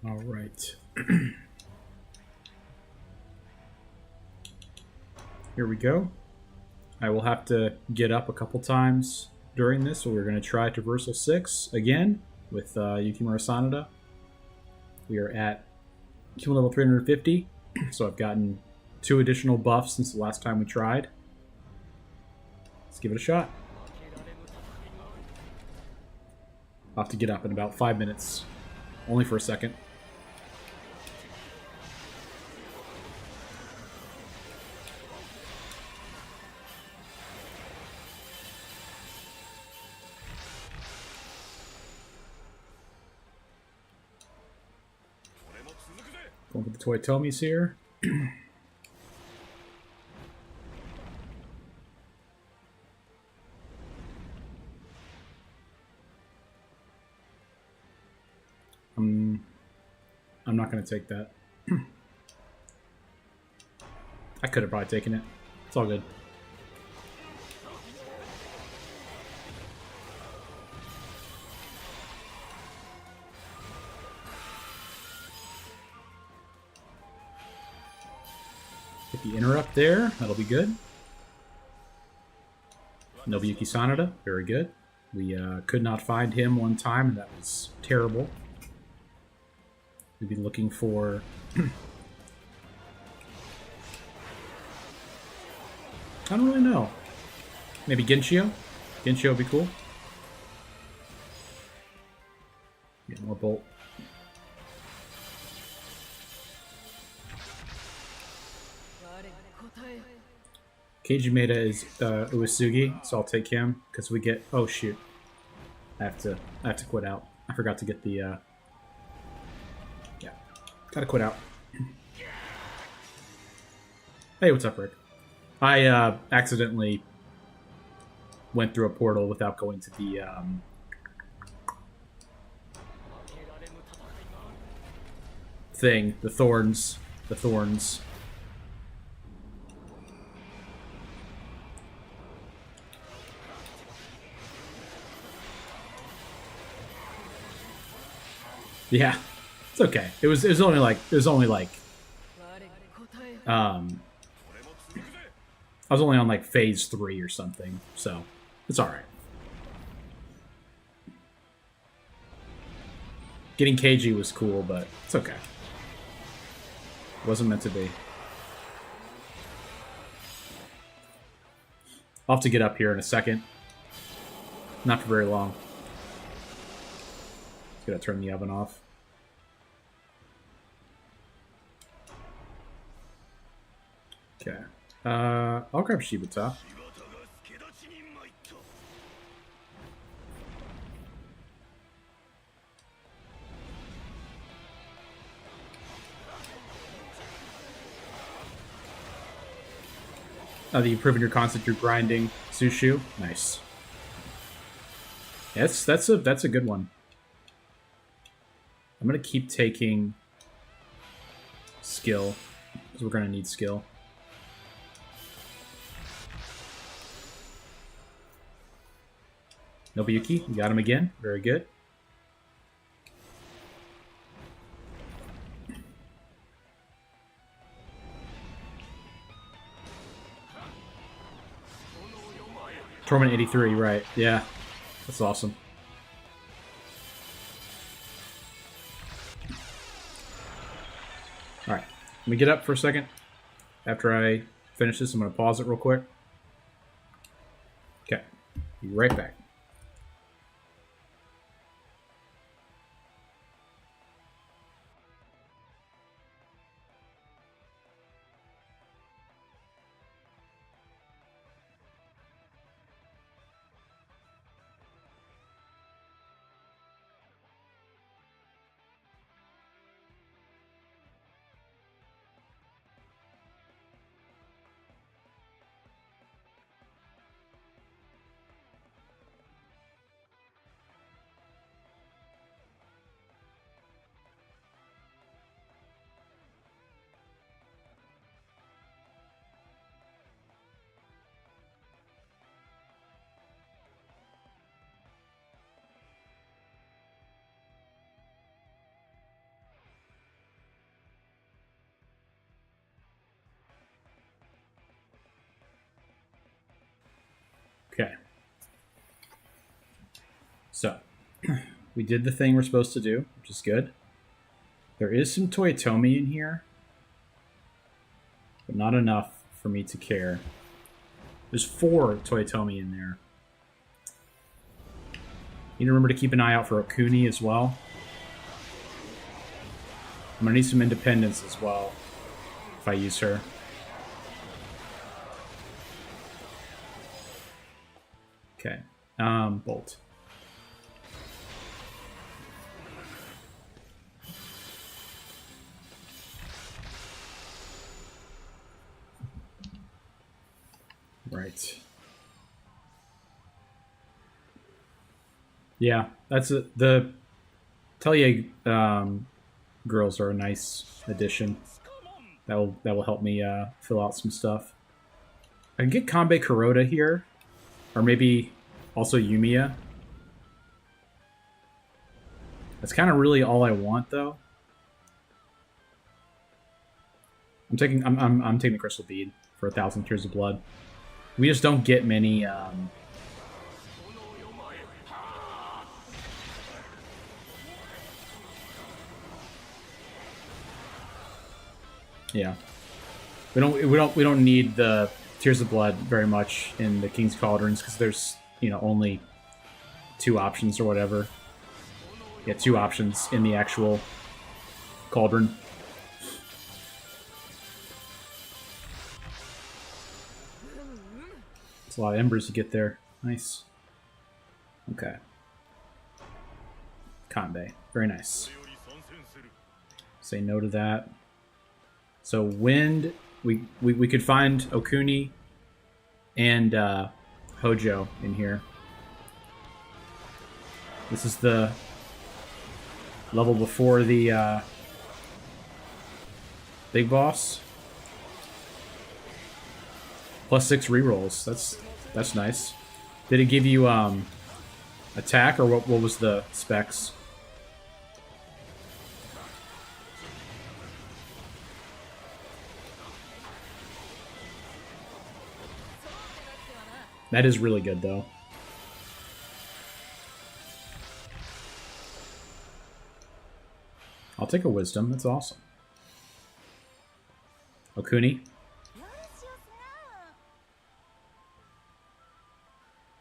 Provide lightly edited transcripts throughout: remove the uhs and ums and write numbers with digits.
All right. Here we go. I will have to get up a couple times during this, so we're going to try Traversal 6 again with Yukimura Sanada. We are at human level 350, so I've gotten 2 additional buffs since the last time we tried. Let's give it a shot. I'll have to get up in about 5 minutes. Only for a second. Going for the Toyotomis here. I'm not going to take that. I could have probably taken it. It's all good. Get the interrupt there. That'll be good. Nobuyuki Sanada. Very good. We could not find him one time, and that was terrible. We'd be looking for... I don't really know. Maybe Genshio? Genshio would be cool. Get more bolt. Keiji Maeda is Uesugi, so I'll take him because we get. Oh shoot! I have to quit out. I forgot to get the. Yeah, gotta quit out. Hey, what's up, Rick? I accidentally went through a portal without going to the thing. The thorns. The thorns. Yeah, it's okay. It was only like I was only on like phase 3 or something, so it's all right. Getting Keiji was cool, but it's okay. Wasn't meant to be. I'll have to get up here in a second. Not for very long. Just gotta turn the oven off. Okay. I'll grab Shibata. The improving your constant through grinding. Sushu. Nice. Yes, that's a good one. I'm gonna keep taking skill, because we're gonna need skill. Nobuyuki, you got him again. Very good. Torment 83, right. Yeah. That's awesome. Alright. Let me get up for a second. After I finish this, I'm going to pause it real quick. Okay. Be right back. We did the thing we're supposed to do, which is good. There is some Toyotomi in here, but not enough for me to care. There's 4 Toyotomi in there. You need to remember to keep an eye out for Okuni as well. I'm gonna need some independence as well if I use her. Okay, Bolt. Right. Yeah, that's the Tellier girls are a nice addition. That will help me fill out some stuff. I can get Kanbei Kuroda here, or maybe also Yumiya. That's kind of really all I want, though. I'm taking the Crystal Bead for 1,000 Tears of Blood. We just don't get many. Yeah, we don't need the Tears of Blood very much in the King's Cauldrons because there's only 2 options or whatever. Yeah, 2 options in the actual Cauldron. It's a lot of embers to get there. Nice. Okay. Kanbei. Very nice. Say no to that. So wind, we could find Okuni and Hojo in here. This is the level before the big boss. +6 rerolls. That's nice. Did it give you attack, or what was the specs? That is really good, though. I'll take a wisdom. That's awesome. Okuni.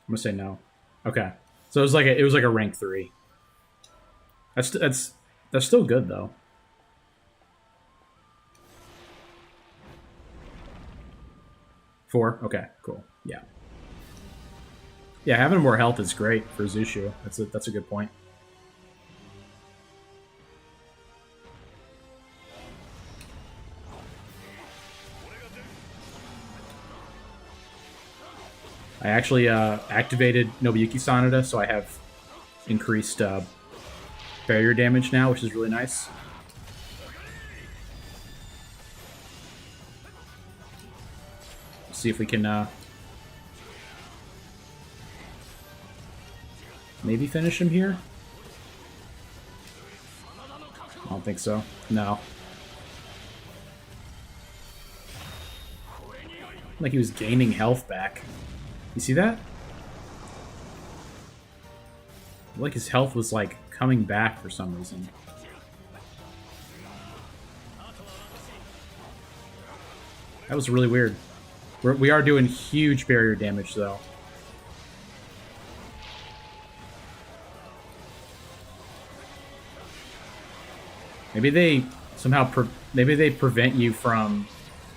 I'm gonna say no. Okay, so it was like a rank 3. That's still good, though. Four. Okay, cool. Yeah. Yeah, having more health is great for Zushu. That's a good point. I actually activated Nobuyuki Sanada, so I have increased barrier damage now, which is really nice. Let's see if we can maybe finish him here? I don't think so. No. Like he was gaining health back. You see that? Like his health was like coming back for some reason. That was really weird. We are doing huge barrier damage though. Maybe they somehow maybe they prevent you from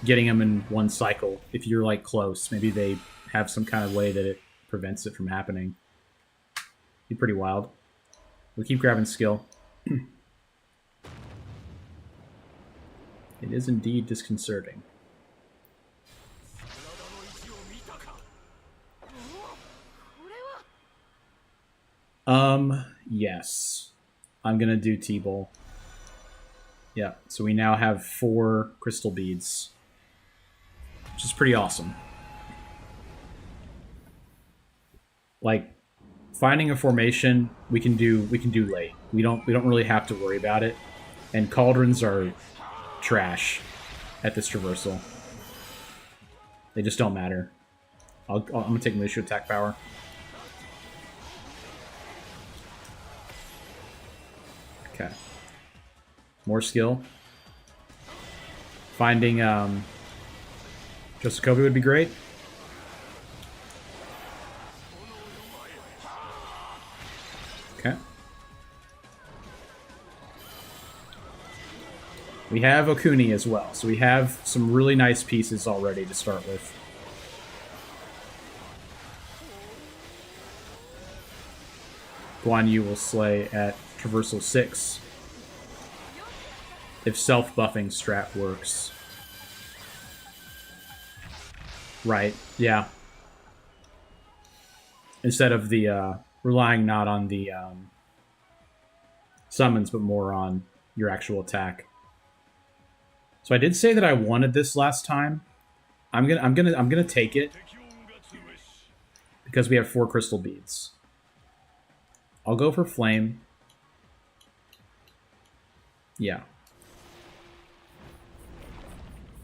getting them in one cycle if you're like close. Maybe they have some kind of way that it prevents it from happening. Be pretty wild. We'll keep grabbing skill. It is indeed disconcerting. Yes. I'm gonna do T-Bowl. Yeah, so we now have 4 crystal beads, which is pretty awesome. Like, finding a formation we can do late. We don't really have to worry about it. And cauldrons are trash at this traversal. They just don't matter. I'm gonna take Mushu attack power. Okay. More skill. Finding Josukobi would be great. Okay. We have Okuni as well, so we have some really nice pieces already to start with. Guan Yu will slay at Traversal 6 if self-buffing strat works. Right, yeah. Instead of the relying not on the summons, but more on your actual attack. So I did say that I wanted this last time. I'm gonna take it because we have 4 crystal beads. I'll go for flame. Yeah.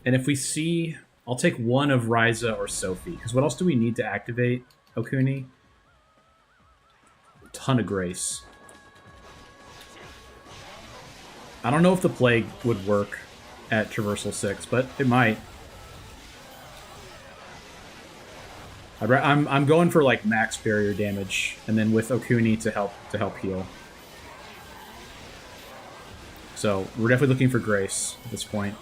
And if we see, I'll take one of Ryza or Sophie. Because what else do we need to activate Okuni? A ton of Grace. I don't know if the Plague would work at Traversal 6, but it might. I'm going for like max barrier damage, and then with Okuni to help heal. So we're definitely looking for Grace at this point.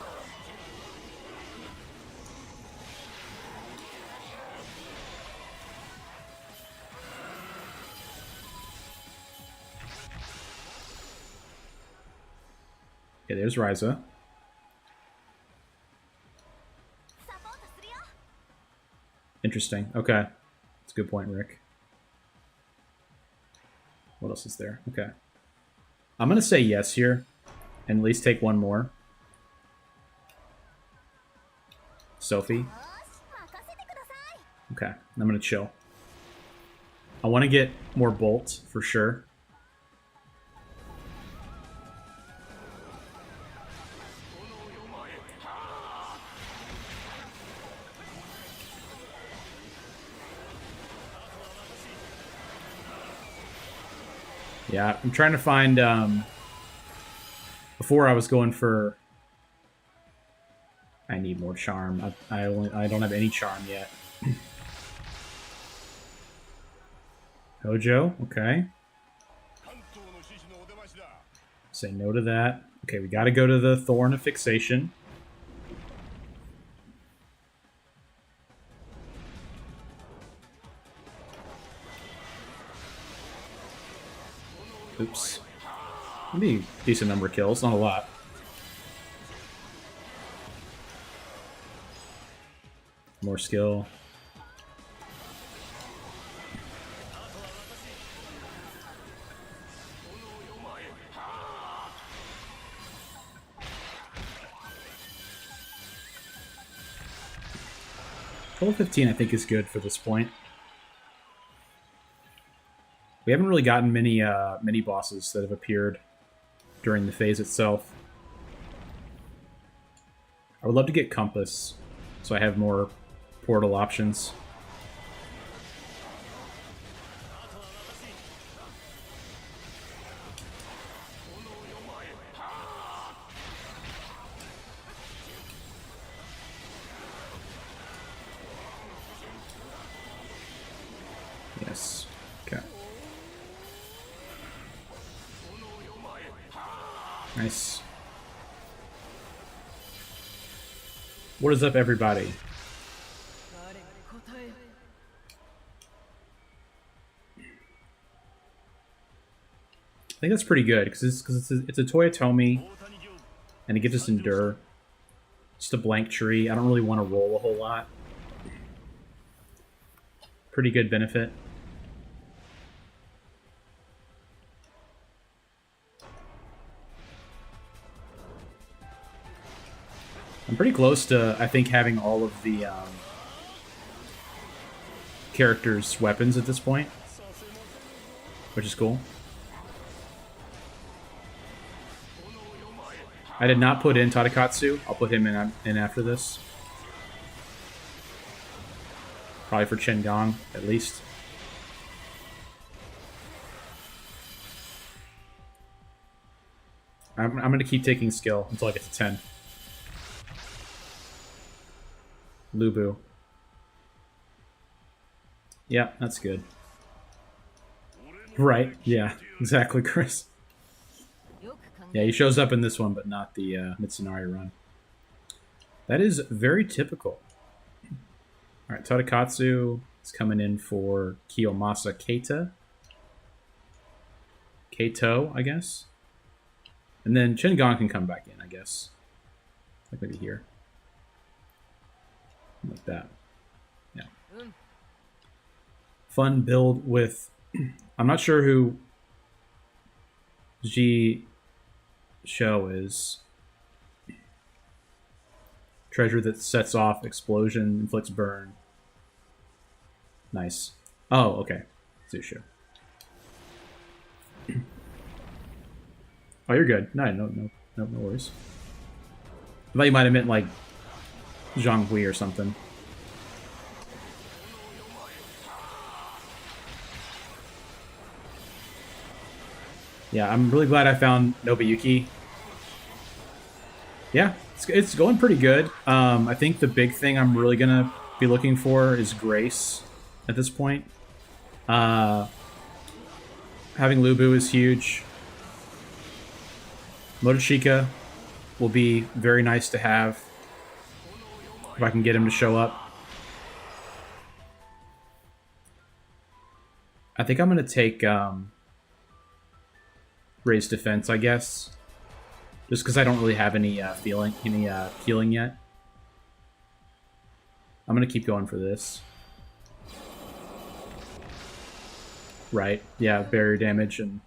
Okay, there's Ryza. Interesting. Okay. That's a good point, Rick. What else is there? Okay. I'm going to say yes here, and at least take one more. Sophie. Okay, I'm going to chill. I want to get more Bolt, for sure. Yeah, I'm trying to find, before I was going for, I need more charm. I don't have any charm yet. Hojo, okay. Say no to that. Okay, we gotta go to the Thorn of Fixation. Oops. Maybe a decent number of kills, not a lot. More skill. Level 15 I think is good for this point. We haven't really gotten many mini bosses that have appeared during the phase itself. I would love to get Compass, so I have more portal options. Yes. Okay. Nice. What is up, everybody? I think that's pretty good because it's a Toyotomi, and it gives us Endure. Just a blank tree. I don't really want to roll a whole lot. Pretty good benefit. I'm pretty close to, I think, having all of the characters' weapons at this point, which is cool. I did not put in Tadakatsu. I'll put him in after this. Probably for Qingong, at least. I'm gonna keep taking skill until I get to 10. Lubu. Yeah, that's good. Right, yeah, exactly, Chris. Yeah, he shows up in this one, but not the Mitsunari run. That is very typical. Alright, Tadakatsu is coming in for Kiyomasa Keita. Kato, I guess. And then Shingon can come back in, I guess. Like maybe here. Like that. Yeah. Fun build with... I'm not sure who G Show is. Treasure that sets off explosion, inflicts burn. Nice. Oh, okay. Zushu. Oh, you're good. No worries. I thought you might have meant like Zhang Hui or something. Yeah, I'm really glad I found Nobuyuki. Yeah, it's going pretty good. I think the big thing I'm really gonna be looking for is Grace at this point. Having Lubu is huge. Motochika will be very nice to have if I can get him to show up. I think I'm gonna take Raise Defense, I guess. Just because I don't really have any healing yet. I'm gonna keep going for this. Right, yeah, barrier damage and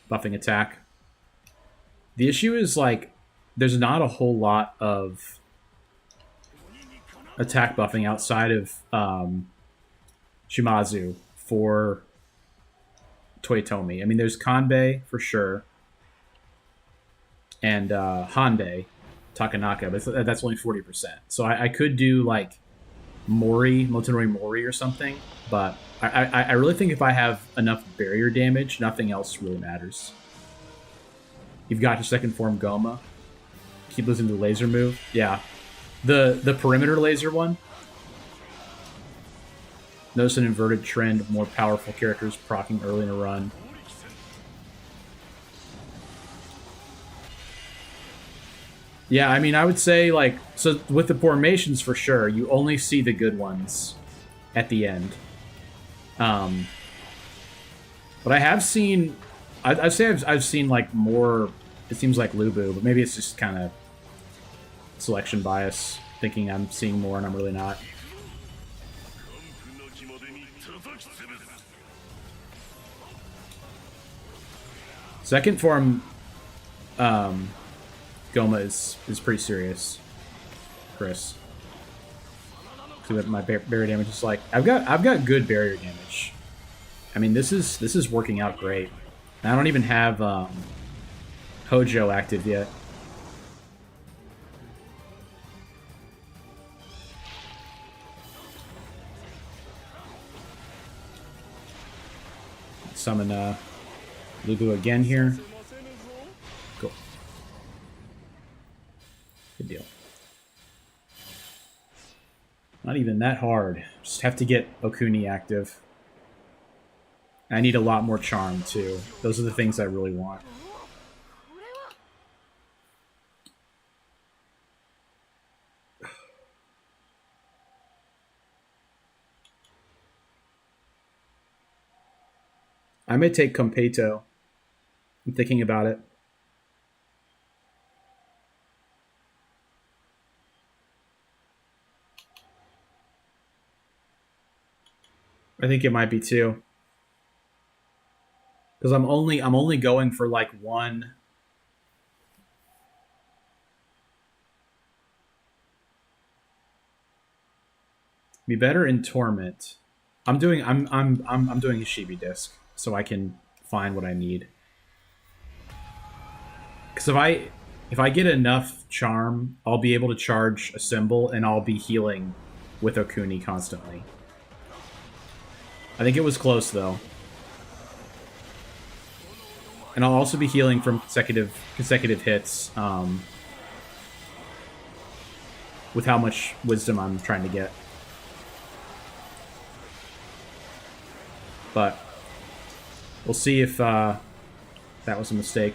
buffing attack. The issue is, like, there's not a whole lot of attack buffing outside of Shimazu for Toyotomi. I mean, there's Kanbei for sure, and Hande, Takanaka, but that's only 40%. So I could do, like, Motonori Mori or something, but I really think if I have enough barrier damage, nothing else really matters. You've got your second form Goma. Keep losing the laser move. Yeah. The perimeter laser one. Notice an inverted trend of more powerful characters proccing early in a run. Yeah, I mean, I would say, like, so with the formations for sure, you only see the good ones at the end. But I have seen, I'd say I've seen, like, more, it seems like Lubu, but maybe it's just kind of selection bias, thinking I'm seeing more and I'm really not. Second form Goma is pretty serious, Chris. See what my barrier damage is like. I've got good barrier damage. I mean, this is working out great. And I don't even have Hojo active yet. Summon Lubu again here. Cool. Good deal. Not even that hard. Just have to get Okuni active. I need a lot more charm, too. Those are the things I really want. I may take Competo. I'm thinking about it. I think it might be too. Because I'm only going for like one. Be better in Torment. I'm doing Hishibi disc so I can find what I need. Because if I get enough charm, I'll be able to charge a symbol and I'll be healing with Okuni constantly. I think it was close though. And I'll also be healing from consecutive hits with how much wisdom I'm trying to get. But we'll see if that was a mistake.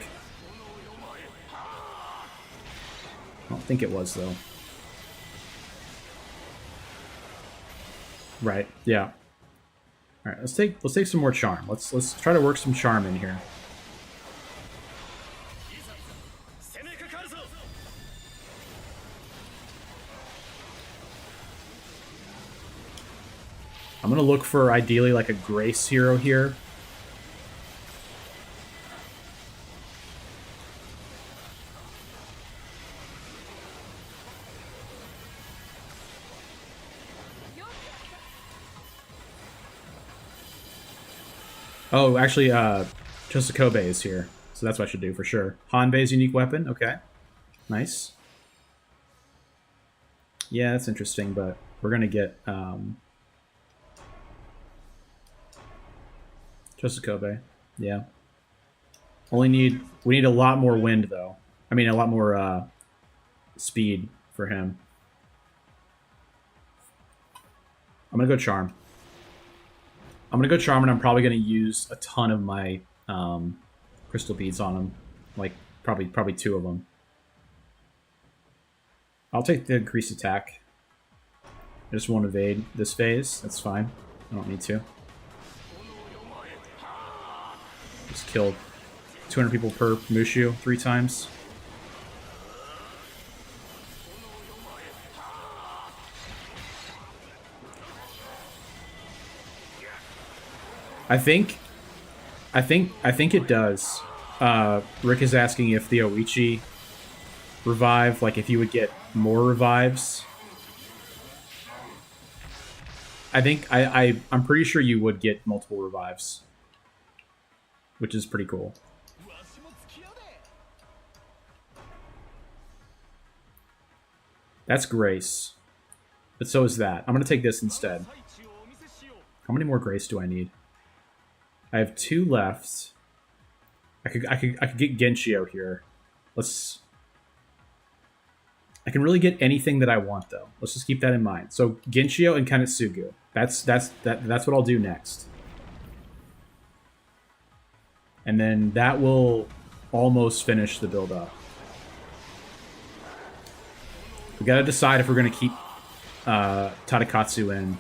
I don't think it was, though. Right, yeah. Alright, let's take some more charm. Let's try to work some charm in here. I'm gonna look for ideally like a Grace hero here. Oh, actually, Chosokobe is here, so that's what I should do for sure. Hanbei's unique weapon, okay. Nice. Yeah, that's interesting, but we're gonna get Chosokobe. Yeah. We need a lot more wind though. I mean a lot more speed for him. I'm gonna go charm. And I'm probably gonna use a ton of my crystal beads on him. Like probably 2 of them. I'll take the increased attack. I just won't evade this phase. That's fine. I don't need to. Just killed 200 people per Mushu 3 times. I think it does. Rick is asking if the Oichi revive, like if you would get more revives. I think I'm pretty sure you would get multiple revives, which is pretty cool. That's Grace, but so is that. I'm gonna take this instead. How many more Grace do I need? I have 2 left. I could get Genshio here. I can really get anything that I want though. Let's just keep that in mind. So Genshio and Kanetsugu. That's what I'll do next. And then that will almost finish the build up. We gotta decide if we're gonna keep Tadakatsu in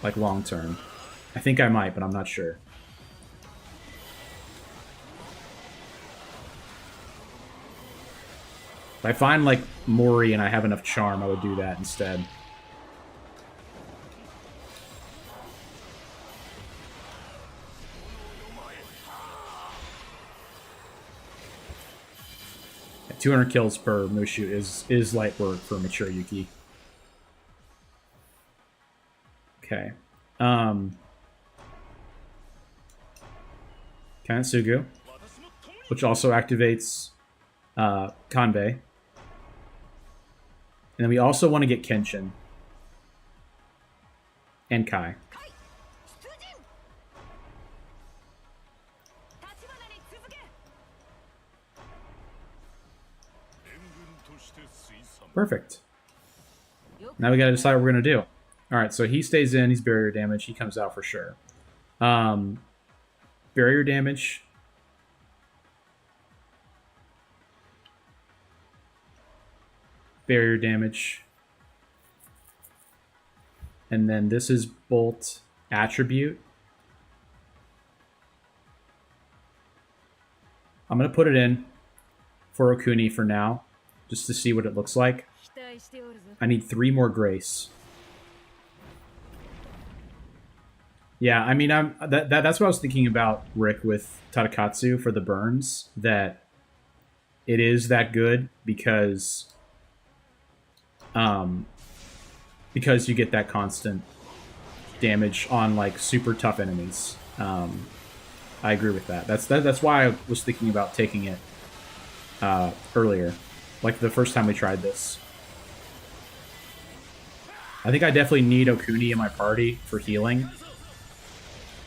like long term. I think I might, but I'm not sure. If I find, like, Mori and I have enough charm, I would do that instead. Yeah, 200 kills per Mushu is light work for mature Yuki. Okay. Kanetsugu, which also activates Kanbei. And then we also want to get Kenshin. And Kai. Perfect. Now we gotta decide what we're gonna do. Alright, so he stays in, he's barrier damage, he comes out for sure. Barrier damage. Barrier damage. And then this is Bolt attribute. I'm going to put it in for Okuni for now, just to see what it looks like. I need 3 more Grace. Yeah, I mean, that's what I was thinking about, Rick, with Tadakatsu for the burns, that it is that good because you get that constant damage on, like, super tough enemies. I agree with that. That's why I was thinking about taking it earlier, like the first time we tried this. I think I definitely need Okuni in my party for healing.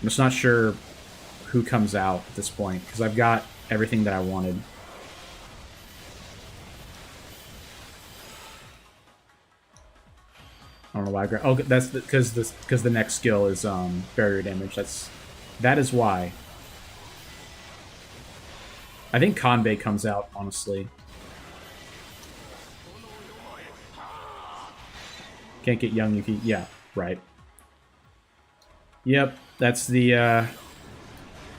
I'm just not sure who comes out at this point, because I've got everything that I wanted. I don't know why. Oh, that's because the next skill is barrier damage. That is why. I think Kanbei comes out, honestly. Can't get young Yuki. Yeah, right. Yep, that's the.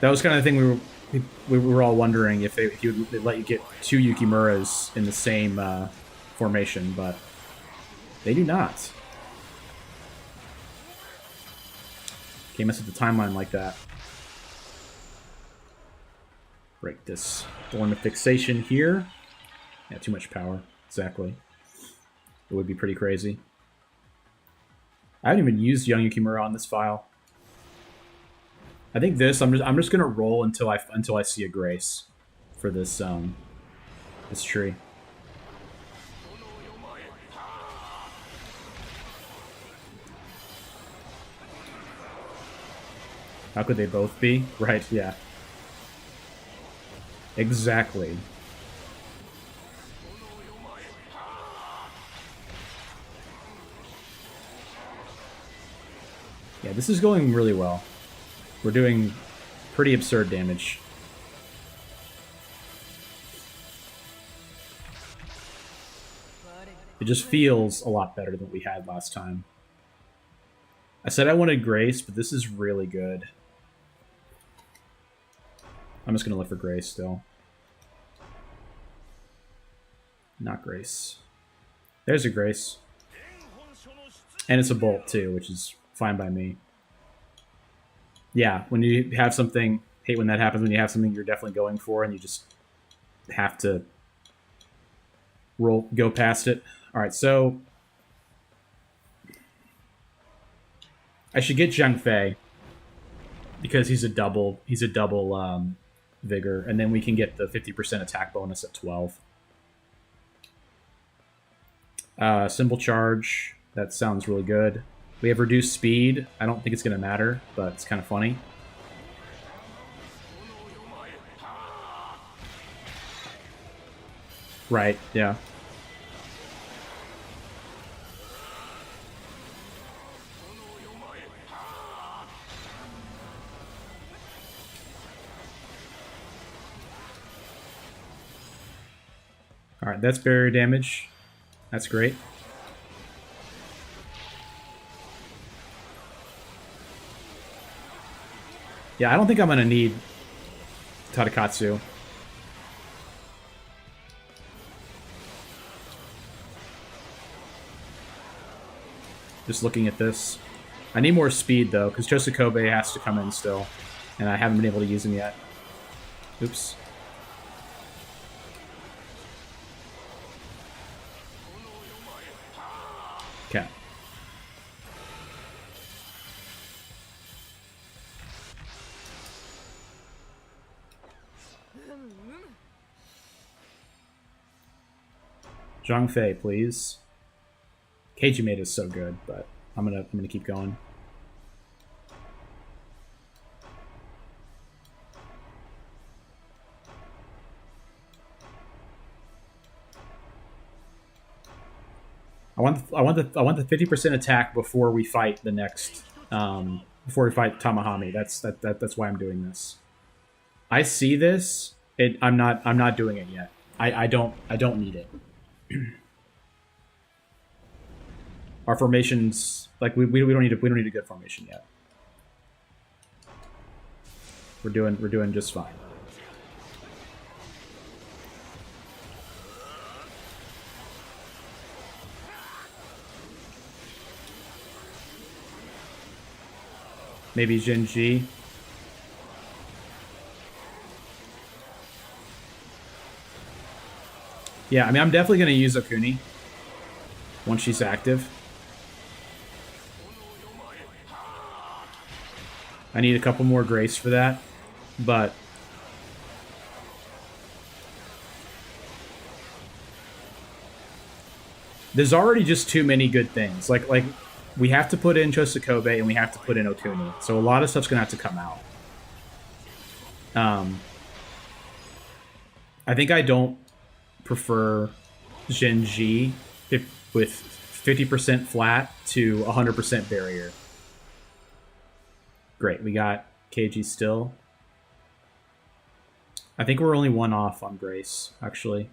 That was kind of the thing we were all wondering if they would let you get 2 Yukimuras in the same formation, but they do not. Can't mess with the timeline like that. Break this Thorn of Fixation here. Yeah, too much power. Exactly. It would be pretty crazy. I haven't even used Young Yukimura on this file. I think this I'm just gonna roll until I see a Grace for this this tree. How could they both be? Right, yeah. Exactly. Yeah, this is going really well. We're doing pretty absurd damage. It just feels a lot better than we had last time. I said I wanted Grace, but this is really good. I'm just going to look for Grace still. Not Grace. There's a Grace. And it's a Bolt, too, which is fine by me. Yeah, when you have something... Hate when that happens, when you have something you're definitely going for and you just have to go past it. Alright, so... I should get Zhang Fei because he's a double vigor, and then we can get the 50% attack bonus at 12. Symbol charge, that sounds really good. We have reduced speed. I don't think it's going to matter, but it's kind of funny. Right, yeah. Alright, that's barrier damage. That's great. Yeah, I don't think I'm going to need Tadakatsu. Just looking at this. I need more speed, though, because Chosokobe has to come in still. And I haven't been able to use him yet. Oops. Okay. Zhang Fei, please. Keiji made is so good, but I'm gonna keep going. I want the 50% attack before we fight the next before we fight Tamahami. That's why I'm doing this. I see this. I'm not doing it yet. I don't need it. Our formations, like we don't need a good formation yet. We're doing just fine. Maybe Jinji. Yeah, I mean, I'm definitely going to use Okuni once she's active. I need a couple more Grace for that, but there's already just too many good things. Like we have to put in Chosokobe and we have to put in Okuni, so a lot of stuff's going to have to come out. Um, I think I don't prefer Genji with 50% flat to 100% barrier. Great, we got KG still. I think we're only 1 off on Grace, actually.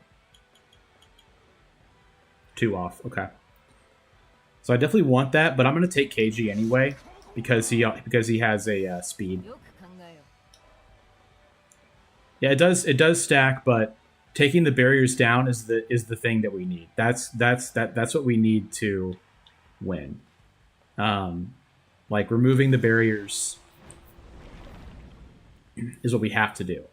2 off, okay. So I definitely want that, but I'm going to take KG anyway because he has a speed. Yeah, it does stack, but taking the barriers down is the thing that we need. That's what we need to win. Like removing the barriers is what we have to do.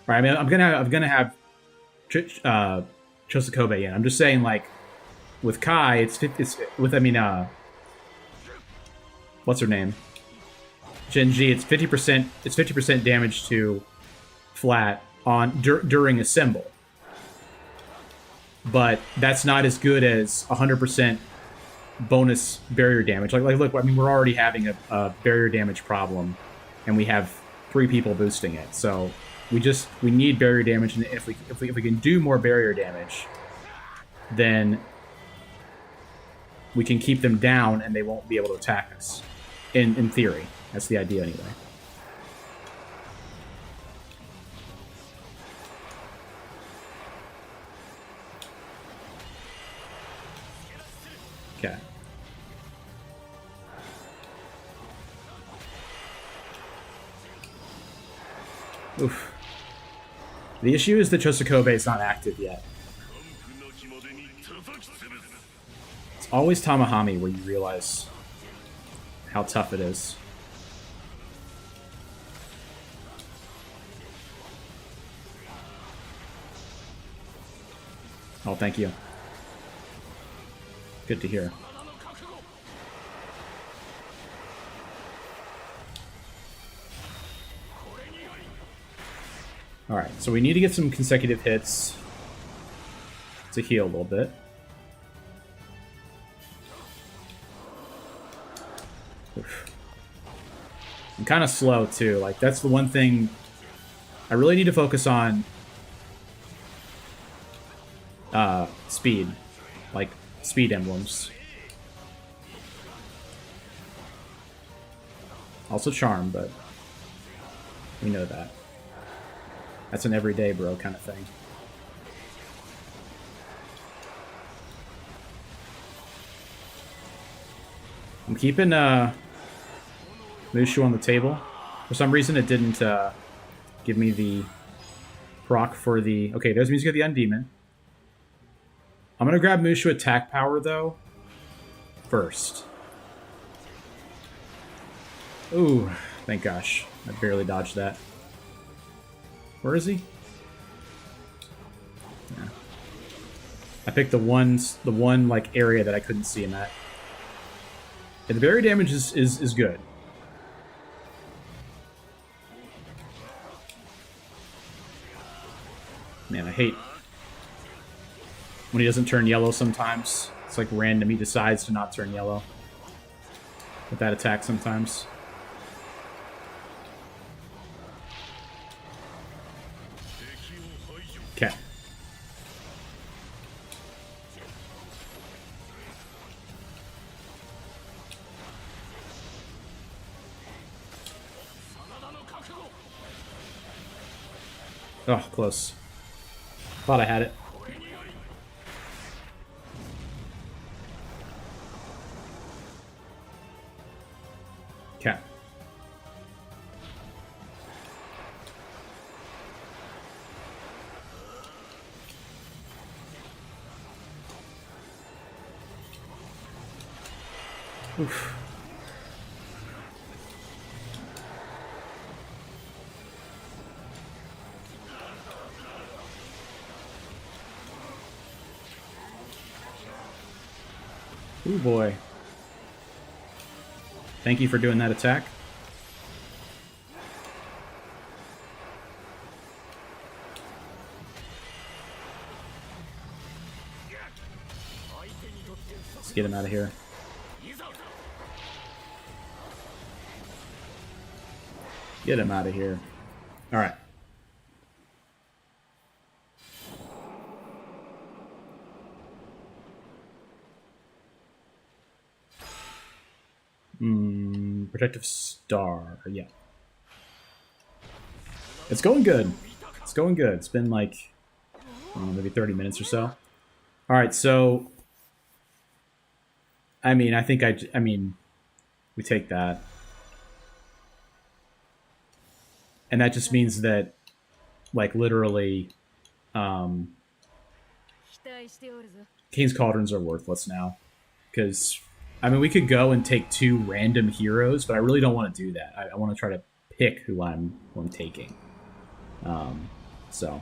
All right, I mean, I'm gonna have Chosokobe in. I'm just saying, like, with Kai, it's with what's her name? Genji. It's 50%. It's 50% damage to flat on during a symbol, but that's not as good as 100% bonus barrier damage. Like, look, I mean, we're already having a barrier damage problem, and we have 3 people boosting it, so. We need barrier damage, and if we can do more barrier damage, then we can keep them down, and they won't be able to attack us. In theory, that's the idea anyway. Okay. Oof. The issue is that Chosokobe is not active yet. It's always Tamahami where you realize how tough it is. Oh, thank you. Good to hear. Alright, so we need to get some consecutive hits to heal a little bit. Oof. I'm kind of slow, too. Like, that's the one thing I really need to focus on. Speed. Like, speed emblems. Also charm, but we know that. That's an everyday bro kind of thing. I'm keeping Mushu on the table. For some reason it didn't give me the proc for the... Okay, there's Music of the Undemon. I'm going to grab Mushu attack power, though, first. Ooh, thank gosh. I barely dodged that. Where is he? Yeah. I picked the one like area that I couldn't see him at. Yeah, the barrier damage is good. Man, I hate when he doesn't turn yellow sometimes. It's like random. He decides to not turn yellow with that attack sometimes. Okay. Oh, close. Thought I had it. Okay. Oof. Ooh, boy. Thank you for doing that attack. Let's get him out of here. Get him out of here. All right. Protective Star. Yeah. It's going good. It's going good. It's been like, I don't know, maybe 30 minutes or so. All right, so I mean, I mean, we take that. And that just means that, like, literally, King's Cauldrons are worthless now. Because, I mean, we could go and take 2 random heroes, but I really don't want to do that. I want to try to pick who I'm taking. So.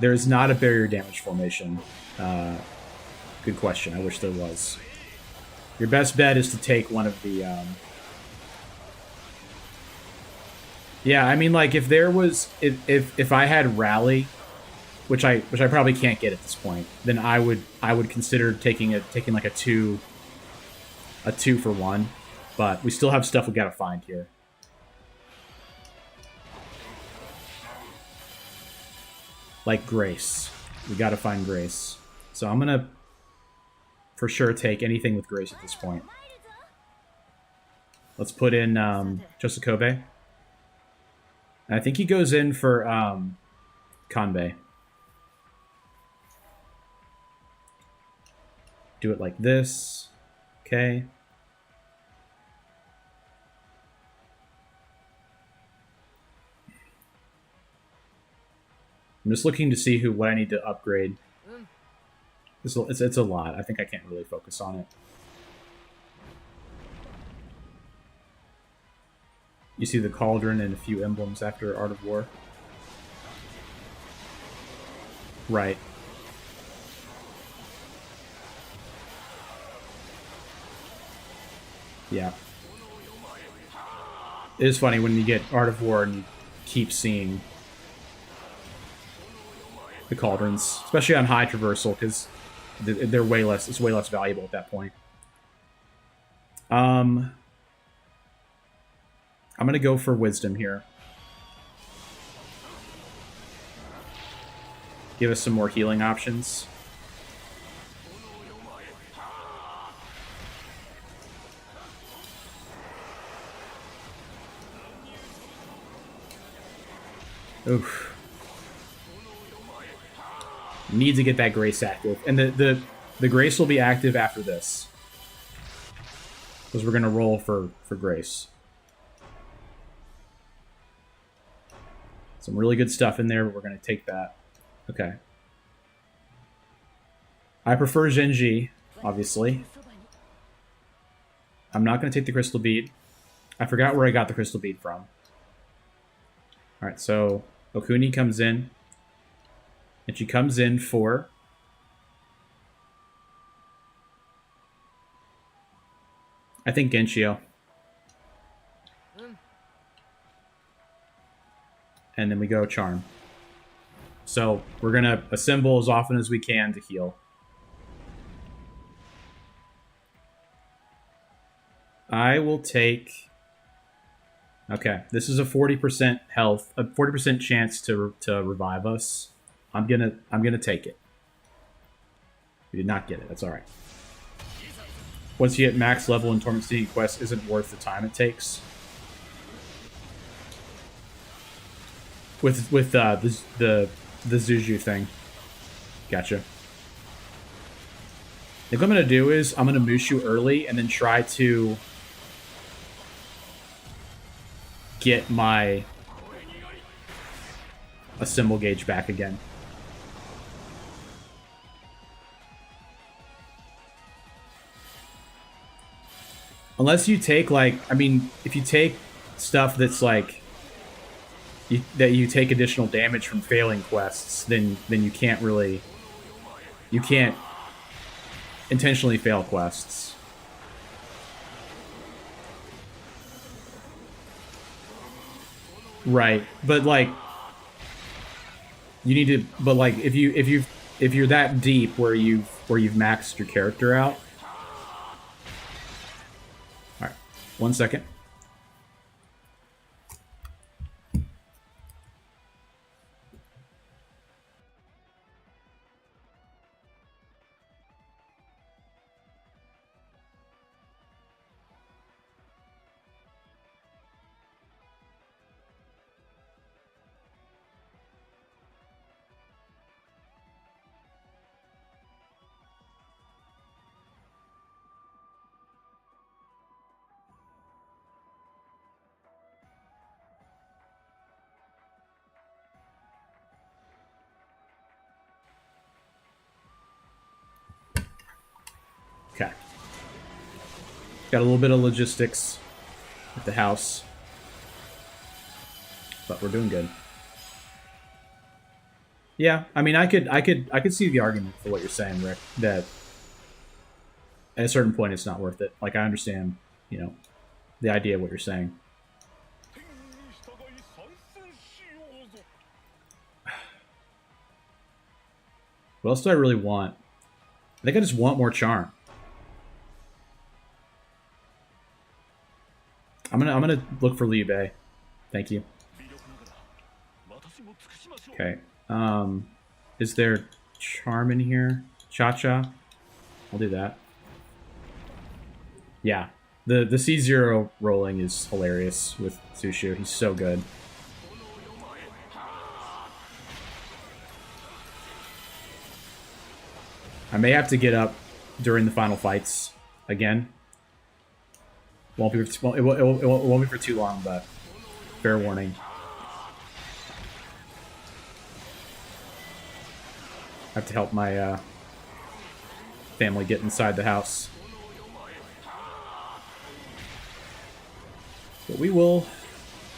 There is not a barrier damage formation. Good question. I wish there was. Your best bet is to take one of the... Yeah, I mean, like, if there was... If I had Rally, which I probably can't get at this point, then I would consider taking like a 2 for 1. But we still have stuff we gotta find here. Like Grace. We gotta find Grace. So I'm gonna for sure take anything with Grace at this point. Let's put in Chosokobe. And I think he goes in for Kanbei. Do it like this. Okay. I'm just looking to see what I need to upgrade. It's a lot. I think I can't really focus on it. You see the Cauldron and a few emblems after Art of War. Right. Yeah. It is funny when you get Art of War and you keep seeing the Cauldrons, especially on high traversal, because they're way less. It's way less valuable at that point. I'm gonna go for Wisdom here. Give us some more healing options. Oof. Need to get that Grace active. And the Grace will be active after this. Because we're going to roll for Grace. Some really good stuff in there, but we're going to take that. Okay. I prefer Genji, obviously. I'm not going to take the Crystal Bead. I forgot where I got the Crystal Bead from. Alright, so Okuni comes in. And she comes in for... I think Genshio. And then we go Charm. So we're going to assemble as often as we can to heal. I will take... Okay, this is a 40% health, a 40% chance to revive us. I'm gonna take it. We did not get it. That's all right. Once you hit max level in Torment City Quest, isn't worth the time it takes. With the Zuju thing. Gotcha. I think what I'm gonna do is I'm gonna Mushu early and then try to get my Assemble gauge back again. Unless you take, like, I mean, if you take stuff that's, like, that you take additional damage from failing quests, then you can't really... You can't intentionally fail quests. Right, but, like... You need to... But, like, if you're that deep where you've maxed your character out... 1 second. Okay. Got a little bit of logistics at the house, but we're doing good. Yeah, I mean, I could see the argument for what you're saying, Rick. That at a certain point, it's not worth it. Like, I understand, you know, the idea of what you're saying. What else do I really want? I think I just want more charm. I'm gonna look for Liu Bei. Thank you. Okay. Is there charm in here? Cha-cha? I'll do that. Yeah. The C0 rolling is hilarious with Sushu. He's so good. I may have to get up during the final fights again. It won't be for too long, but fair warning. I have to help my family get inside the house. But we will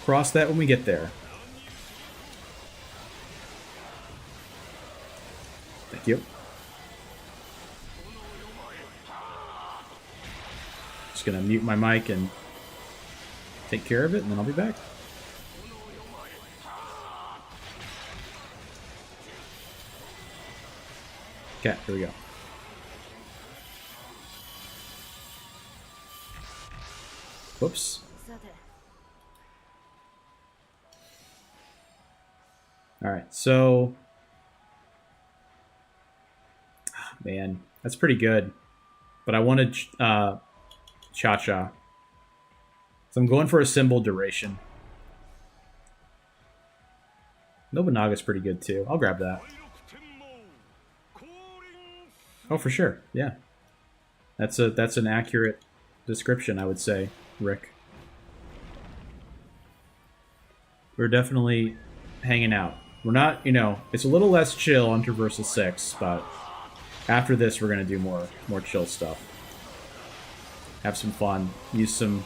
cross that when we get there. Thank you. Just gonna mute my mic and take care of it, and then I'll be back. Okay, here we go. Whoops. Alright, so... man, that's pretty good. But I wanted Cha-Cha. So I'm going for a symbol duration. Nobunaga's pretty good too. I'll grab that. Oh, for sure. Yeah. That's an accurate description, I would say, Rick. We're definitely hanging out. We're not, you know, it's a little less chill on Traversal 6, but after this we're going to do more chill stuff. Have some fun. Use some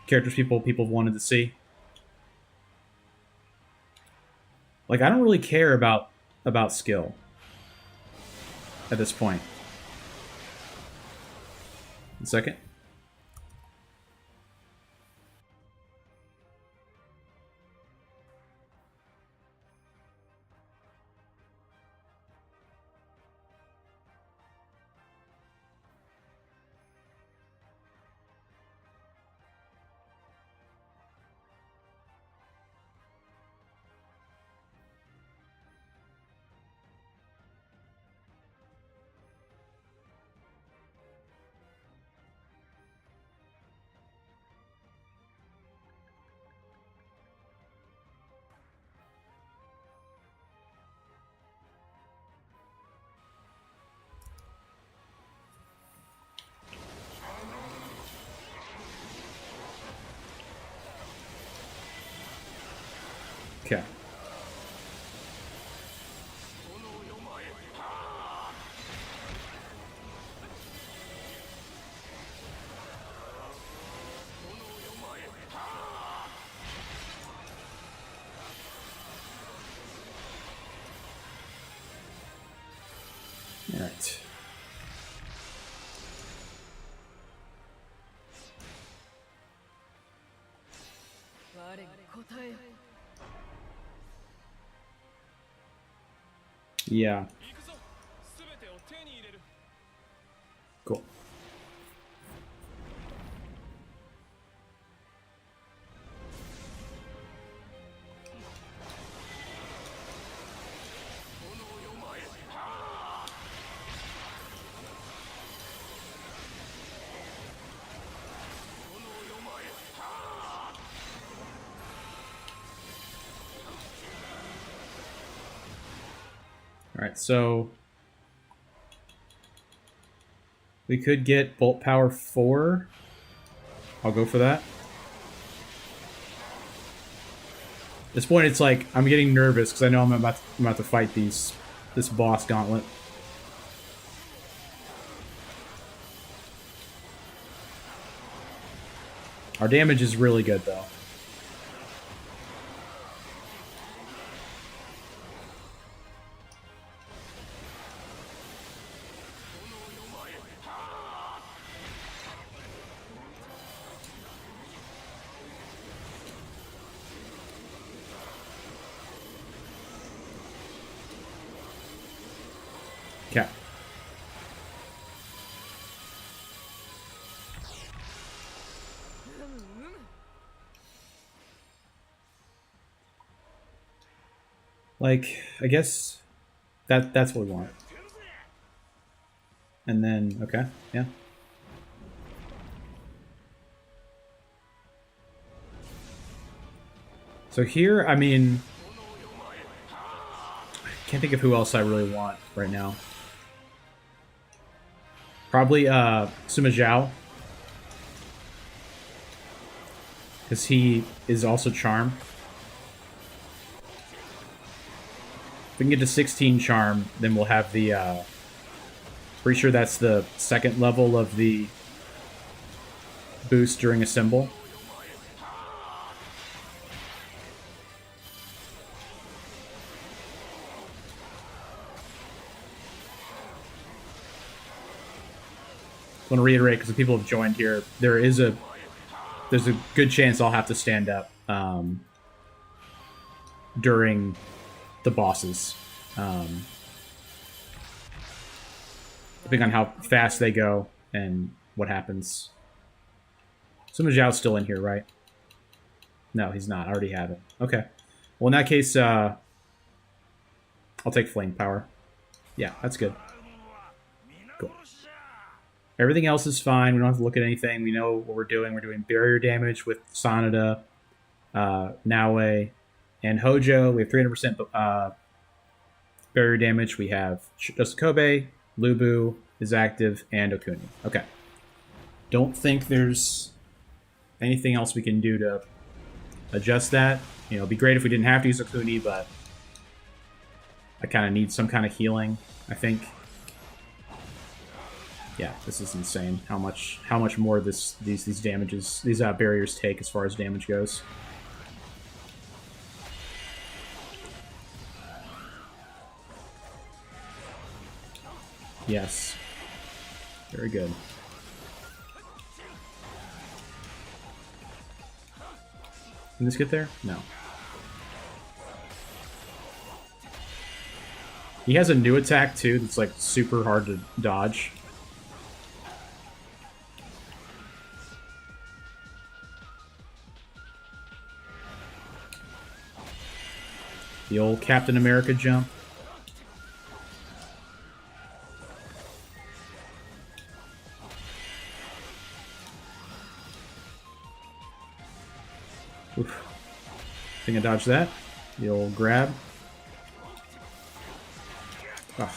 characters people wanted to see. Like, I don't really care about skill at this point. 1 second. Okay. All right. Yeah. Cool. Alright, so we could get Bolt Power 4. I'll go for that. At this point, it's like I'm getting nervous because I know I'm about to fight this boss gauntlet. Our damage is really good, though. Okay. Like, I guess that's what we want. And then, okay, yeah. So here, I mean, I can't think of who else I really want right now. Probably Sima Zhao. Because he is also Charm. If we can get to 16 Charm, then we'll have the... pretty sure that's the second level of the boost during a symbol. I want to reiterate, because the people have joined here, there's a good chance I'll have to stand up during the bosses. Depending on how fast they go and what happens. Sima Zhao's still in here, right? No, he's not. I already have it. Okay. Well, in that case, I'll take Flame Power. Yeah, that's good. Cool. Everything else is fine. We don't have to look at anything. We know what we're doing. We're doing barrier damage with Sanada, Naue, and Hojo. We have 300% barrier damage. We have Kobe, Lubu is active, and Okuni. Okay. Don't think there's anything else we can do to adjust that. You know, it'd be great if we didn't have to use Okuni, but I kind of need some kind of healing, I think. Yeah, this is insane. How much more these barriers take as far as damage goes. Yes. Very good. Can this get there? No. He has a new attack too that's like super hard to dodge. The old Captain America jump. Oof. I think I dodged that. The old grab. Oh.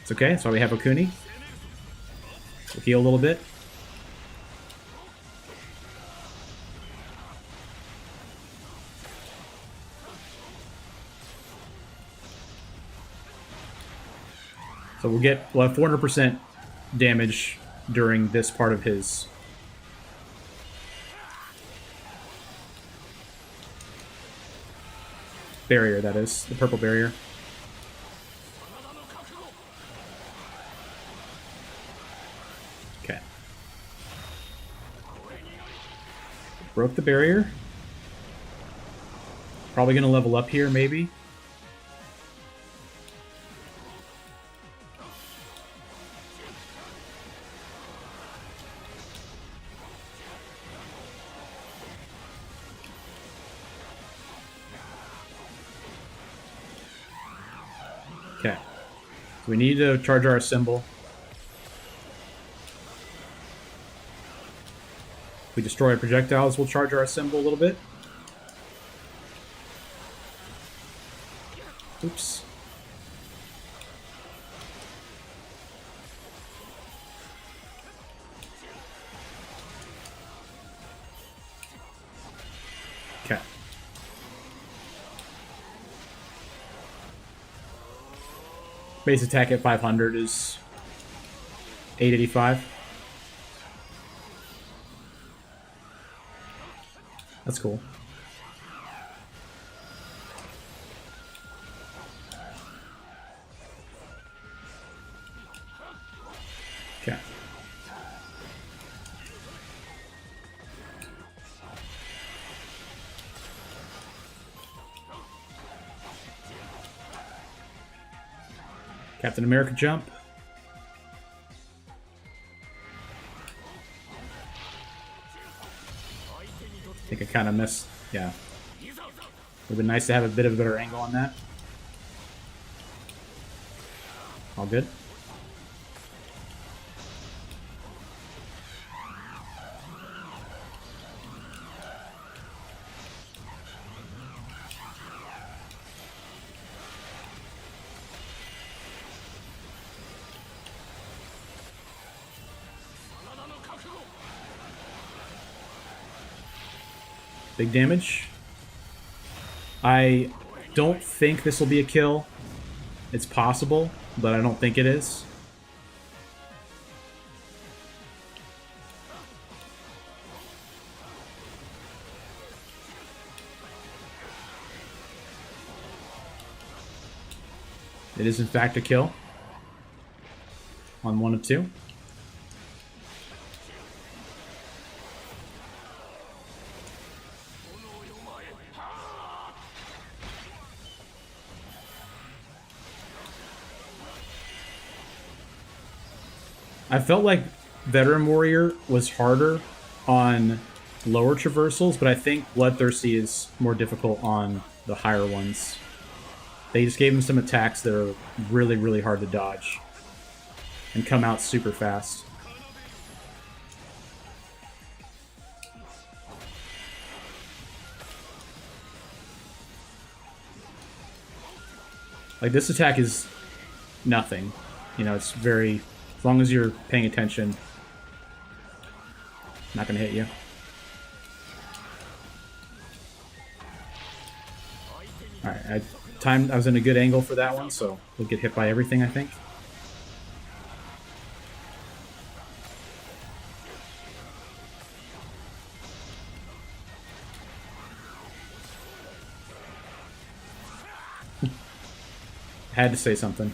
It's okay. That's why we have Okuni. We'll heal a little bit. So we'll have 400% damage during this part of his barrier, that is. The purple barrier. Okay. Broke the barrier. Probably going to level up here, maybe. Okay. So we need to charge our symbol. If we destroy projectiles, we'll charge our symbol a little bit. Oops. Base attack at 500 is 885. That's cool. Okay. Captain America jump. I think I kind of missed. Yeah. Would have been nice to have a bit of a better angle on that. All good. Big damage. I don't think this will be a kill. It's possible, but I don't think it is. It is in fact a kill. On 1 of 2. I felt like Veteran Warrior was harder on lower traversals, but I think Bloodthirsty is more difficult on the higher ones. They just gave him some attacks that are really, really hard to dodge and come out super fast. Like, this attack is nothing. You know, it's very... As long as you're paying attention, not going to hit you. Alright, I was in a good angle for that one, so we'll get hit by everything, I think. Had to say something.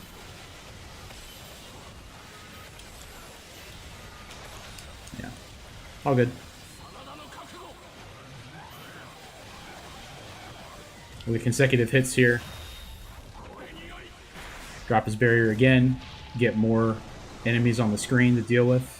Yeah. All good. With the consecutive hits here. Drop his barrier again. Get more enemies on the screen to deal with.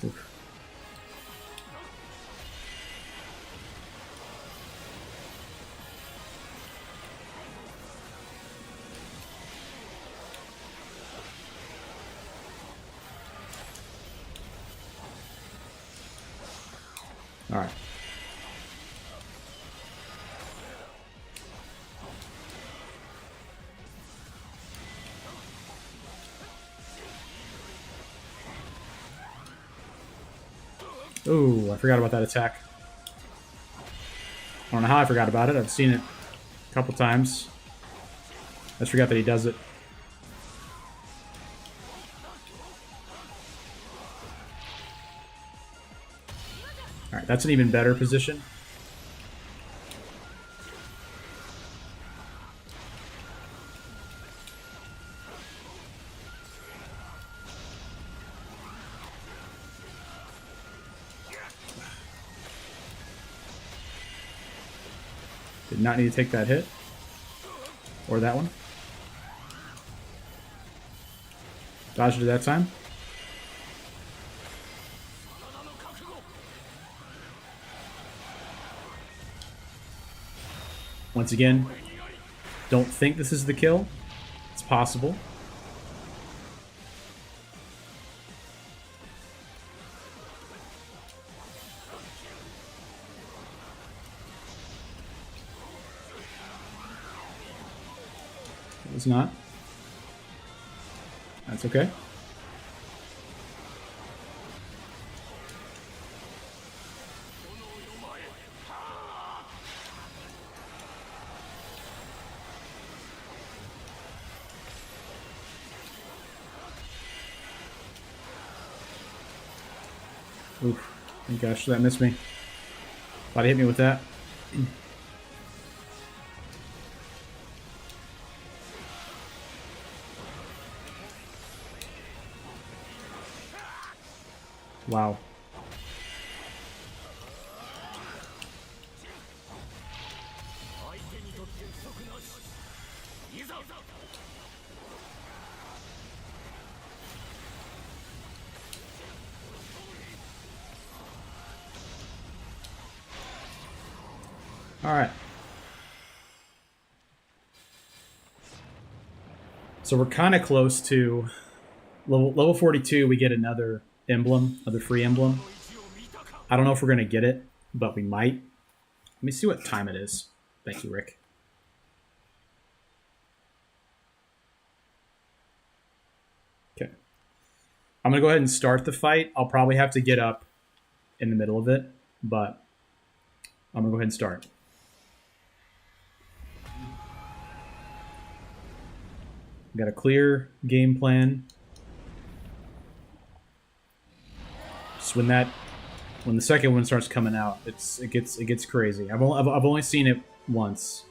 Oof. All right. Ooh, I forgot about that attack. I don't know how I forgot about it. I've seen it a couple times. I just forgot that he does it. Alright, that's an even better position. Did not need to take that hit. Or that one. Dodged it that time. Once again, don't think this is the kill. It's possible. It's not. That's okay. Oof. Oh gosh, that missed me. Thought he hit me with that. Wow. All right. So we're kind of close to level 42. We get another emblem, another free emblem. I don't know if we're going to get it, but we might. Let me see what time it is. Thank you, Rick. Okay. I'm going to go ahead and start the fight. I'll probably have to get up in the middle of it, but I'm going to go ahead and start. Got a clear game plan. Just when the second one starts coming out, it gets crazy. I've only seen it once.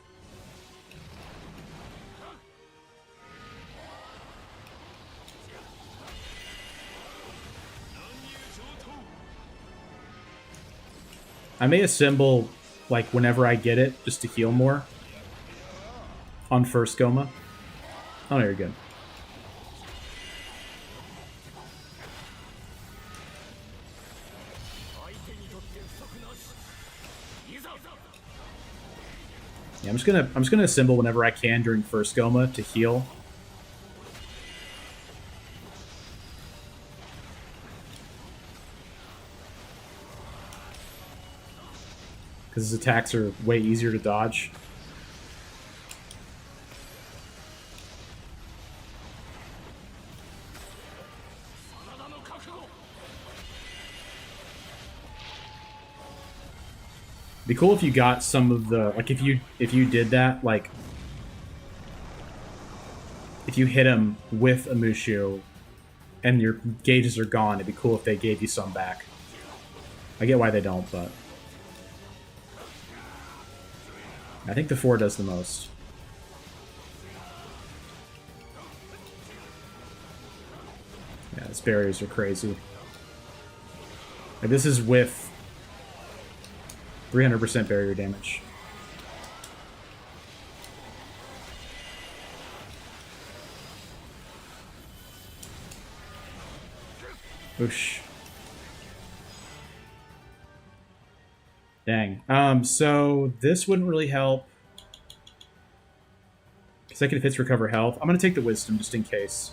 I may assemble like whenever I get it just to heal more on first Goma. Oh, no, you're good. Yeah, I'm just gonna assemble whenever I can during first Goma to heal. Because his attacks are way easier to dodge. Be cool if you got some of the, like, if you did that, like, if you hit him with a Mushu and your gauges are gone, it'd be cool if they gave you some back. I get why they don't, but I think the 4 does the most. Yeah, these barriers are crazy. Like, this is with 300% barrier damage. Oosh. Dang. So this wouldn't really help. Consecutive hits recover health. I'm gonna take the wisdom just in case.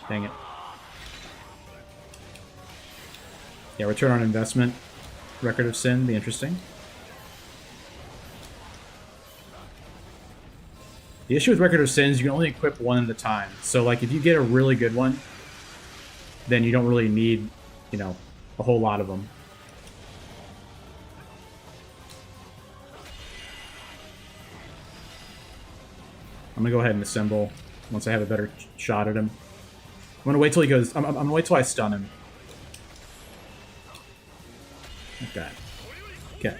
Dang it. Yeah, return on investment. Record of Sin, be interesting. The issue with Record of Sin is you can only equip one at a time. So, like, if you get a really good one, then you don't really need, you know, a whole lot of them. I'm gonna go ahead and assemble once I have a better shot at him. I'm gonna wait till he goes. I'm gonna wait till I stun him. Okay. Okay.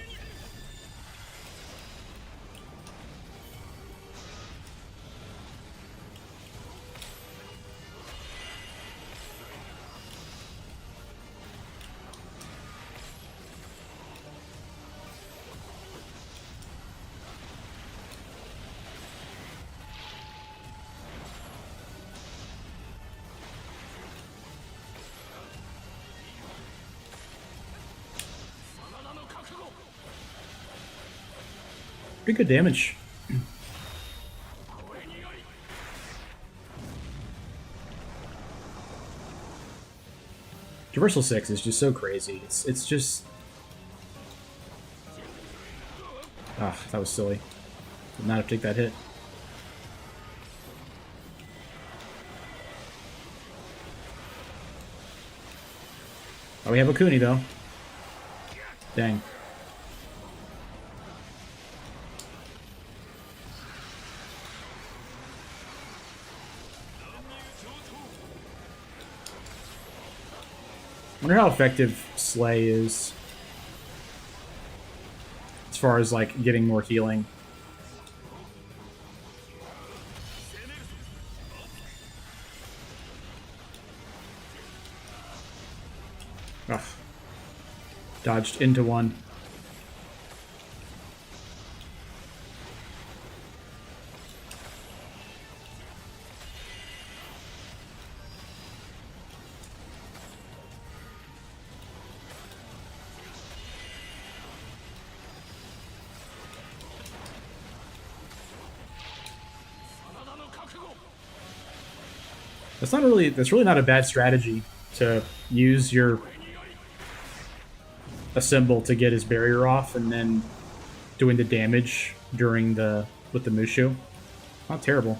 Pretty good damage. Traversal 6 is just so crazy. It's just... Ah, that was silly. Did not have to take that hit. Oh, we have a Kuni, though. Dang. Wonder how effective Slay is. As far as, like, getting more healing. Ugh. Dodged into one. That's really not a bad strategy to use your Assemble to get his barrier off and then doing the damage during with the Mushu. Not terrible.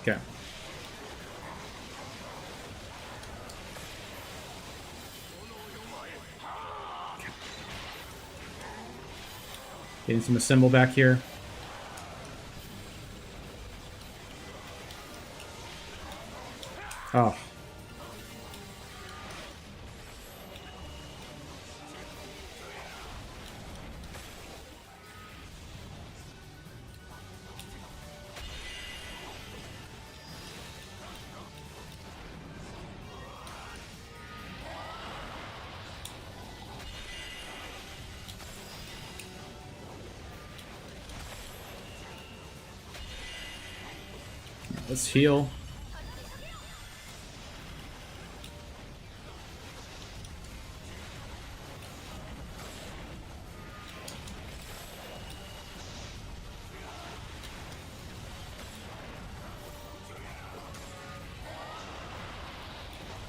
Okay. Getting some Assemble back here. Oh. Let's heal.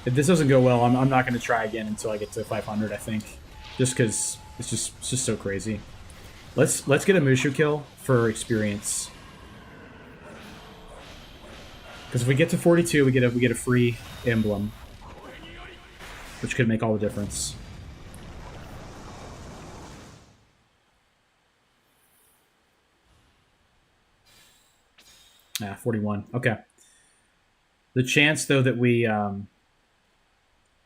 If this doesn't go well, I'm not going to try again until I get to 500, I think. Just because it's just so crazy. Let's get a Mushu kill for experience. Because if we get to 42, we get a free emblem, which could make all the difference. Ah, 41. Okay. The chance, though, that we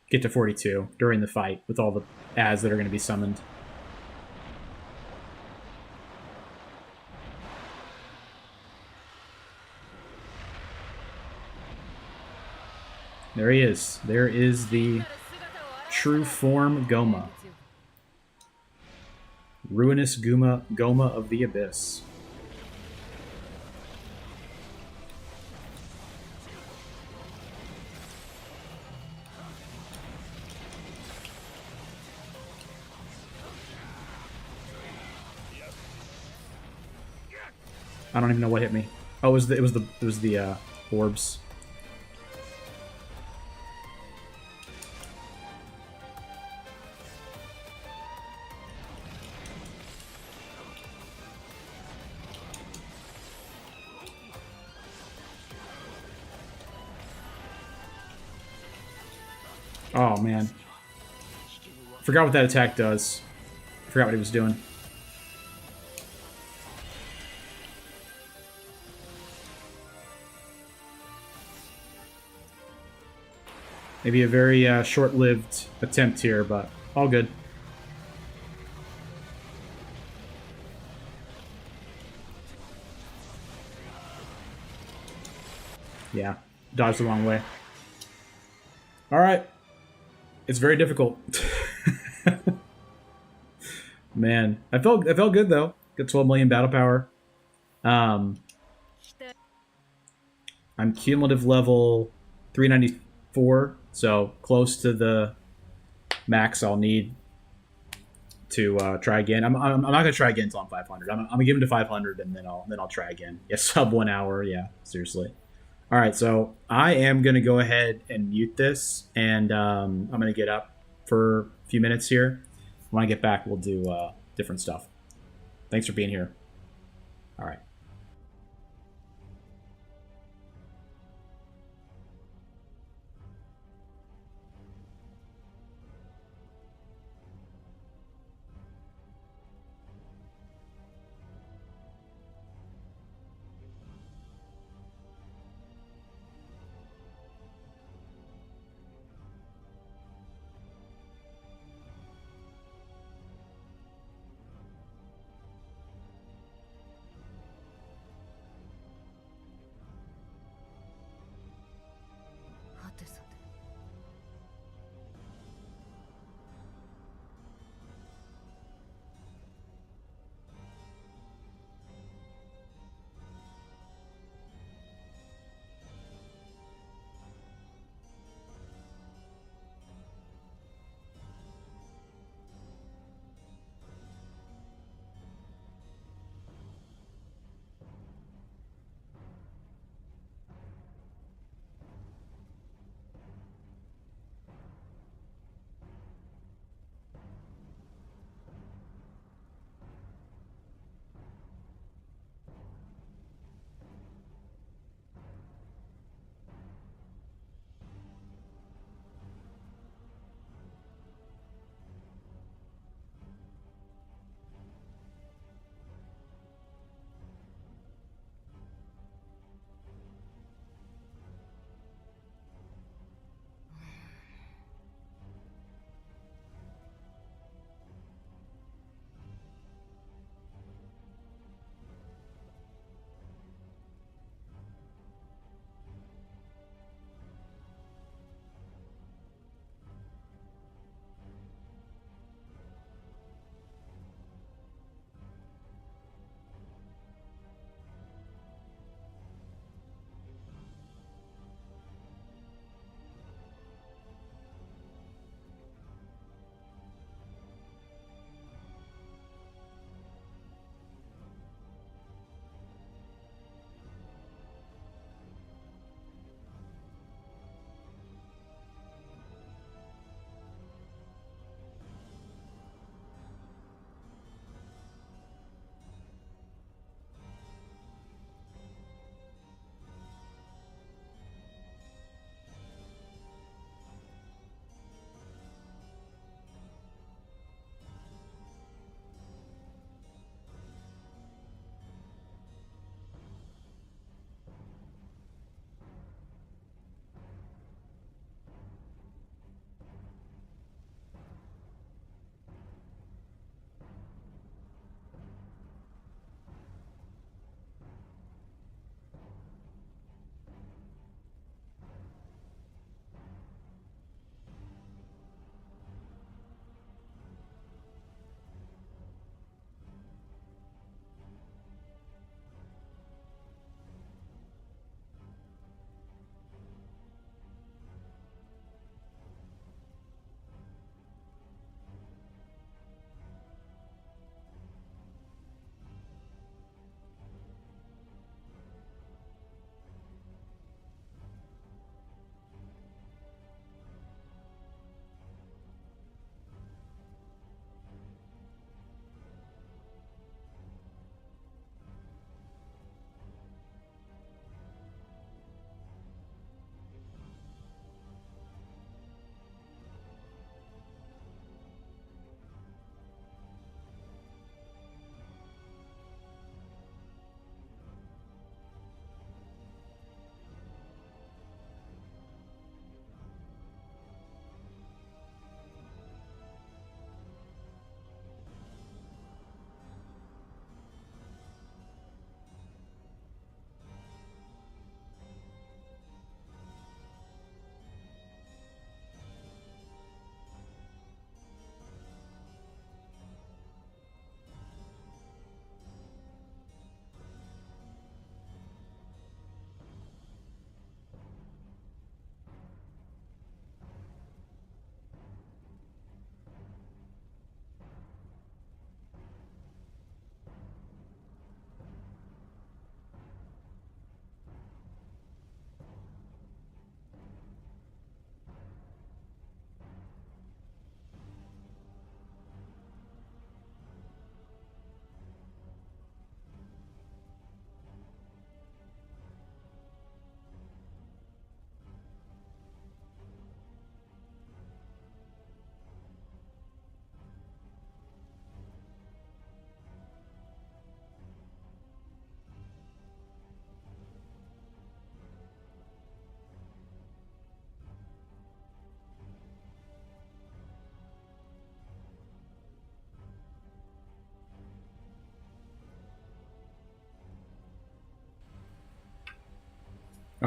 get to 42 during the fight with all the ads that are going to be summoned. There he is. There is the true form Goma. Ruinous Goma of the Abyss. I don't even know what hit me. Oh, it was the orbs. Oh man, forgot what that attack does. Forgot what he was doing. Maybe a very short-lived attempt here, but all good. Yeah, dodged the wrong way. All right. It's very difficult. Man, I felt good though. Got 12 million battle power. I'm cumulative level 394, so close to the max I'll need to try again. I'm not gonna try again until I'm 500. I'm gonna give him to 500 and then I'll try again. Yeah, sub 1 hour. Yeah, seriously. All right, so I am gonna go ahead and mute this, and I'm gonna get up for a few minutes here, When I get back, we'll do different stuff. Thanks for being here. All right.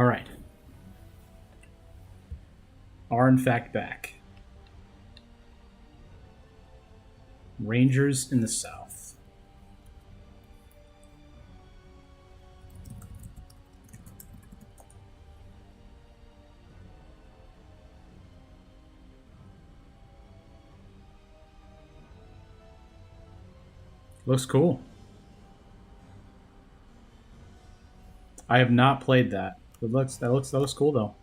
All right. Are in fact back. Rangers in the south. Looks cool. I have not played that. That looks cool though.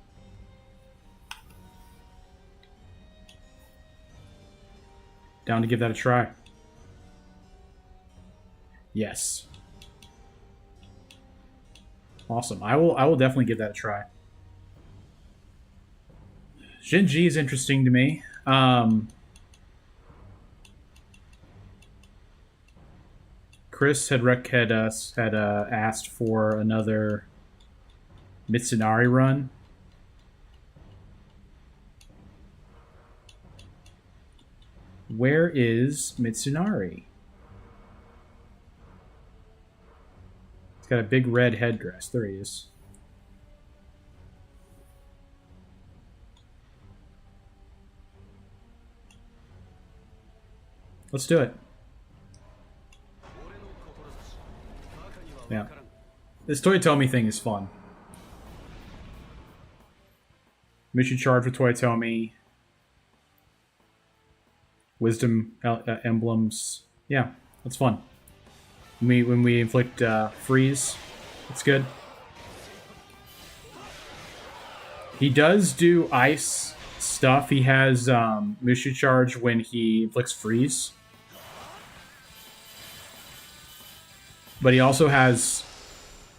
Down to give that a try. Yes. Awesome. I will definitely give that a try. Shinji is interesting to me. Chris had asked for another Mitsunari run. Where is Mitsunari? He's got a big red headdress. There he is. Let's do it. Yeah. This Toyotomi thing is fun. Mission charge with Toyotomi. Wisdom emblems. Yeah, that's fun. When we inflict freeze, it's good. He does do ice stuff. He has Mushu charge when he inflicts freeze. But he also has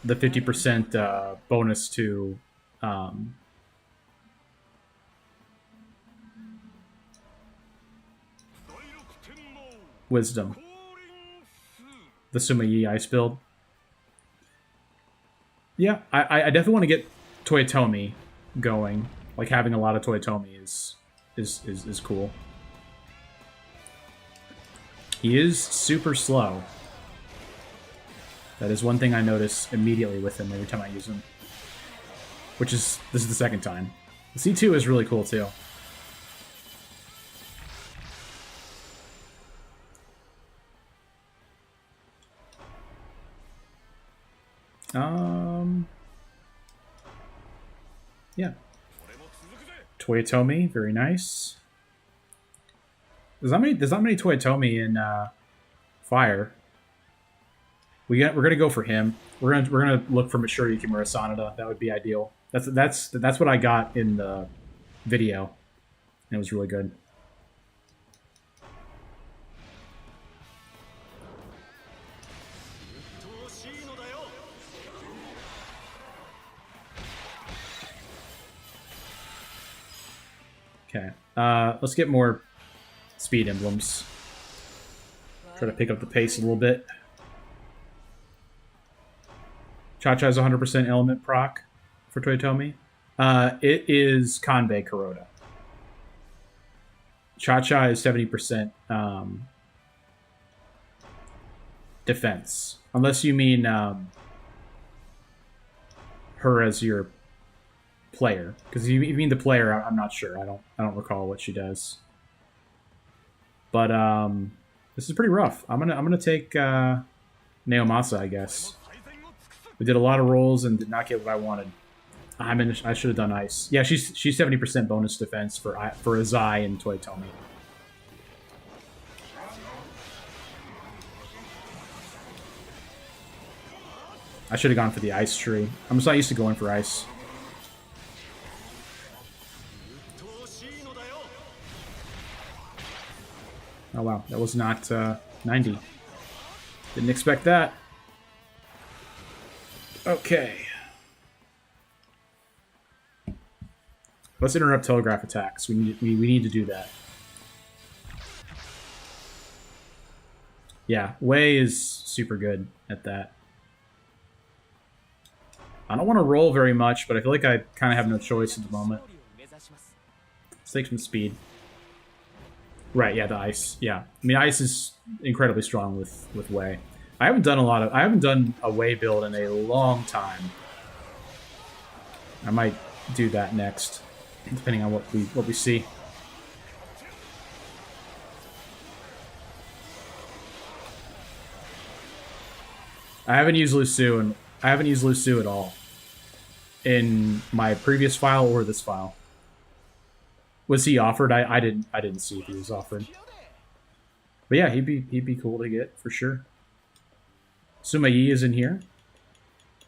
the 50% bonus to Wisdom. The Sumayi ice build. Yeah, I definitely want to get Toyotomi going. Like having a lot of Toyotomi is cool. He is super slow. That is one thing I notice immediately with him every time I use him. This is the second time. The C2 is really cool too. Yeah. Toyotomi, very nice. There's not many Toyotomi in Fire. We're gonna go for him. We're gonna look for mature Yukimura Sanada. That would be ideal. That's what I got in the video. And it was really good. Okay, let's get more speed emblems. Try to pick up the pace a little bit. Cha-Cha has 100% element proc for Toyotomi. It is Kanbei Kuroda. Cha-Cha is 70% defense. Unless you mean her as your player. Because if you mean the player, I'm not sure. I don't recall what she does. But this is pretty rough. I'm gonna take Naomasa, I guess. We did a lot of rolls and did not get what I wanted. I should have done ice. Yeah, she's 70% bonus defense for Azai and Toyotomi. I should have gone for the ice tree. I'm just not used to going for ice. Oh wow, that was not 90. Didn't expect that. Okay. Let's interrupt telegraph attacks. We need to do that. Yeah, Wei is super good at that. I don't want to roll very much, but I feel like I kind of have no choice at the moment. Let's take some speed. Right, yeah, the ice. Yeah. I mean, ice is incredibly strong with Wei. I haven't done a Wei build in a long time. I might do that next, depending on what we see. I haven't used Lusu at all in my previous file or this file. Was he offered? I didn't see if he was offered. But yeah, he'd be cool to get for sure. Suma Yi is in here.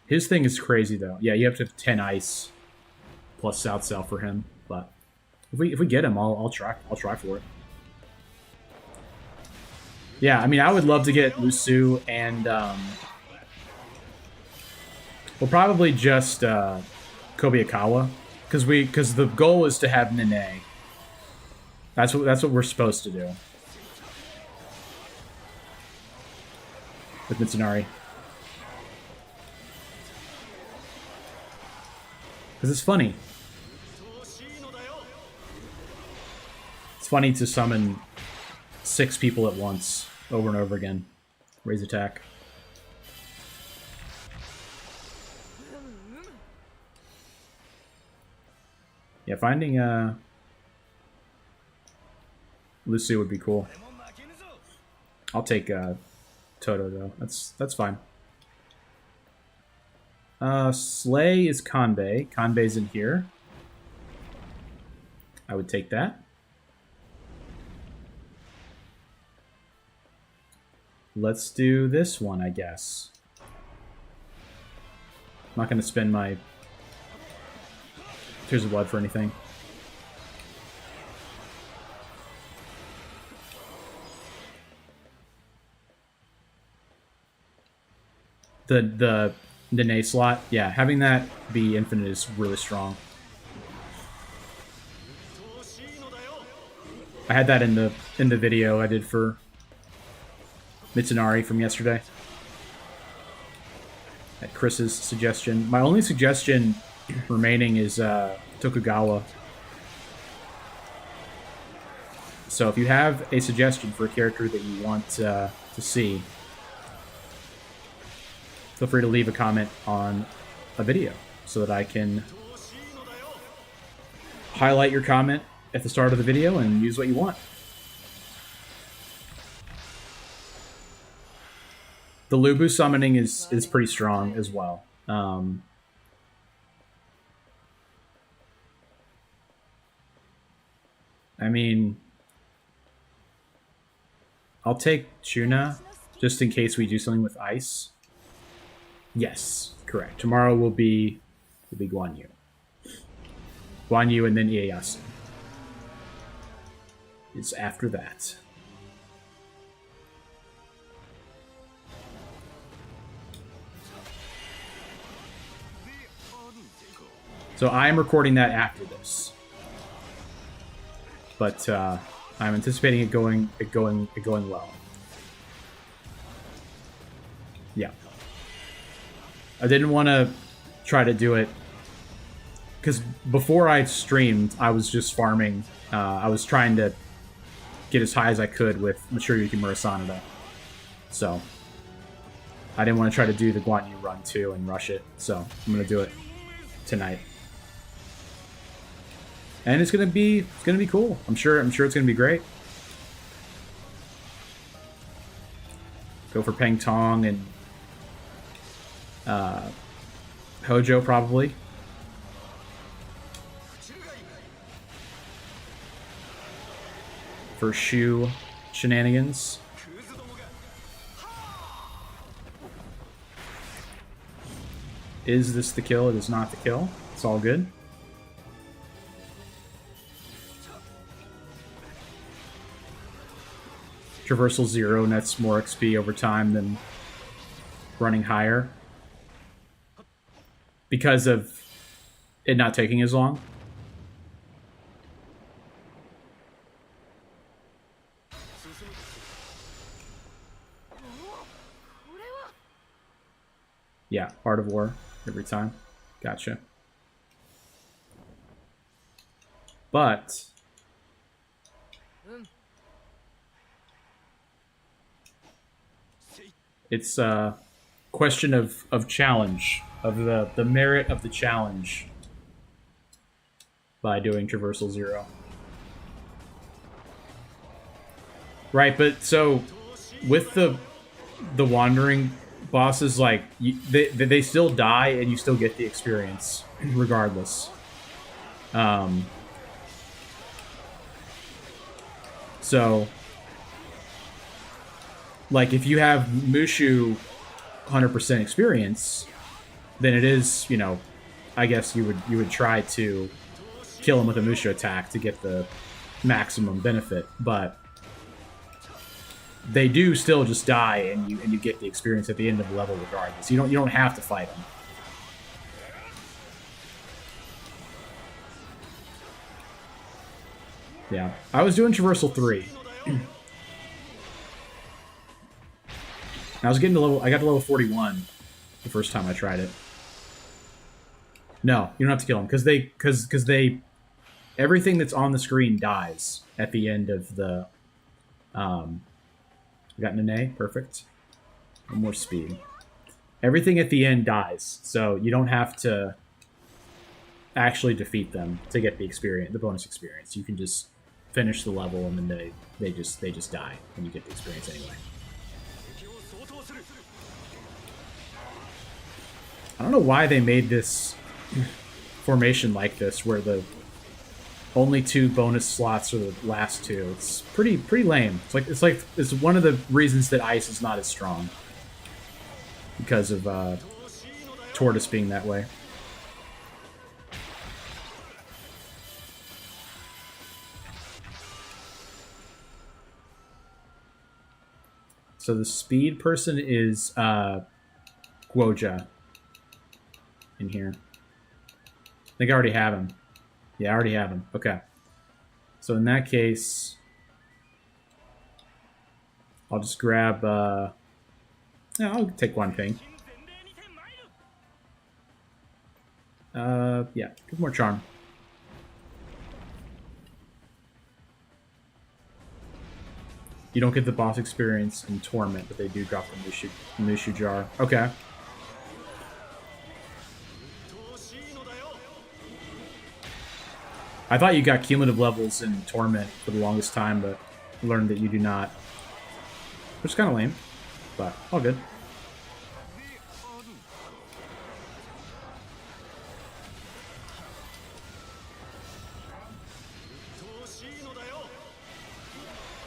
His thing is crazy though. Yeah, you have to have 10 ice plus South Cell for him. But if we get him, I'll try for it. Yeah, I mean, I would love to get Lusu and we'll probably just Kobayakawa because the goal is to have Nene. That's what we're supposed to do with Mitsunari. Because it's funny. It's funny to summon 6 people at once over and over again. Raise attack. Yeah, finding Lucy would be cool. I'll take Toto though. That's fine. Slay is Kanbei. Kanbei's in here. I would take that. Let's do this one, I guess. I'm not going to spend my Tears of Blood for anything. The Nene slot, yeah, having that be infinite is really strong. I had that in the video I did for Mitsunari from yesterday. At Chris's suggestion. My only suggestion remaining is Tokugawa. So if you have a suggestion for a character that you want to see, feel free to leave a comment on a video so that I can highlight your comment at the start of the video and use what you want. The Lubu summoning is pretty strong as well. I mean, I'll take Chuna just in case we do something with ice. Yes, correct. Tomorrow will be Guan Yu. Guan Yu and then Ieyasu. It's after that. So I'm recording that after this. But I'm anticipating it going well. Yeah. I didn't want to try to do it because before I streamed, I was just farming. I was trying to get as high as I could with Mature Yukimura Sanada. So I didn't want to try to do the Guan Yu run too and rush it. So I'm gonna do it tonight. And it's gonna be cool. I'm sure it's gonna be great. Go for Peng Tong and Hojo probably. For Shu shenanigans. Is this the kill? It is not the kill. It's all good. Traversal 0 nets more XP over time than running higher. Because of it not taking as long. Yeah, Art of War every time. Gotcha. But it's a question of challenge, of the merit of the challenge by doing Traversal 0. Right, but so with the wandering bosses, like they still die and you still get the experience regardless. So like if you have Mushu 100% experience, then it is, you know, I guess you would try to kill him with a Mushu attack to get the maximum benefit, but they do still just die, and you get the experience at the end of the level regardless. You don't have to fight them. Yeah, I was doing Traversal 3. I was getting to level. I got to level 41 the first time I tried it. No, you don't have to kill them because they everything that's on the screen dies at the end of the. We got Nene, perfect. One more speed. Everything at the end dies, so you don't have to actually defeat them to get the experience, the bonus experience. You can just finish the level, and then they just die, and you get the experience anyway. I don't know why they made this formation like this, where the only 2 bonus slots are the last 2. It's pretty lame. It's one of the reasons that Ice is not as strong, because of Tortoise being that way. So the speed person is Guoja in here. I think I already have him. Yeah, I already have him. Okay. So in that case, I'll just grab... yeah, I'll take one thing. Yeah, give more charm. You don't get the boss experience in Torment, but they do drop the Mushu jar. Okay. I thought you got cumulative levels in Torment for the longest time, but learned that you do not. Which is kind of lame, but all good.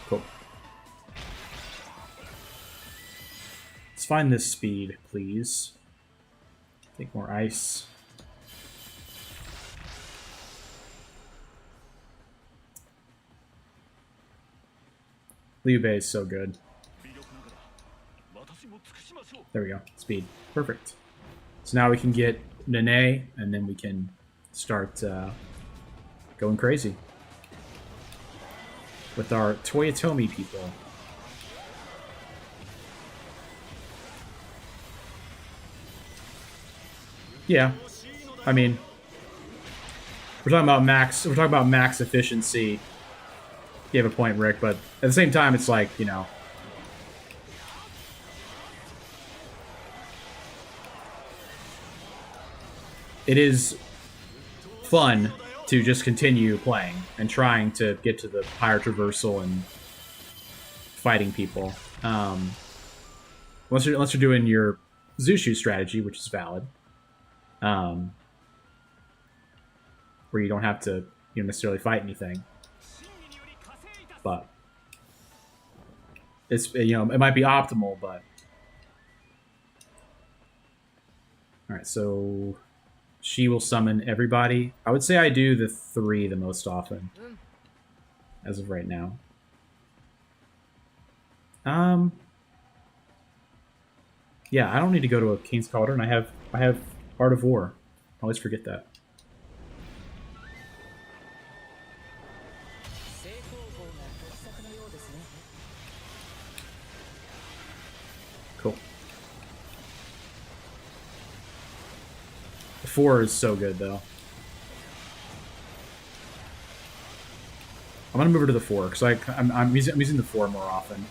Cool. Let's find this speed, please. Take more ice. Liu Bei is so good. There we go. Speed. Perfect. So now we can get Nene, and then we can start going crazy with our Toyotomi people. Yeah. I mean, we're talking about max efficiency. You have a point, Rick, but at the same time, it's like, you know, it is fun to just continue playing and trying to get to the higher traversal and fighting people. Unless you're doing your Zushu strategy, which is valid, where you don't have to necessarily fight anything. But it's, it might be optimal, but all right. So she will summon everybody. I would say I do the 3 the most often, as of right now. Yeah, I don't need to go to a King's Cauldron. I have Art of War. I always forget that. Cool. The 4 is so good, though. I'm gonna move her to the 4 because I'm using the 4 more often.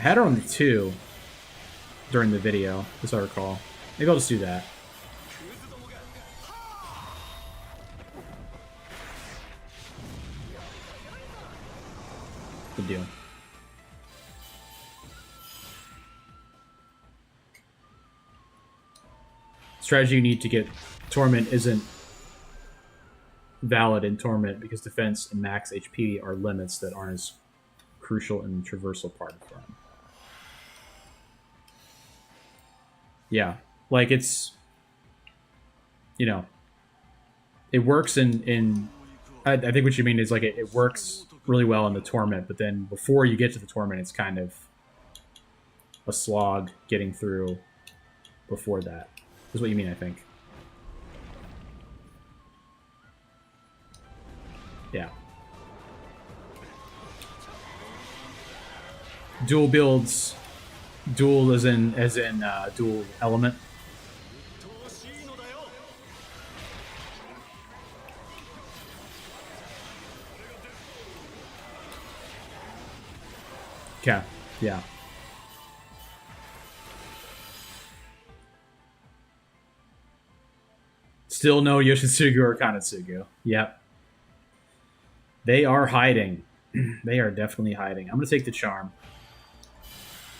I had her on the 2 during the video, as I recall. Maybe I'll just do that. Good deal. Strategy you need to get Torment isn't valid in Torment because defense and max HP are limits that aren't as crucial in the traversal part of Torment. Yeah, like it's, you know, it works in I think what you mean is like it works really well in the Torment, but then before you get to the Torment, it's kind of a slog getting through before that. Is what you mean, I think. Yeah. Dual builds, dual as in dual element. Okay. Yeah. Still no Yoshitsugu or Kanetsugu. Yep. They are hiding. They are definitely hiding. I'm going to take the charm.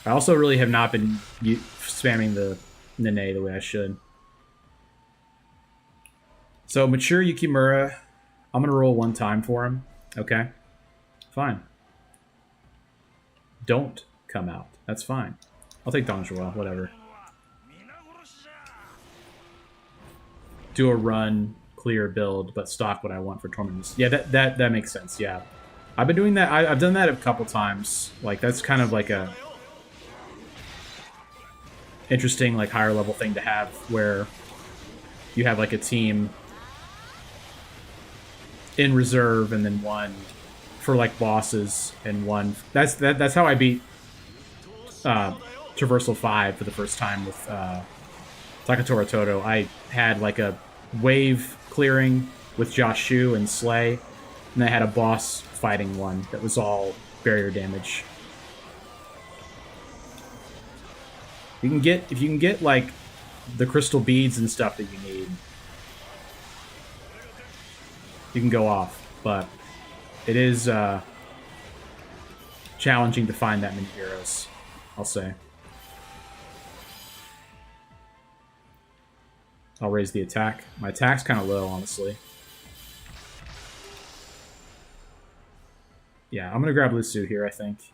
I also really have not been spamming the Nene the way I should. So, mature Yukimura, I'm going to roll one time for him. Okay. Fine. Don't come out. That's fine. I'll take Dongjua, whatever. Do a run, clear build, but stock what I want for Torment. Yeah, that makes sense, yeah. I've been doing that. I've done that a couple times. Like, that's kind of like a interesting, like, higher level thing to have where you have, like, a team in reserve and then one for, like, bosses and one... That's how I beat Traversal 5 for the first time with Takatora Toto. I had, like, a wave clearing with Josh Shu and Slay, and I had a boss fighting one that was all barrier damage. If you can get like the crystal beads and stuff that you need, you can go off, but it is challenging to find that many heroes, I'll say. I'll raise the attack. My attack's kind of low, honestly. Yeah, I'm going to grab Lusu here, I think.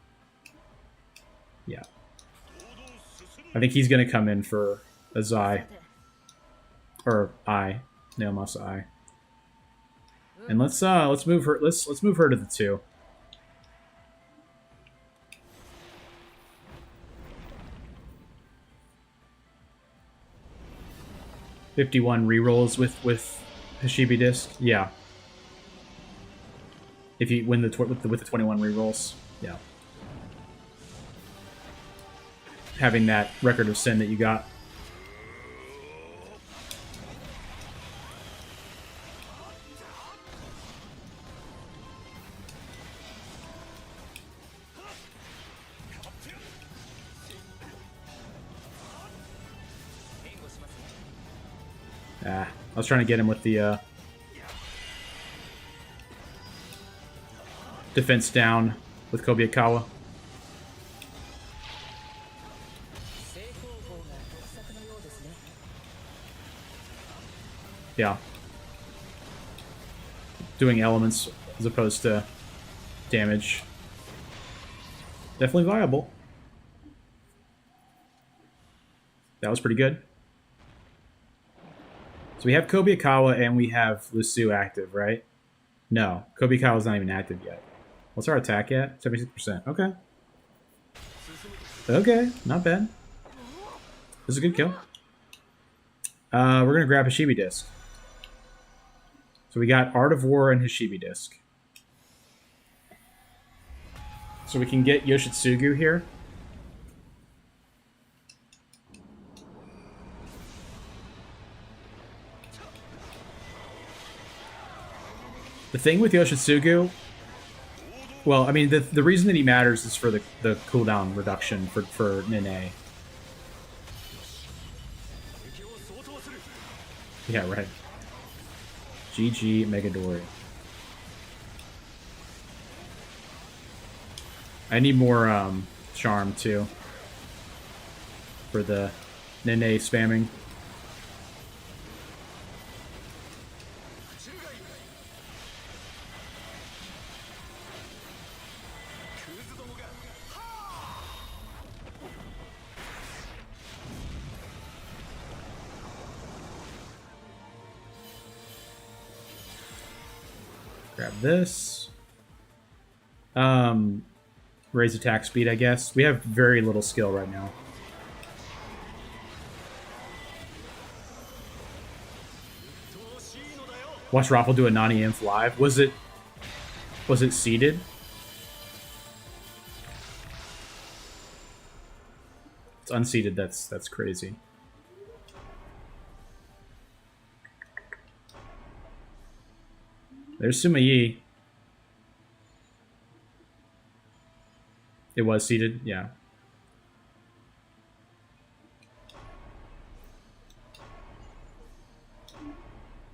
Yeah. I think he's going to come in for a Zai. Or I. Nailmasa I. And let's move her let's move her to the 2. $51 rerolls with Hashibi disc. Yeah. If you win with the 21 rerolls. Yeah. Having that record of sin that you got. I was trying to get him with the defense down with Kobayakawa. Yeah. Doing elements as opposed to damage. Definitely viable. That was pretty good. So we have Kobayakawa and we have Lusu active, right? No, Kobayakawa's not even active yet. What's our attack at? 76%. Okay. Okay, not bad. This is a good kill. We're going to grab Hashibi disc. So we got Art of War and Hashibi disc. So we can get Yoshitsugu here. The thing with Yoshitsugu, well, I mean, the reason that he matters is for the cooldown reduction for Nene. Yeah, right. GG Megadori. I need more charm too for the Nene spamming. Grab this. Raise attack speed, I guess. We have very little skill right now. Watch Raffle do a Nani Inf live. Was it seeded? It's unseeded. That's crazy. There's Sima Yi. It was seeded, yeah.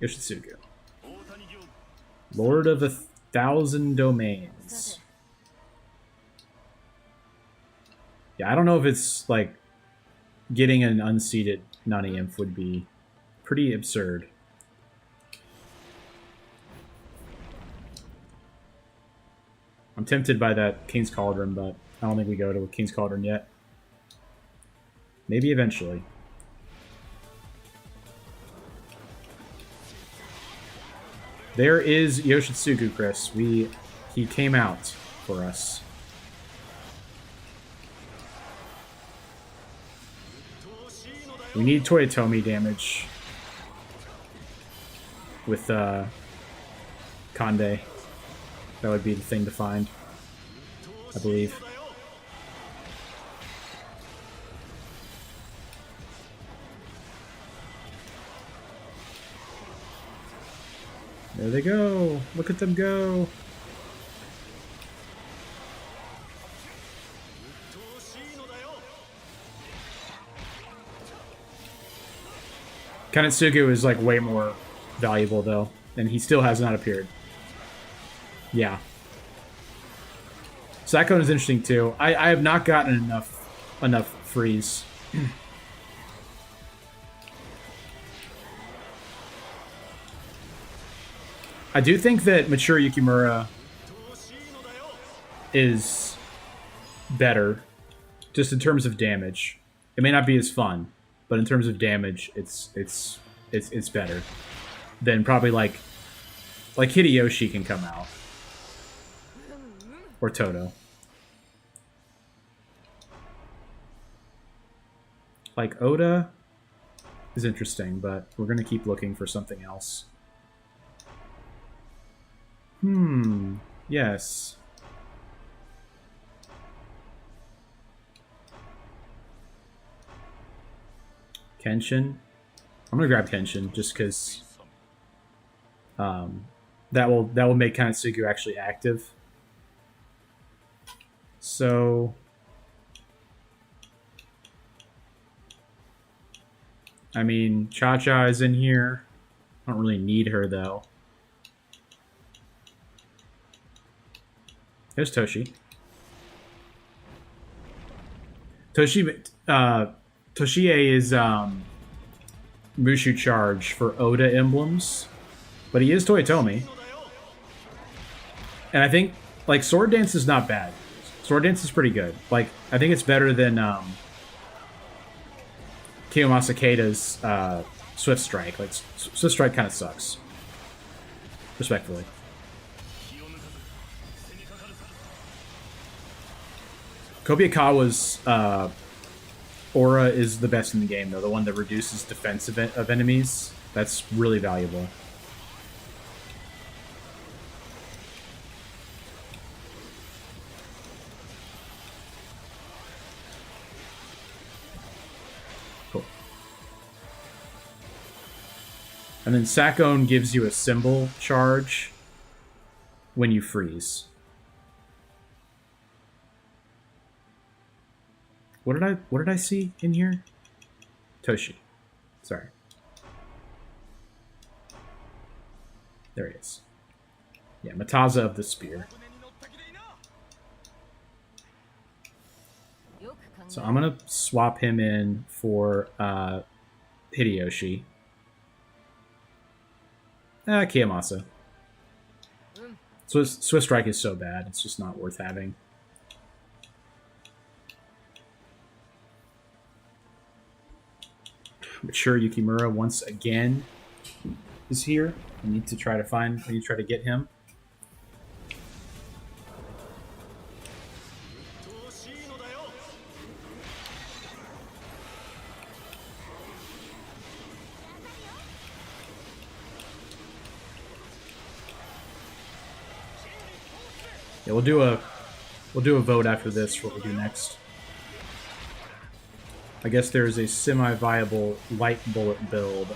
Yoshitsugu. Lord of 1,000 domains. Yeah, I don't know if it's like getting an unseeded Nani Inf would be pretty absurd. I'm tempted by that King's Cauldron, but I don't think we go to a King's Cauldron yet. Maybe eventually. There is Yoshitsugu, Chris. He came out for us. We need Toyotomi damage with Kande. That would be the thing to find, I believe. There they go. Look at them go. Kanetsugu is like way more valuable though, and he still has not appeared. Yeah. Sakon is interesting too. I have not gotten enough freeze. I do think that mature Yukimura is better, just in terms of damage. It may not be as fun, but in terms of damage, it's better than probably like Hideyoshi can come out. Or Toto. Like, Oda is interesting, but we're going to keep looking for something else. Yes. Kenshin. I'm going to grab Kenshin, just because that will make Kanetsugu actually active. So I mean, Cha-Cha is in here. I don't really need her though. There's Toshi. Toshie is Mushu Charge for Oda emblems, but he is Toyotomi. And I think like Sword Dance is not bad. Sword Dance is pretty good. Like, I think it's better than Kiyomasa Keita's Swift Strike. Like, Swift Strike kind of sucks. Respectfully. Kobyakawa's aura is the best in the game, though. The one that reduces defense of enemies. That's really valuable. Cool. And then Sakon gives you a symbol charge when you freeze. What did I see in here? Toshi. Sorry. There he is. Yeah, Mataza of the Spear. So I'm gonna swap him in for Hideyoshi. Kiyomasa. Swift Strike is so bad, it's just not worth having. Mature Yukimura once again is here. I need to try to get him. Yeah, we'll do a vote after this for what we do next. I guess there's a semi-viable light bullet build.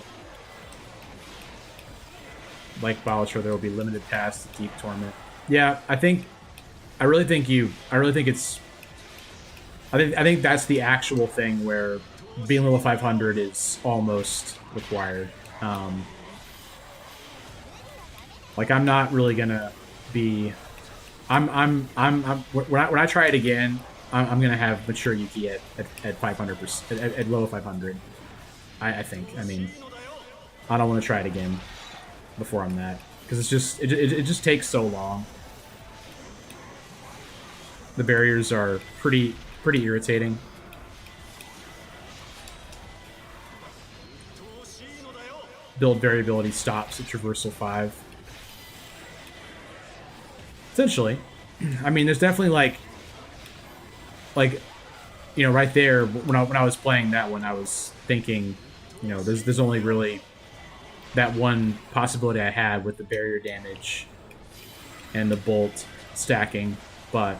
Like Balatro, there will be limited paths to Deep Torment. Yeah, I think that's the actual thing where being level 500 is almost required. Like I'm not really gonna be. When I try it again, I'm gonna have mature Yuki at 500% at low 500. I think. I mean, I don't want to try it again before I'm that because it just takes so long. The barriers are pretty irritating. Build variability stops at Traversal 5. Essentially. I mean, there's definitely like you know, right there when I was playing that one, I was thinking, you know, there's only really that one possibility I had with the barrier damage and the bolt stacking, but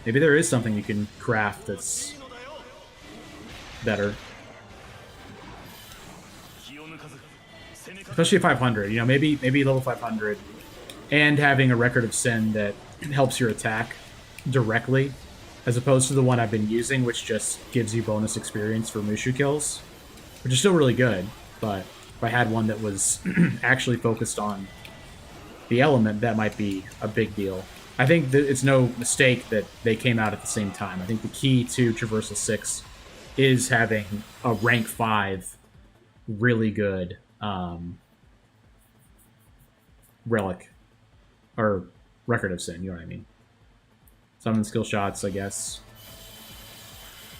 maybe there is something you can craft that's better. Especially at 500, you know, maybe level 500 and having a Record of Sin that helps your attack directly, as opposed to the one I've been using, which just gives you bonus experience for Mushu kills, which is still really good, but if I had one that was actually focused on the element, that might be a big deal. I think that it's no mistake that they came out at the same time. I think the key to Traversal 6 is having a rank 5 really good relic, or Record of Sin, you know what I mean. Summon skill shots, I guess.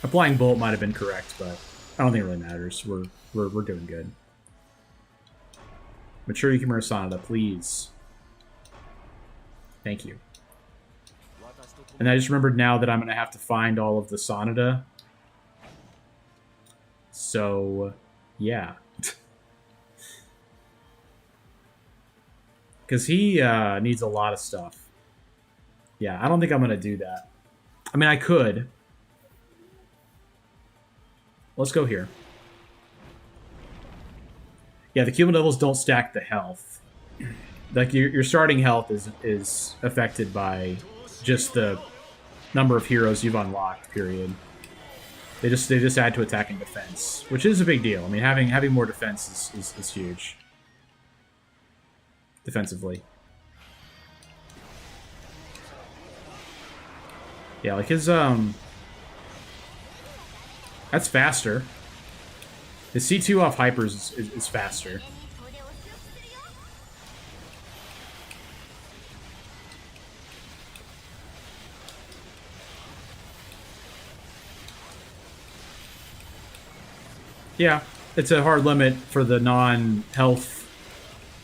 Applying Bolt might have been correct, but I don't think it really matters. We're doing good. Mature Yukimura Sanada, please. Thank you. And I just remembered now that I'm going to have to find all of the Sanada. So, yeah. Because he needs a lot of stuff. Yeah, I don't think I'm going to do that. I mean, I could. Let's go here. Yeah, the cumulative levels don't stack the health. Like, your starting health is affected by just the number of heroes you've unlocked, period. They just add to attack and defense, which is a big deal. I mean, having more defense is huge. Defensively. Yeah, like his, that's faster. His C2 off hypers is faster. Yeah, it's a hard limit for the non-health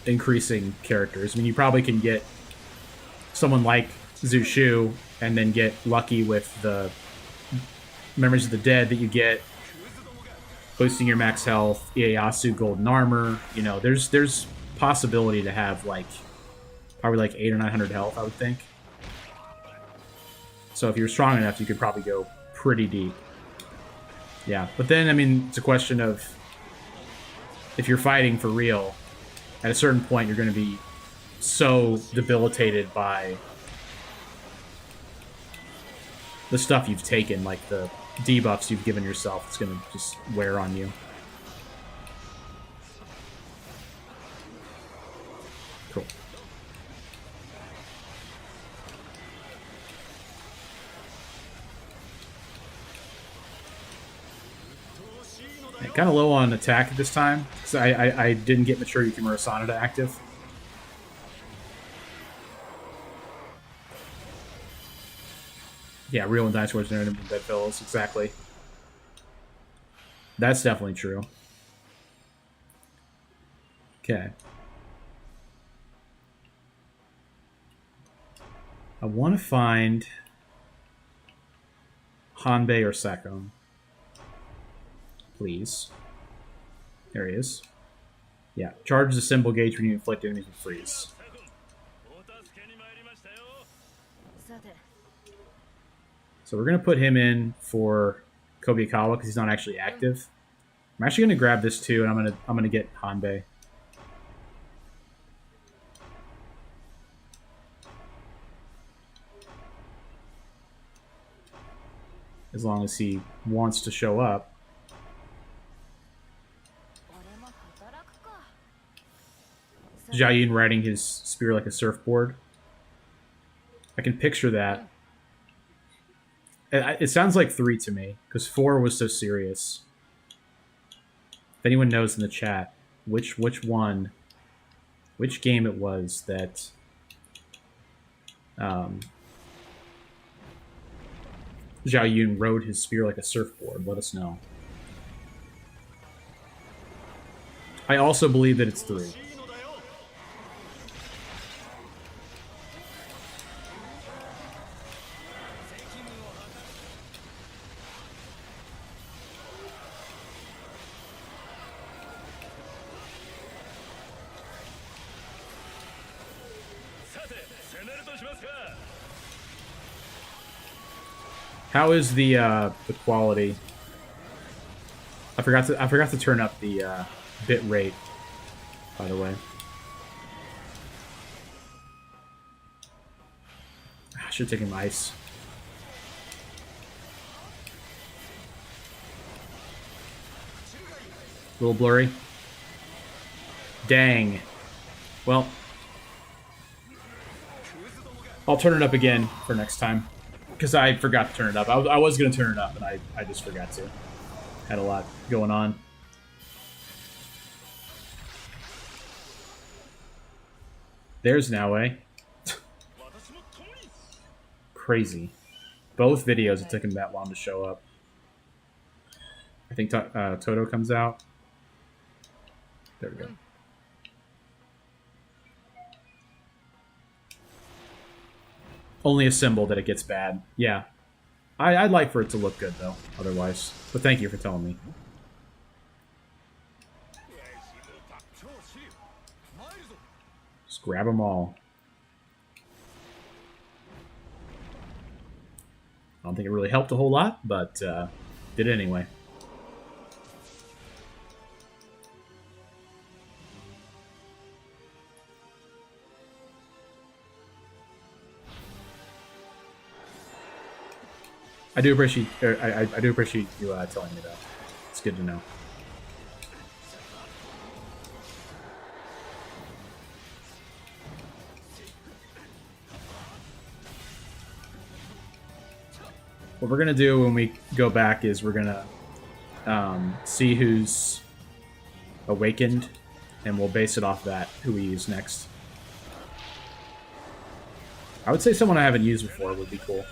increasing characters. I mean, you probably can get someone like Zushu and then get lucky with the Memories of the Dead that you get, boosting your max health, Ieyasu golden armor. You know, there's possibility to have like probably like 800 or 900 health, I would think. So if you're strong enough, you could probably go pretty deep. Yeah, but then, I mean, it's a question of if you're fighting for real, at a certain point, you're going to be so debilitated by the stuff you've taken, like the debuffs you've given yourself. It's going to just wear on you. Cool. Kind of low on attack at this time, because I didn't get mature Yukimura Sanada active. Yeah, real and dinosaurs are than bedfellows, exactly. That's definitely true. Okay. I want to find Hanbei or Sakon. Please. There he is. Yeah, charges a symbol gauge when you inflict enemies with freeze. So we're going to put him in for Kobyakawa because he's not actually active. I'm actually going to grab this too, and I'm gonna get Hanbei. As long as he wants to show up. Zhao Yun riding his spear like a surfboard. I can picture that. It sounds like 3 to me, because 4 was so serious. If anyone knows in the chat which game it was that Zhao Yun rode his spear like a surfboard, let us know. I also believe that it's 3. How is the quality? I forgot to turn up the bit rate, by the way. I should have taken my ice. A little blurry. Dang. Well, I'll turn it up again for next time. Because I forgot to turn it up. I was going to turn it up, and I just forgot to. Had a lot going on. There's Naoe. Crazy. Both videos, it took him that long to show up. I think Toto comes out. There we go. Only a symbol that it gets bad. Yeah. I'd like for it to look good, though, otherwise. But thank you for telling me. Just grab them all. I don't think it really helped a whole lot, but did it anyway. I do appreciate I do appreciate you telling me that. It's good to know. What we're gonna do when we go back is we're gonna see who's awakened, and we'll base it off that, who we use next. I would say someone I haven't used before would be cool.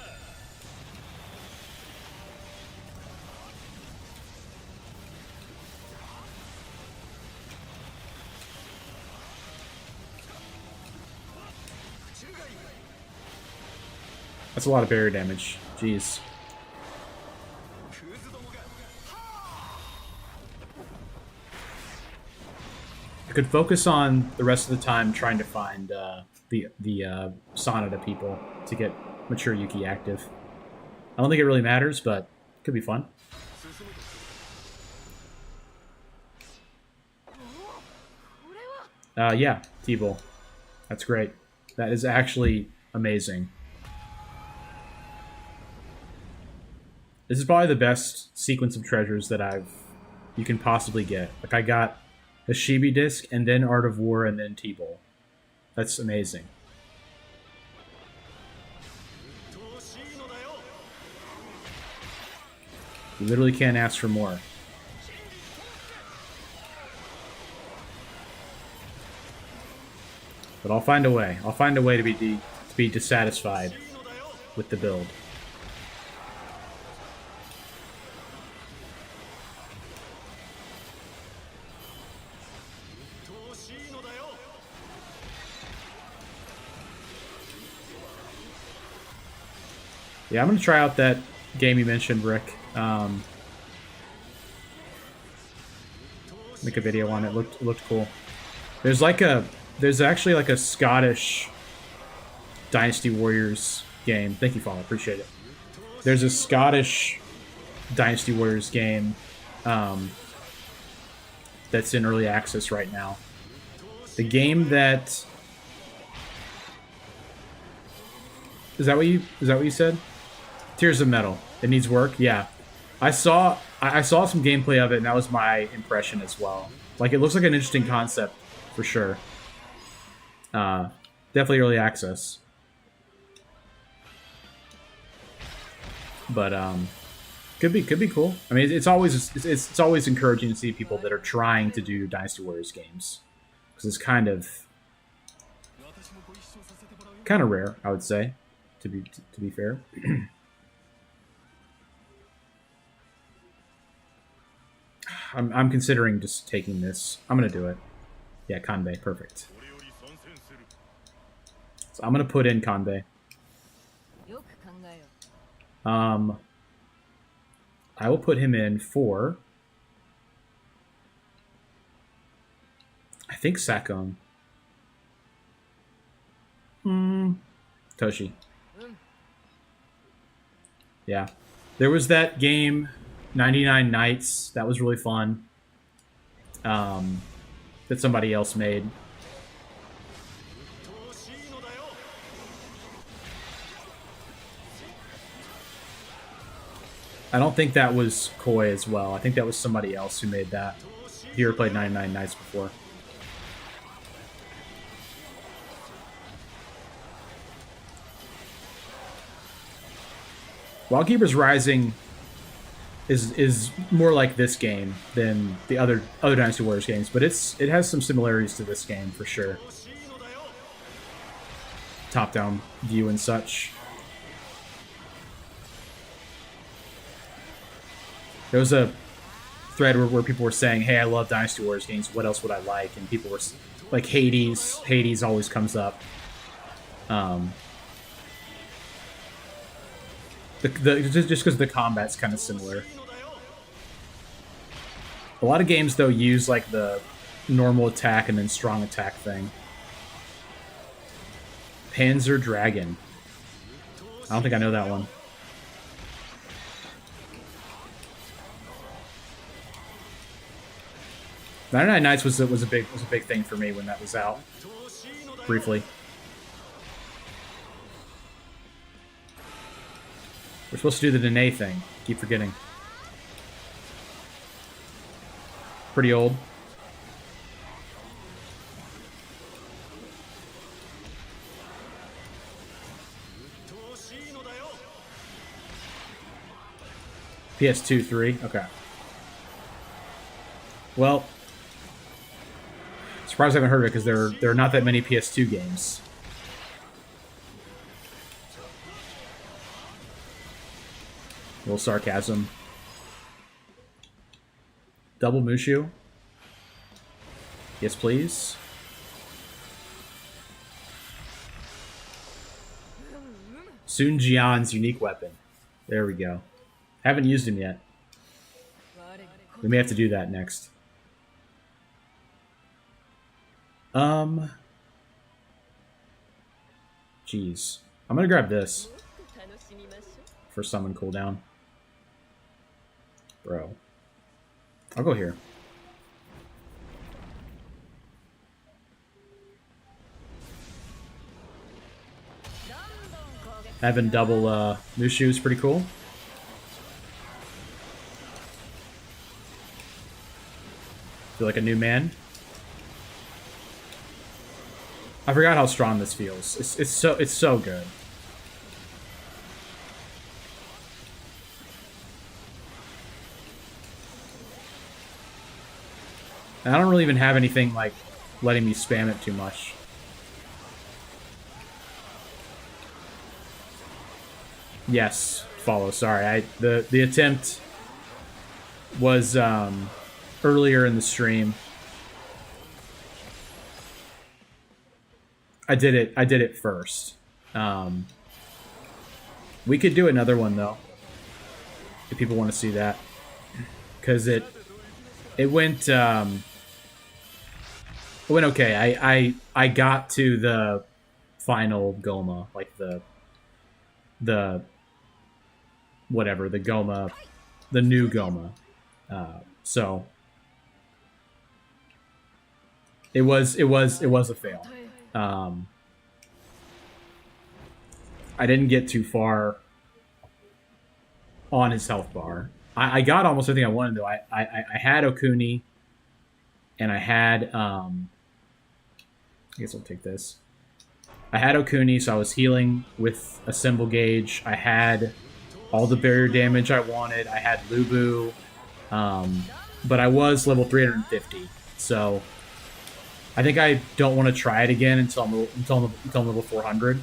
That's a lot of barrier damage. Jeez. I could focus on the rest of the time trying to find the Sanada people to get mature Yuki active. I don't think it really matters, but it could be fun. Yeah, T-Bull. That's great. That is actually amazing. This is probably the best sequence of treasures that you can possibly get. Like, I got the Shibi disc, and then Art of War, and then T-Bull. That's amazing. You literally can't ask for more. But I'll find a way. I'll find a way to be dissatisfied with the build. Yeah, I'm gonna try out that game you mentioned, Rick. Make a video on it. Looked cool. There's actually like a Scottish Dynasty Warriors game. Thank you, Follow. Appreciate it. There's a Scottish Dynasty Warriors game that's in early access right now. The game that is that what you said? Tears of Metal. It needs work. Yeah, I saw some gameplay of it, and that was my impression as well. Like, it looks like an interesting concept for sure. Definitely early access. But could be cool. I mean, it's always encouraging to see people that are trying to do Dynasty Warriors games, because it's kind of rare, I would say, to be fair. I'm considering just taking this. I'm gonna do it. Yeah, Kanbei, perfect. So I'm gonna put in Kanbei. I will put him in for, I think, Sakon. Toshi. Yeah. There was that game, 99 Nights. That was really fun. That somebody else made. I don't think that was Koi as well. I think that was somebody else who made that. He ever played 99 Nights before. Wildkeeper's Rising is more like this game than the other Dynasty Warriors games, but it has some similarities to this game for sure. Top-down view and such. There was a thread where people were saying, hey, I love Dynasty Warriors games, what else would I like? And people were like, Hades always comes up. Just because the combat's kind of similar. A lot of games, though, use like the normal attack and then strong attack thing. Panzer Dragon. I don't think I know that one. "99 Nights" was a big thing for me when that was out. Briefly. We're supposed to do the Dene thing. Keep forgetting. Pretty old. PS2, 3? Okay. Well, surprised I haven't heard of it, because there are not that many PS2 games. A little sarcasm. Double Mushu. Yes, please. Sun Jian's unique weapon. There we go. Haven't used him yet. We may have to do that next. Jeez. I'm gonna grab this for summon cooldown. Bro. I'll go here. Having double Mushu is pretty cool. Feel like a new man. I forgot how strong this feels. It's so good. And I don't really even have anything like letting me spam it too much. Yes, follow. Sorry, the attempt was earlier in the stream. I did it first. We could do another one though, if people want to see that, because it went okay. I got to the final Goma, like the whatever, the Goma, the new Goma. So it was a fail. I didn't get too far on his health bar. I got almost everything I wanted though. I had Okuni, and I had I guess I'll take this. I had Okuni, so I was healing with a symbol gauge. I had all the barrier damage I wanted. I had Lubu, but I was level 350, so I think I don't want to try it again until I'm level 400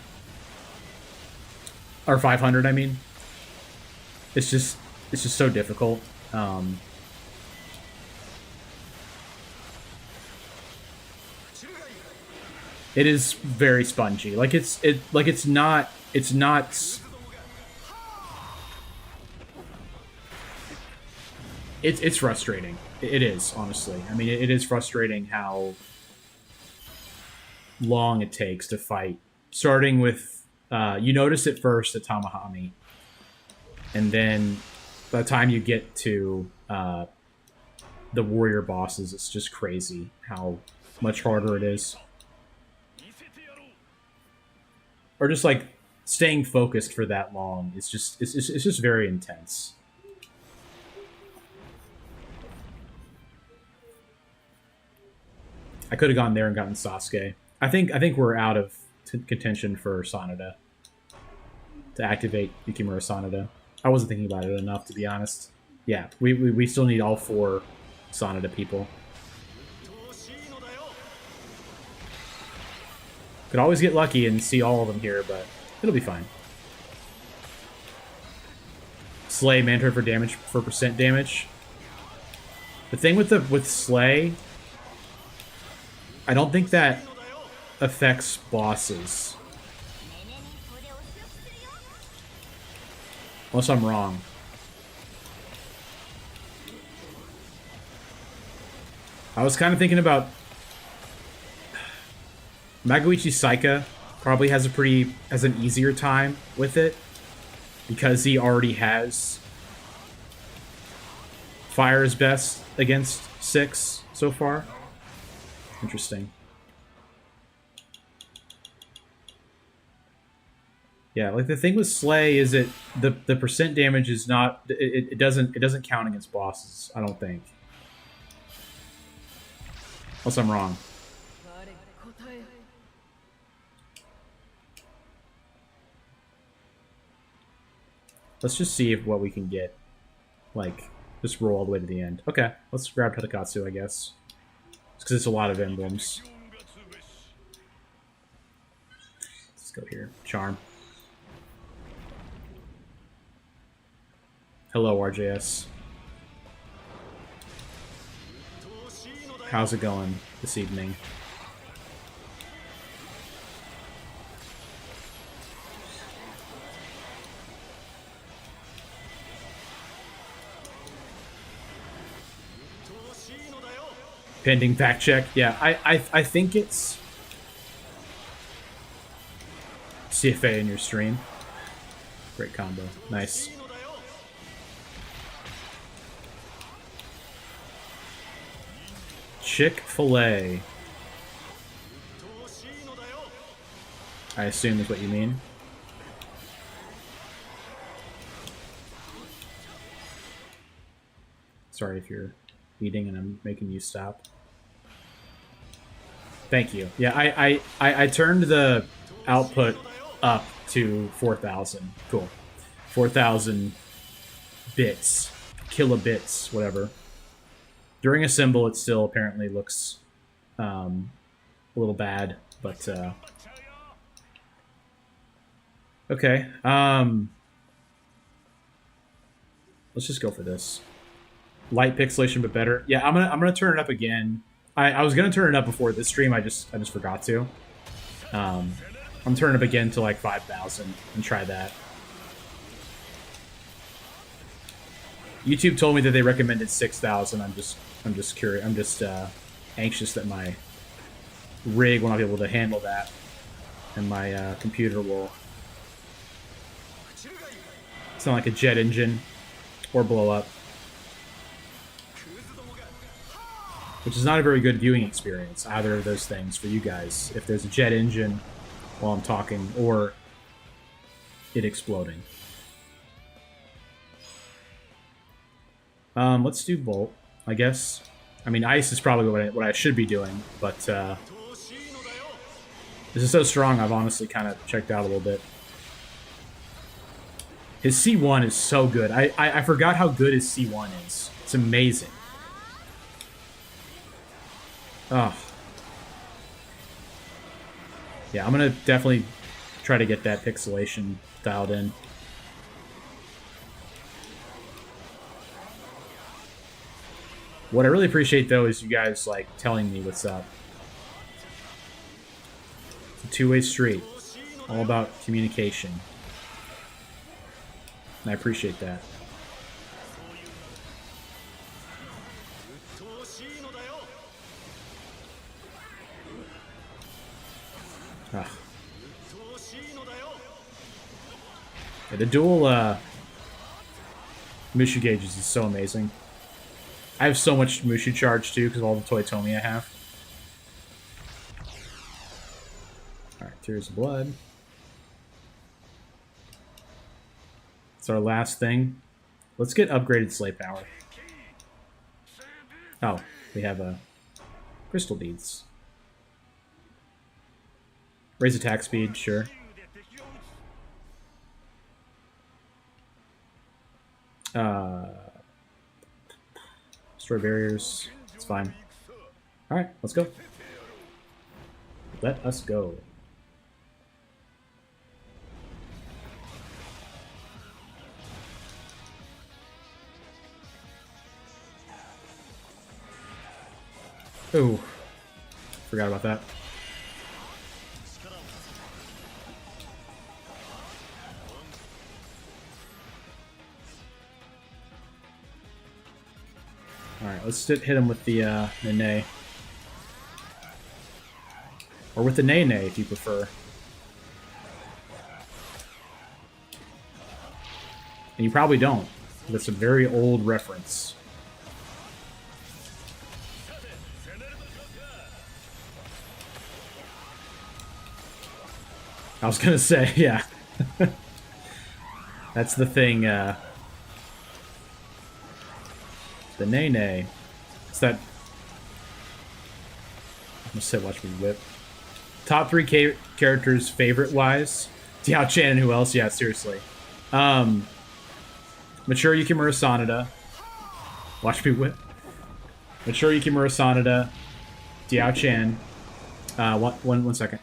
or 500. I mean, it's just so difficult. It is very spongy. Like it's not. It's frustrating. It is, honestly. I mean, it is frustrating how long it takes to fight. Starting with, you notice it first at Tamahami, and then by the time you get to the warrior bosses, it's just crazy how much harder it is. Or just like staying focused for that long is just it's just very intense. I could have gone there and gotten Sasuke. I think we're out of contention for Sanada to activate Yukimura Sanada. I wasn't thinking about it enough, to be honest. Yeah, we still need all 4 Sanada people. Could always get lucky and see all of them here, but it'll be fine. Slay Mantra for damage, for percent damage. The thing with Slay, I don't think that affects bosses. Unless I'm wrong. I was kind of thinking about Magoichi Saika probably has an easier time with it because he already has Fire is best against 6 so far. Interesting. Yeah, like the thing with Slay is that the percent damage is not it doesn't count against bosses, I don't think. Unless I'm wrong. Let's just see what we can get. Like, just roll all the way to the end. Okay, let's grab Tatakatsu, I guess. Because it's a lot of emblems. Let's go here. Charm. Hello, RJS. How's it going this evening? Pending fact check. Yeah, I think it's CFA in your stream. Great combo. Nice. Chick-fil-A. I assume is what you mean. Sorry if you're eating and I'm making you stop. Thank you. Yeah, I turned the output up to 4,000. Cool. 4,000 bits. Kilobits, whatever. During a symbol, it still apparently looks a little bad, but okay. Let's just go for this. Light pixelation, but better. Yeah, I'm gonna turn it up again. I was gonna turn it up before this stream. I just forgot to. I'm turning it up again to like 5,000 and try that. YouTube told me that they recommended 6,000. I'm just curious. I'm just anxious that my rig will not be able to handle that, and my computer will sound like a jet engine or blow up, which is not a very good viewing experience, either of those things for you guys. If there's a jet engine while I'm talking, or it exploding. Let's do Bolt, I guess. I mean, Ice is probably what I should be doing, but this is so strong, I've honestly kind of checked out a little bit. His C1 is so good. I forgot how good his C1 is. It's amazing. Oh. Yeah, I'm going to definitely try to get that pixelation dialed in. What I really appreciate, though, is you guys, like, telling me what's up. It's a two-way street. All about communication. And I appreciate that. Ah. Yeah, the dual Mushu gauges is so amazing. I have so much Mushu charge, too, because of all the Toyotomi I have. Alright, Tears of Blood. It's our last thing. Let's get upgraded Slay Power. Oh, we have Crystal Beads. Raise attack speed, sure. Destroy barriers. It's fine. Alright, let's go. Let us go. Oh, forgot about that. Alright, let's hit him with the Nene. Or with the Nene, if you prefer. And you probably don't. That's a very old reference. I was gonna say, yeah. That's the thing, the Nene. It's that... I'm gonna say watch me whip. Top 3 characters favorite-wise? Diao-chan and who else? Yeah, seriously. Mature Yukimura Sanada. Watch me whip. Mature Yukimura Sanada. Diao-chan. One second.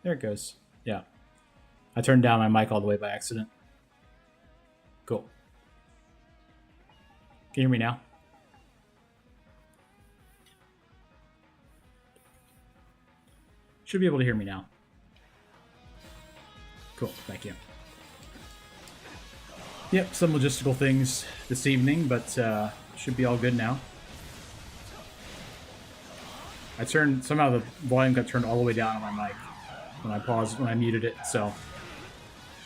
There it goes. Yeah. I turned down my mic all the way by accident. Cool. Can you hear me now? Should be able to hear me now. Cool, thank you. Yep, some logistical things this evening, but should be all good now. Somehow the volume got turned all the way down on my mic when I muted it, so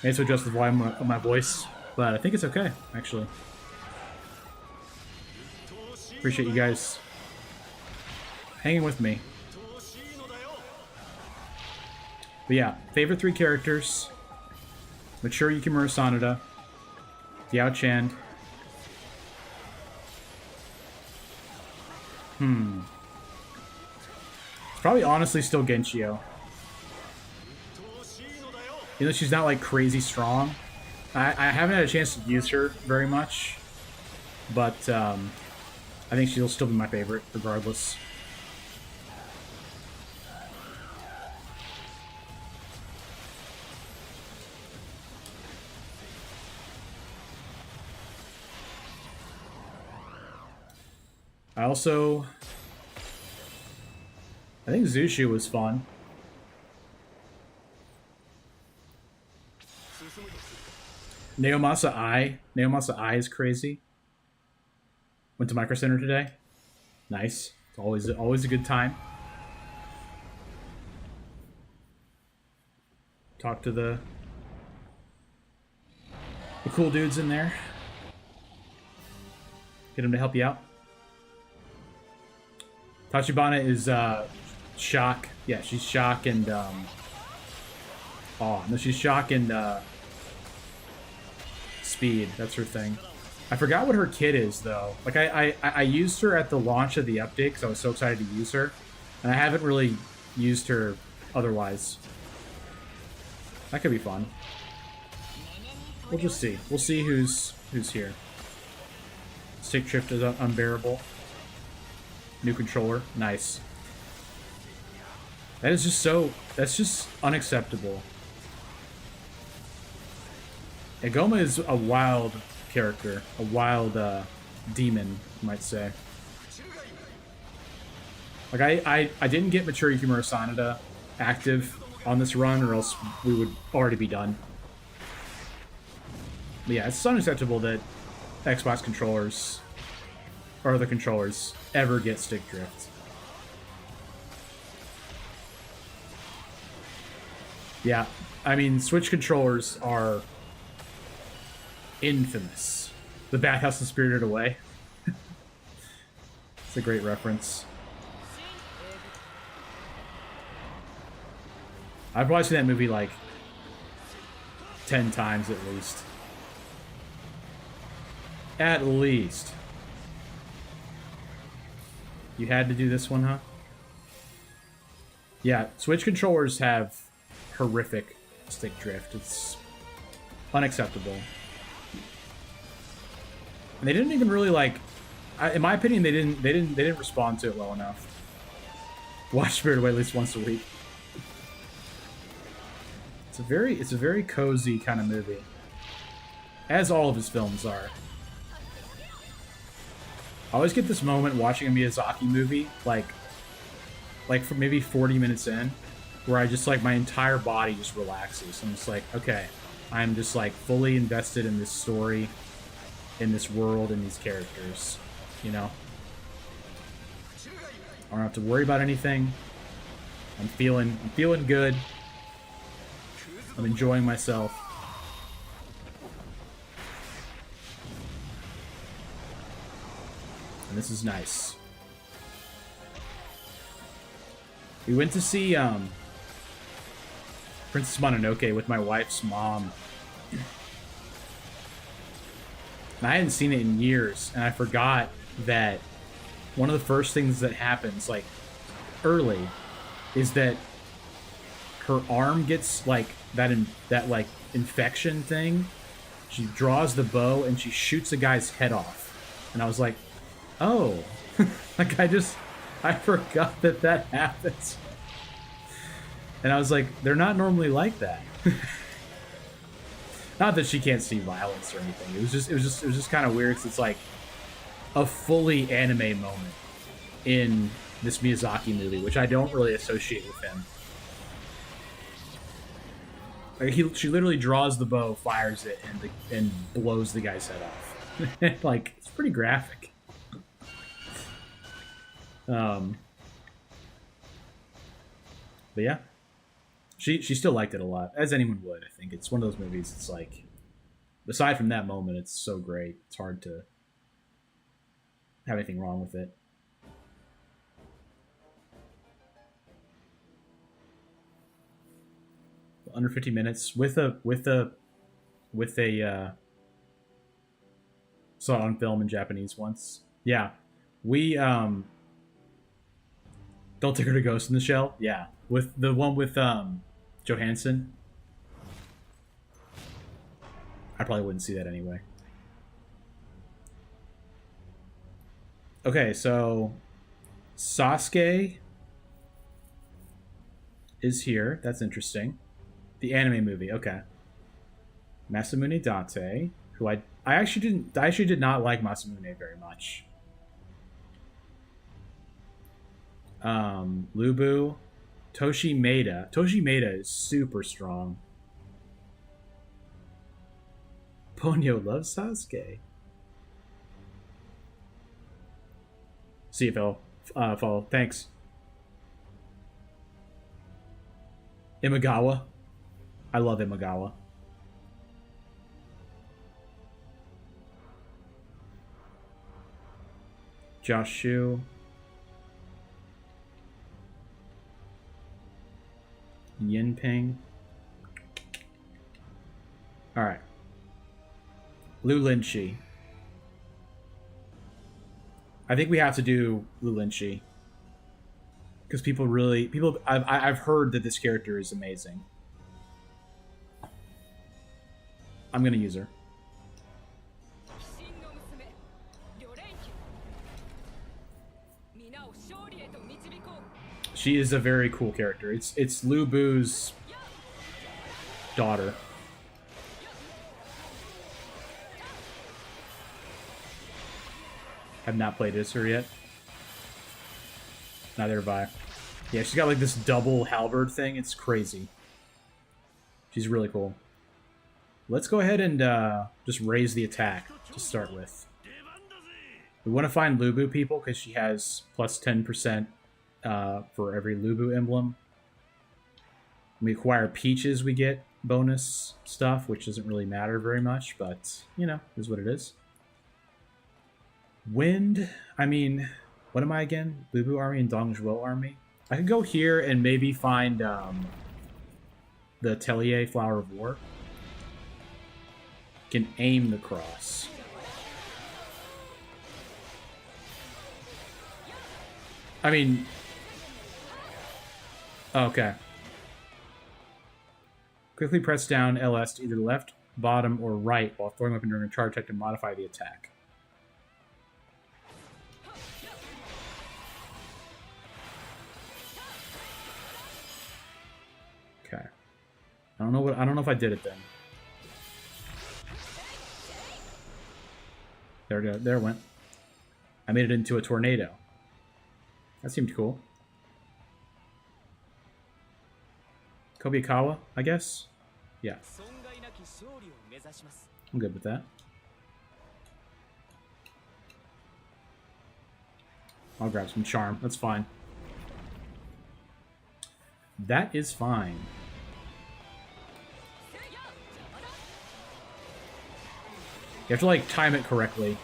I had to adjust the volume of my voice, but I think it's okay, actually. Appreciate you guys hanging with me. But yeah, favorite 3 characters: mature Yukimura Sanada, Diao Chan. It's probably honestly still Genshio. Even though she's not like crazy strong. I haven't had a chance to use her very much, but I think she'll still be my favorite regardless. I think Zushu was fun. Naomasa Ai is crazy. Went to Micro Center today. Nice. It's always a good time. Talk to the cool dudes in there. Get them to help you out. Tachibana is Shock. Yeah, she's Shock and she's Shock and Speed. That's her thing. I forgot what her kit is though. Like I used her at the launch of the update because I was so excited to use her, and I haven't really used her otherwise. That could be fun. We'll just see. We'll see who's here. Stick drift is unbearable. New controller. Nice. That's just unacceptable. Egoma is a wild character. A wild demon, you might say. Like, I didn't get mature Yukimura Sanada active on this run, or else we would already be done. But yeah, it's unacceptable that Xbox controllers or other controllers ever get stick drift. Yeah, I mean, Switch controllers are infamous. The Bathhouse and Spirited Away. It's a great reference. I've probably seen that movie like 10 times at least. At least. You had to do this one, huh? Yeah, Switch controllers have horrific stick drift. It's unacceptable. And they didn't even really like, in my opinion, they didn't respond to it well enough. Watch Spirit Away at least once a week. It's a very cozy kind of movie, as all of his films are. I always get this moment watching a Miyazaki movie, like for maybe 40 minutes in, where I just like my entire body just relaxes. I'm just like, okay, I'm just like fully invested in this story, in this world, in these characters, you know? I don't have to worry about anything. I'm feeling good. I'm enjoying myself. And this is nice. We went to see Princess Mononoke with my wife's mom. And I hadn't seen it in years, and I forgot that one of the first things that happens, like, early, is that her arm gets, like, that like, infection thing. She draws the bow, and she shoots a guy's head off. And I was like, oh. Like, I forgot that happens. And I was like, they're not normally like that. Not that she can't see violence or anything. It was just kind of weird. 'Cause it's like a fully anime moment in this Miyazaki movie, which I don't really associate with him. Like she literally draws the bow, fires it, and blows the guy's head off. Like, it's pretty graphic. But yeah, she still liked it a lot, as anyone would. I think it's one of those movies. It's like, aside from that moment, it's so great. It's hard to have anything wrong with it. Under 50 minutes with a saw it on film in Japanese once. Yeah, we don't take her to Ghost in the Shell. Yeah, with the one with Johansson. I probably wouldn't see that anyway. Okay, so Sasuke is here. That's interesting. The anime movie. Okay. Masamune Date, who I actually did not like Masamune very much. Lubu, Toshi Maeda. Toshi Maeda is super strong. Ponyo loves Sasuke. See if I'll follow. Thanks. Imagawa. I love Imagawa. Josh Shu. Yinping. Alright. Lu Linchi. I think we have to do Lu Linchi. Because I've heard that this character is amazing. I'm gonna use her. She is a very cool character. It's Lu Bu's daughter. Have not played as her yet. Neither have I. Yeah, she's got like this double halberd thing. It's crazy. She's really cool. Let's go ahead and just raise the attack to start with. We want to find Lubu people because she has plus 10% for every Lubu emblem. When we acquire peaches, we get bonus stuff, which doesn't really matter very much, but, you know, is what it is. Wind, I mean, what am I again? Lubu army and Dongzhuo army? I could go here and maybe find the Tellier Flower of War. Can aim the cross. I mean... Okay. Quickly press down LS to either left, bottom, or right while throwing weapon during a charge check to modify the attack. Okay. I don't know if I did it then. There it went. I made it into a tornado. That seemed cool. Kobayakawa, I guess? Yeah. I'm good with that. I'll grab some charm. That's fine. That is fine. You have to, like, time it correctly.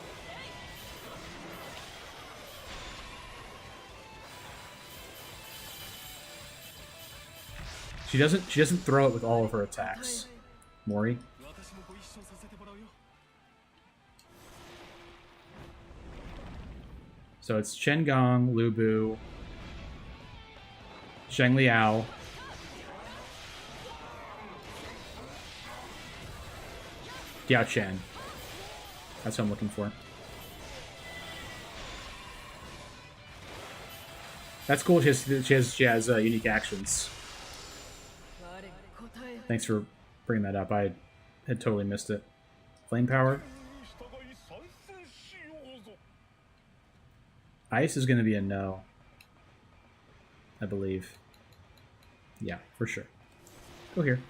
She doesn't throw it with all of her attacks. Mori. So it's Chen Gong, Lubu, Sheng Liao, Diao Chen. That's what I'm looking for. She has unique actions. Thanks for bringing that up. I had totally missed it. Flame power. Ice is going to be a no, I believe. Yeah, for sure. Go here.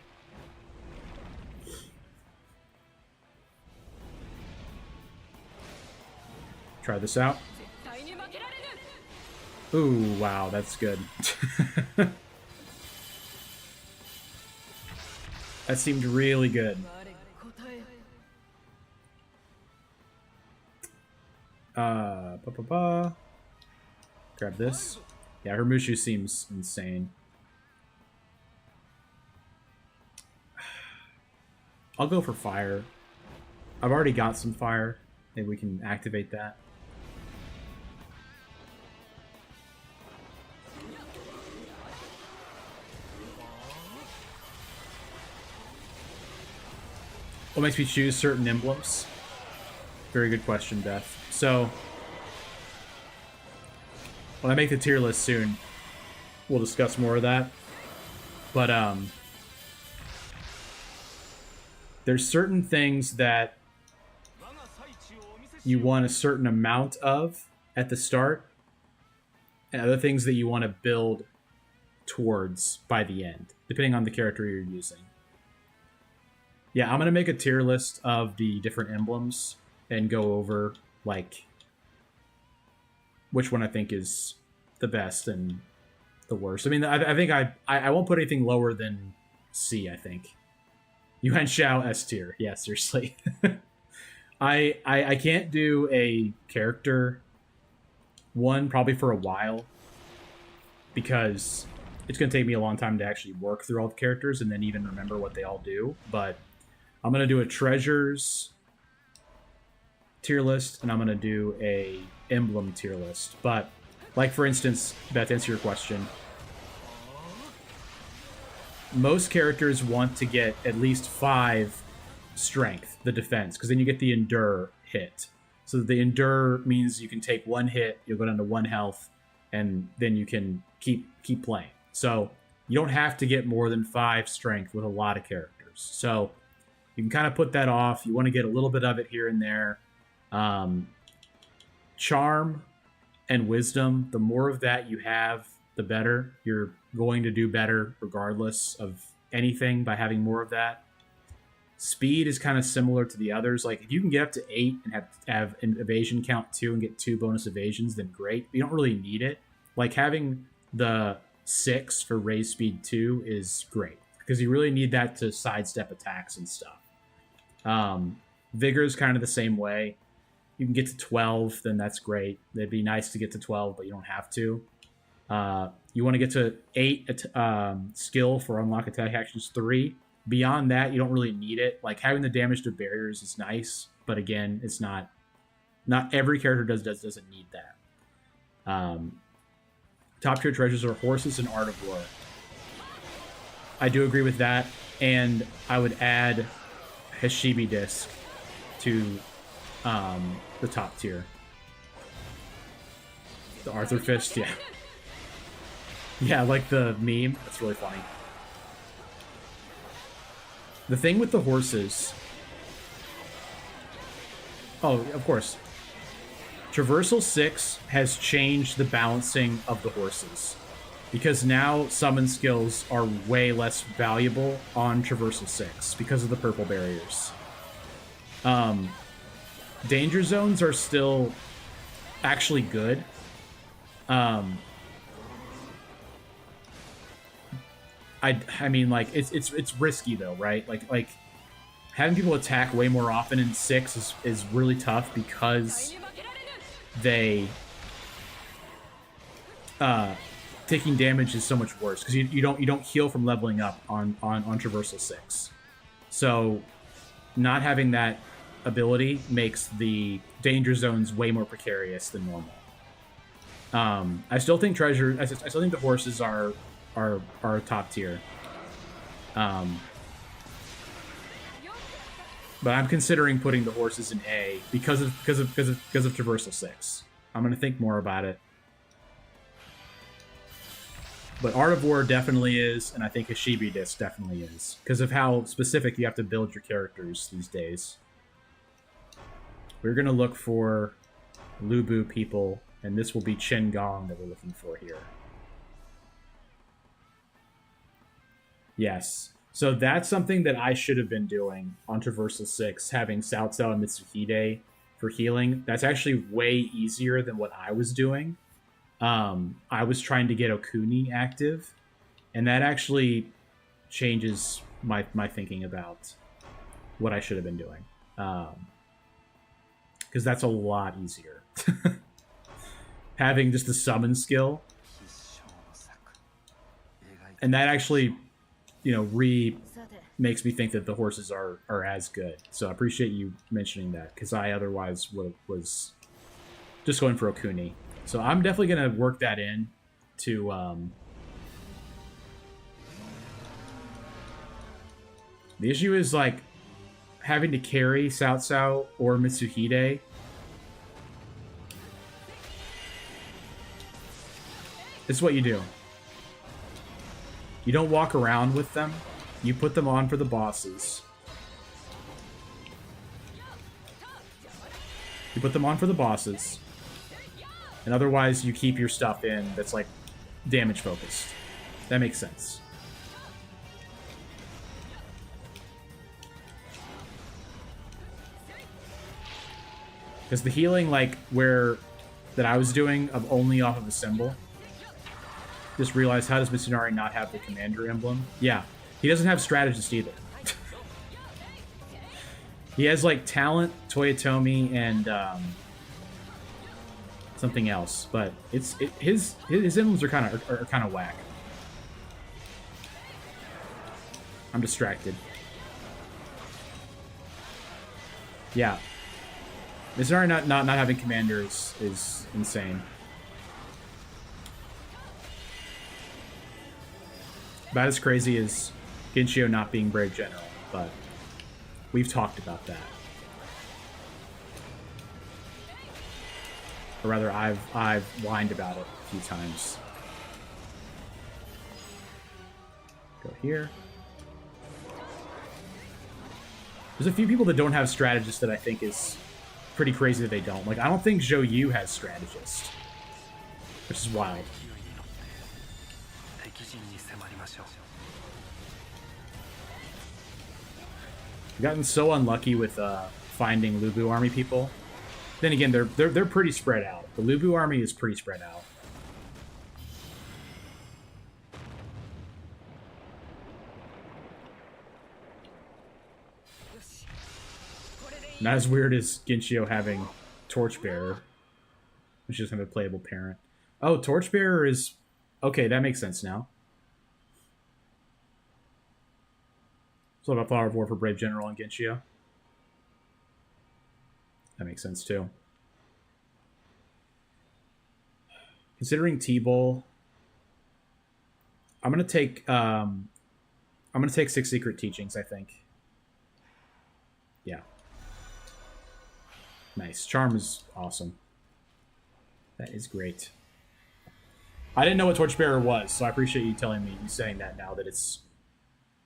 Try this out. Ooh, wow, that's good. That seemed really good. Grab this. Yeah, her Mushu seems insane. I'll go for fire. I've already got some fire. Maybe we can activate that. What makes me choose certain emblems? Very good question, Beth. So, when I make the tier list soon, we'll discuss more of that. But, there's certain things that you want a certain amount of at the start, and other things that you want to build towards by the end, depending on the character you're using. Yeah, I'm going to make a tier list of the different emblems and go over, like, which one I think is the best and the worst. I mean, I think I won't put anything lower than C, I think. Yuan Shao S tier. Yeah, seriously. I can't do a character one probably for a while because it's going to take me a long time to actually work through all the characters and then even remember what they all do. But I'm going to do a treasures tier list and I'm going to do a emblem tier list. But like, for instance, Beth, to answer your question, most characters want to get at least 5 strength, the defense, because then you get the endure hit. So the endure means you can take 1 hit, you'll go down to 1 health, and then you can keep playing. So you don't have to get more than 5 strength with a lot of characters. So you can kind of put that off. You want to get a little bit of it here and there. Charm and wisdom, the more of that you have, the better. You're going to do better regardless of anything by having more of that. Speed is kind of similar to the others. Like, if you can get up to 8 and have an evasion count 2 and get 2 bonus evasions, then great. But you don't really need it. Like, having the 6 for raise speed 2 is great because you really need that to sidestep attacks and stuff. Vigor is kind of the same way. You can get to 12, then that's great. It'd be nice to get to 12, but you don't have to. You want to get to 8 skill for unlock attack actions 3. Beyond that, you don't really need it. Like, having the damage to barriers is nice, but again, it's not every character doesn't need that. Top tier treasures are horses and Art of War. I do agree with that, and I would add Hashibi disc to the top tier. The Arthur Fist, yeah. Yeah, like the meme. That's really funny. The thing with the horses... Oh, of course. Traversal 6 has changed the balancing of the horses. Because now summon skills are way less valuable on Traversal 6 because of the purple barriers. Danger zones are still actually good. I mean, like, it's risky though, right? Like having people attack way more often in 6 is really tough because they taking damage is so much worse because you don't heal from leveling up on Traversal 6. So not having that ability makes the danger zones way more precarious than normal. I still think I still think the horses are top tier. But I'm considering putting the horses in A because of Traversal 6. I'm gonna think more about it. But Art of War definitely is, and I think Hashibi Disc definitely is. Because of how specific you have to build your characters these days. We're going to look for Lubu people, and this will be Chen Gong that we're looking for here. Yes. So that's something that I should have been doing on Traversal 6, having Cao Cao and Mitsuhide for healing. That's actually way easier than what I was doing. I was trying to get Okuni active, and that actually changes my thinking about what I should have been doing. Because that's a lot easier. Having just the summon skill. And that actually, you know, makes me think that the horses are as good. So I appreciate you mentioning that, because I otherwise was just going for Okuni. So I'm definitely going to work that in to... The issue is, like, having to carry Cao Cao or Mitsuhide. This is what you do. You don't walk around with them. You put them on for the bosses. You put them on for the bosses. And otherwise, you keep your stuff in that's, like, damage focused. That makes sense. Because the healing, like, that I was doing of only off of a symbol. Just realized, how does Mitsunari not have the commander emblem? Yeah, he doesn't have strategist either. He has, like, talent, Toyotomi, and something else, but his emblems are kind of whack. I'm distracted. Yeah. Mitsunari not having commander is insane. About as crazy as Ginshio not being Brave General, but we've talked about that. Or rather, I've whined about it a few times. Go here. There's a few people that don't have strategists that I think is pretty crazy that they don't. Like, I don't think Zhou Yu has strategist, which is wild. I've gotten so unlucky with finding Lubu army people. Then again, they're pretty spread out. The Lubu army is pretty spread out. Not as weird as Ginshio having Torchbearer, which doesn't have a playable parent. Oh, Torchbearer is... Okay, that makes sense now. So about Flower of War for Brave General and Ginshio. That makes sense too. Considering T-Bowl, I'm gonna take Six Secret Teachings, I think. Yeah. Nice. Charm is awesome. That is great. I didn't know what Torchbearer was, so I appreciate you telling me, you saying that now, that it's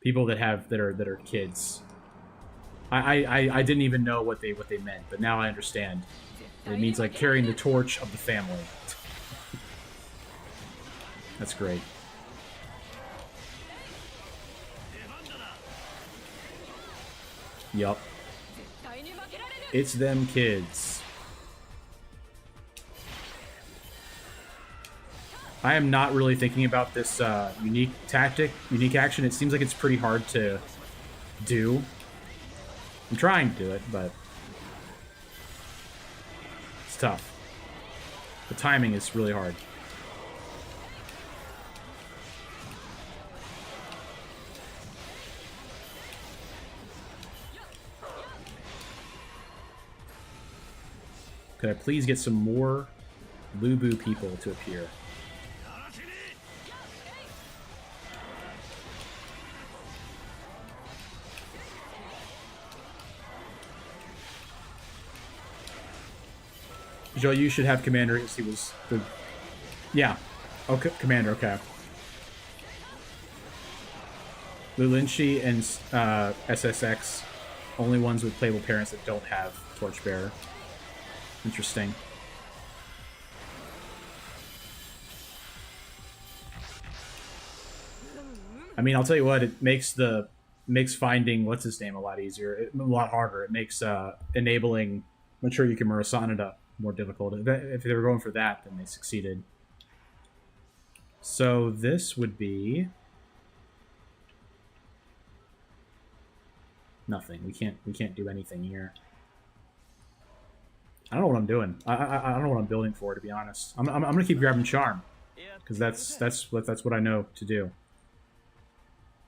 people that are kids. I didn't even know what they meant, but now I understand. It means, like, carrying the torch of the family. That's great. Yup. It's them kids. I am not really thinking about this unique action. It seems like it's pretty hard to do. I'm trying to do it, but it's tough. The timing is really hard. Could I please get some more Lubu people to appear? Joe, you should have Commander, because he was the... Yeah. Okay, Commander, okay. Lulinchi and SSX, only ones with playable parents that don't have Torchbearer. Interesting. I mean, I'll tell you what, it makes finding what's his name a lot easier, a lot harder. It makes enabling mature Yukimura Sanada more difficult. If they were going for that, then they succeeded. So this would be nothing. We can't do anything here. I don't know what I'm doing. I don't know what I'm building for, to be honest. I'm gonna keep grabbing Charm because that's what I know to do.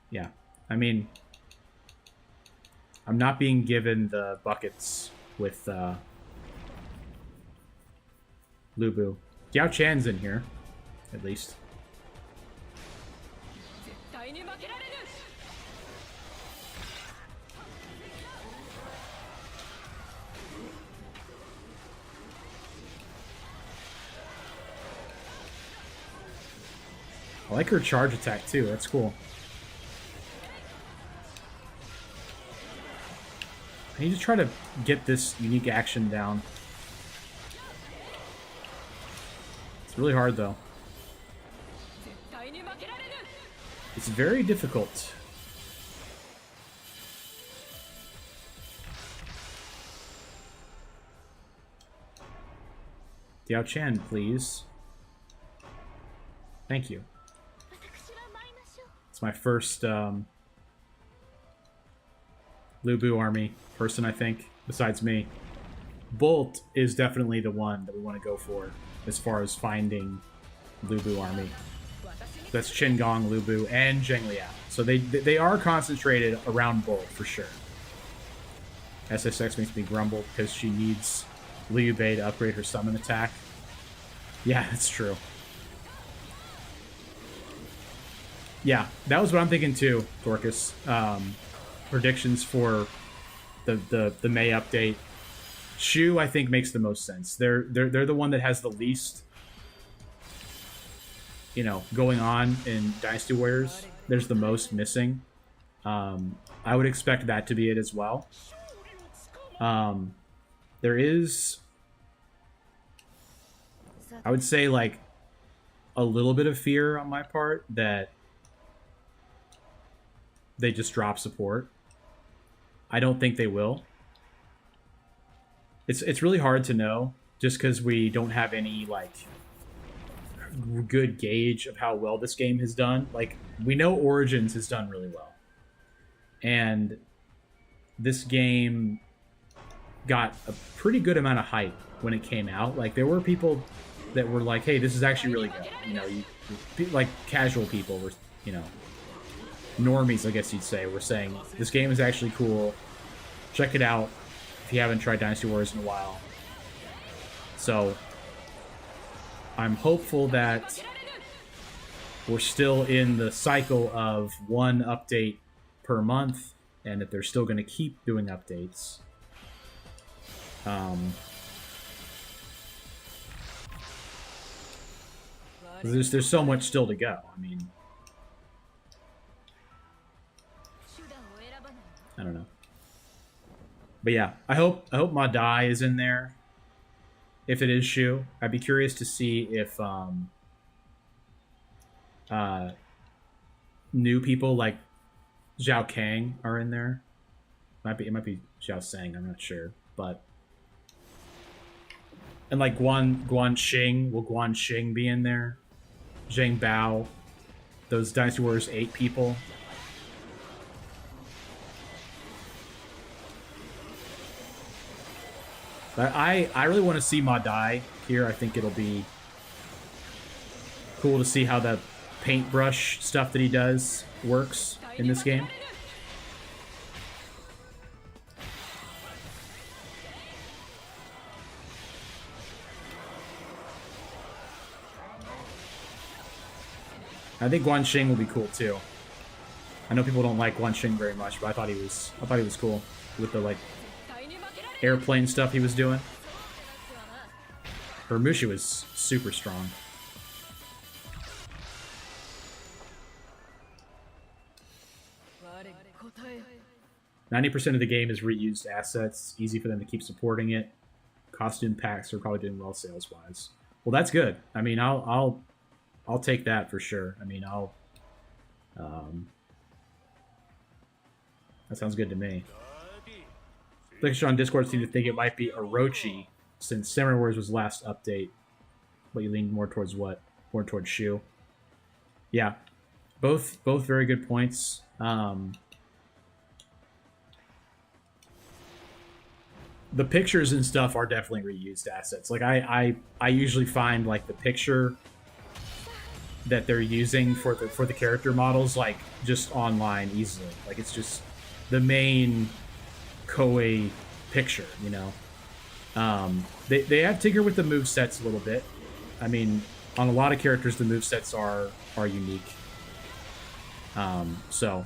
Yeah, I mean, I'm not being given the buckets with Lubu. Yao Chan's in here, at least. I like her charge attack too. That's cool. I need to try to get this unique action down. It's really hard though. It's very difficult. Diao Chan, please. Thank you. It's my first Lubu army person, I think, besides me. Bolt is definitely the one that we want to go for as far as finding Lubu army. That's Qingong, Lubu, and Zhengliao. So they are concentrated around Bolt for sure. SSX makes me grumble because she needs Liu Bei to upgrade her summon attack. Yeah, that's true. Yeah, that was what I'm thinking too, Dorcas. Predictions for the May update. Shu, I think, makes the most sense. They're the one that has the least, you know, going on in Dynasty Warriors. There's the most missing. I would expect that to be it as well. There is, I would say, like, a little bit of fear on my part that they just drop support. I don't think they will. It's really hard to know just because we don't have any like good gauge of how well this game has done. Like, we know Origins has done really well, and this game got a pretty good amount of hype when it came out. Like, there were people that were like, "Hey, this is actually really good." You know, like casual people were, you know, normies, I guess you'd say, were saying this game is actually cool. Check it out if you haven't tried Dynasty Warriors in a while. So I'm hopeful that we're still in the cycle of one update per month and that they're still going to keep doing updates. There's so much still to go. I mean, I don't know. But yeah, I hope Madai is in there. If it is Shu, I'd be curious to see if new people like Zhao Kang are in there. It might be Zhao Sang, I'm not sure. But and like Guan Xing, will Guan Xing be in there? Zhang Bao, those Dynasty Warriors 8 people. But I really want to see Madai here. I think it'll be cool to see how the paintbrush stuff that he does works in this game. I think Guan Xing will be cool too. I know people don't like Guan Xing very much, but I thought he was cool with the like airplane stuff he was doing. Her Mushi was super strong. 90% of the game is reused assets. Easy for them to keep supporting it. Costume packs are probably doing well sales wise. Well, that's good. I mean, I'll take that for sure. I mean, that sounds good to me. Players on Discord seem to think it might be Orochi, since Samurai Wars was last update. But you lean more towards what? More towards Shu. Yeah, both very good points. The pictures and stuff are definitely reused assets. Like I usually find like the picture that they're using for the character models like just online easily. Like it's just the main Koei picture, you know. They have tinkered with the movesets a little bit. I mean, on a lot of characters, the movesets are unique. So,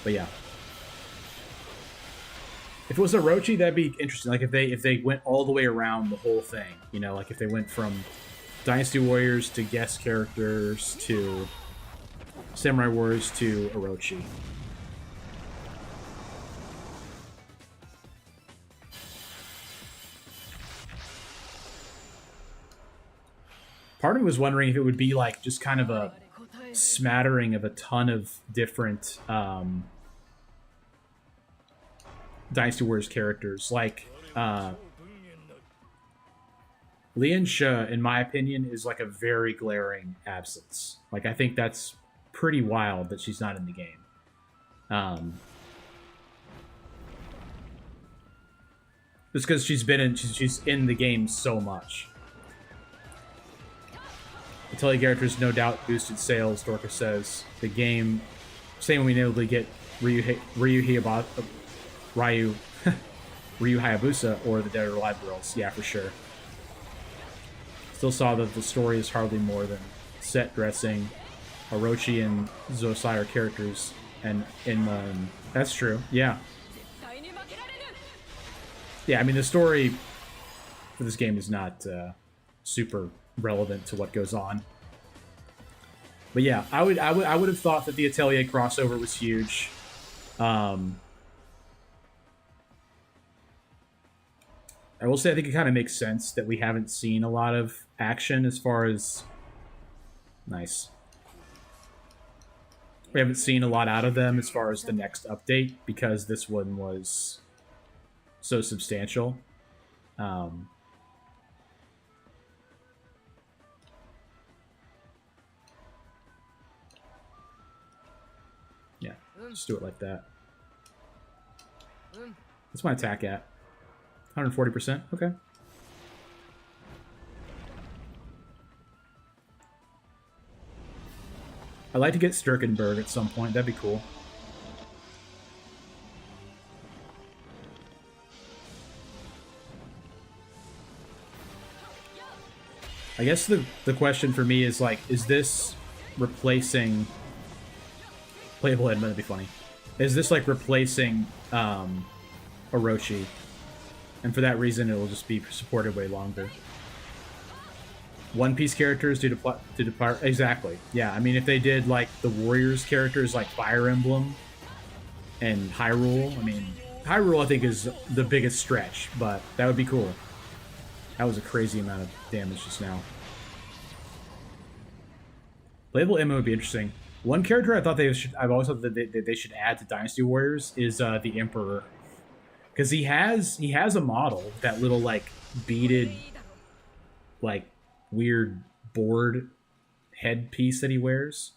but yeah, if it was Orochi, that'd be interesting. Like if they went all the way around the whole thing, you know, like if they went from Dynasty Warriors to guest characters to Samurai Wars to Orochi. Part of me was wondering if it would be like just kind of a smattering of a ton of different Dynasty Warriors characters. Like Lian She, in my opinion, is like a very glaring absence. Like I think that's pretty wild that she's not in the game. Just because she's in the game so much. Atelier characters no doubt boosted sales, Dorcas says. The game, same when we inevitably get Ryu Hayabusa or the Dead or Alive girls. Yeah, for sure. Still saw that the story is hardly more than set dressing. Orochi and Zosai are characters, and that's true. Yeah. Yeah, I mean the story for this game is not super relevant to what goes on. But yeah, I would have thought that the Atelier crossover was huge. I will say I think it kind of makes sense that we haven't seen a lot of action as far as nice. We haven't seen a lot out of them as far as the next update because this one was so substantial. Yeah, just do it like that. What's my attack at? 140%? Okay. I'd like to get Sturkenberg at some point. That'd be cool. I guess the question for me is, like, is this replacing... Playable Edmund, that'd be funny. Is this, like, replacing Orochi? And for that reason, it'll just be supported way longer. One Piece characters to depart. Exactly. Yeah, I mean, if they did, like, the Warriors characters, like Fire Emblem and Hyrule, I mean, Hyrule, I think, is the biggest stretch, but that would be cool. That was a crazy amount of damage just now. Playable Emma would be interesting. One character I thought I've always thought that they should add to Dynasty Warriors is the Emperor. Because he has a model, that little, like, beaded, like, weird board headpiece that he wears.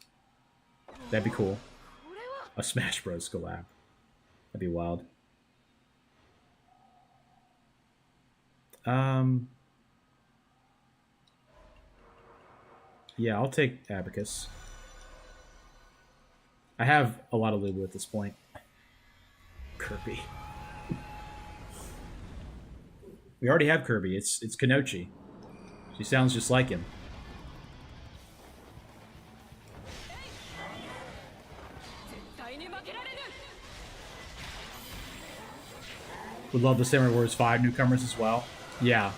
That'd be cool. A Smash Bros. Collab. That'd be wild. Yeah, I'll take Abacus. I have a lot of Lubu at this point. Kirby. We already have Kirby. It's Kanochi. She sounds just like him. Would love the Samurai Wars 5 newcomers as well. Yeah.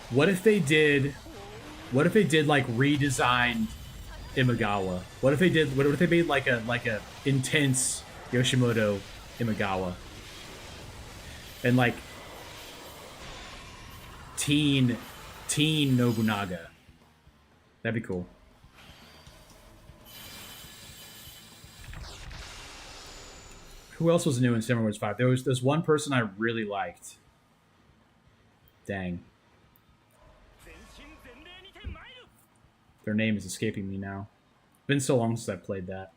What if they did like redesigned Imagawa? What if they did? What if they made like a intense Yoshimoto Imagawa and like teen Nobunaga? That'd be cool. Who else was new in Samurai Wars 5? There's one person I really liked. Dang. Their name is escaping me now. It's been so long since I played that.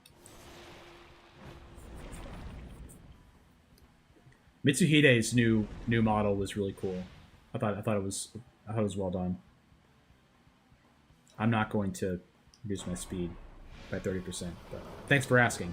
Mitsuhide's new model was really cool. I thought it was well done. I'm not going to reduce my speed by 30%, but thanks for asking.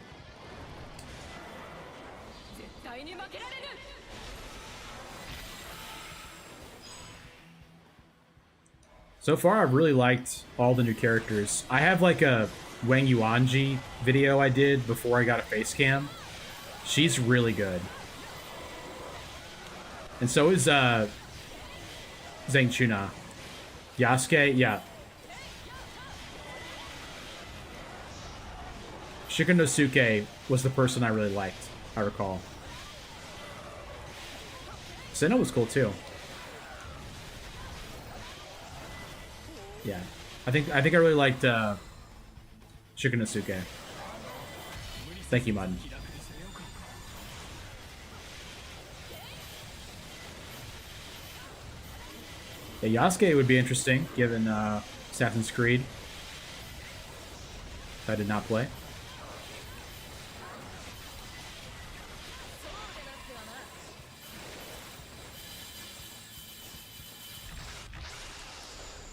So far, I've really liked all the new characters. I have like a Wang Yuanji video I did before I got a face cam. She's really good. And so is Zhang Chuna. Yasuke, yeah. Shikanosuke was the person I really liked, I recall. Senna was cool too. Yeah. I think I really liked Shikanosuke. Thank you, Mudden. Yeah, Yasuke would be interesting, given Assassin's Creed. I did not play.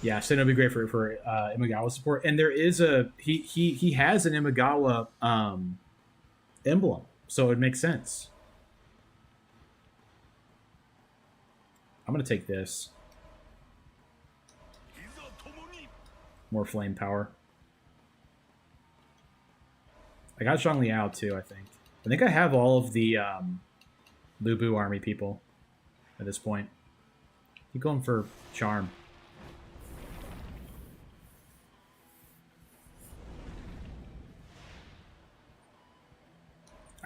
Yeah, Senna would be great for Imagawa support. And there is he has an Imagawa emblem, so it makes sense. I'm gonna take this. More flame power. I got Zhang Liao too, I think I have all of the Lubu army people at this point. Keep going for charm.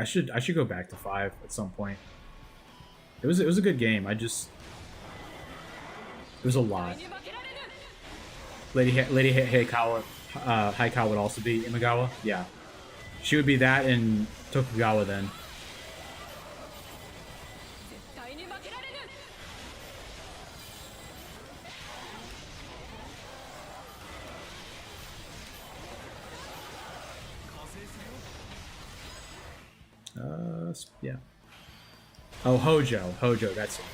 I should go back to 5 at some point. It was a good game. It was a lot. Lady Haikawa would also be Imagawa. Yeah, she would be that in Tokugawa then. Yeah. Oh, Hojo, that's it.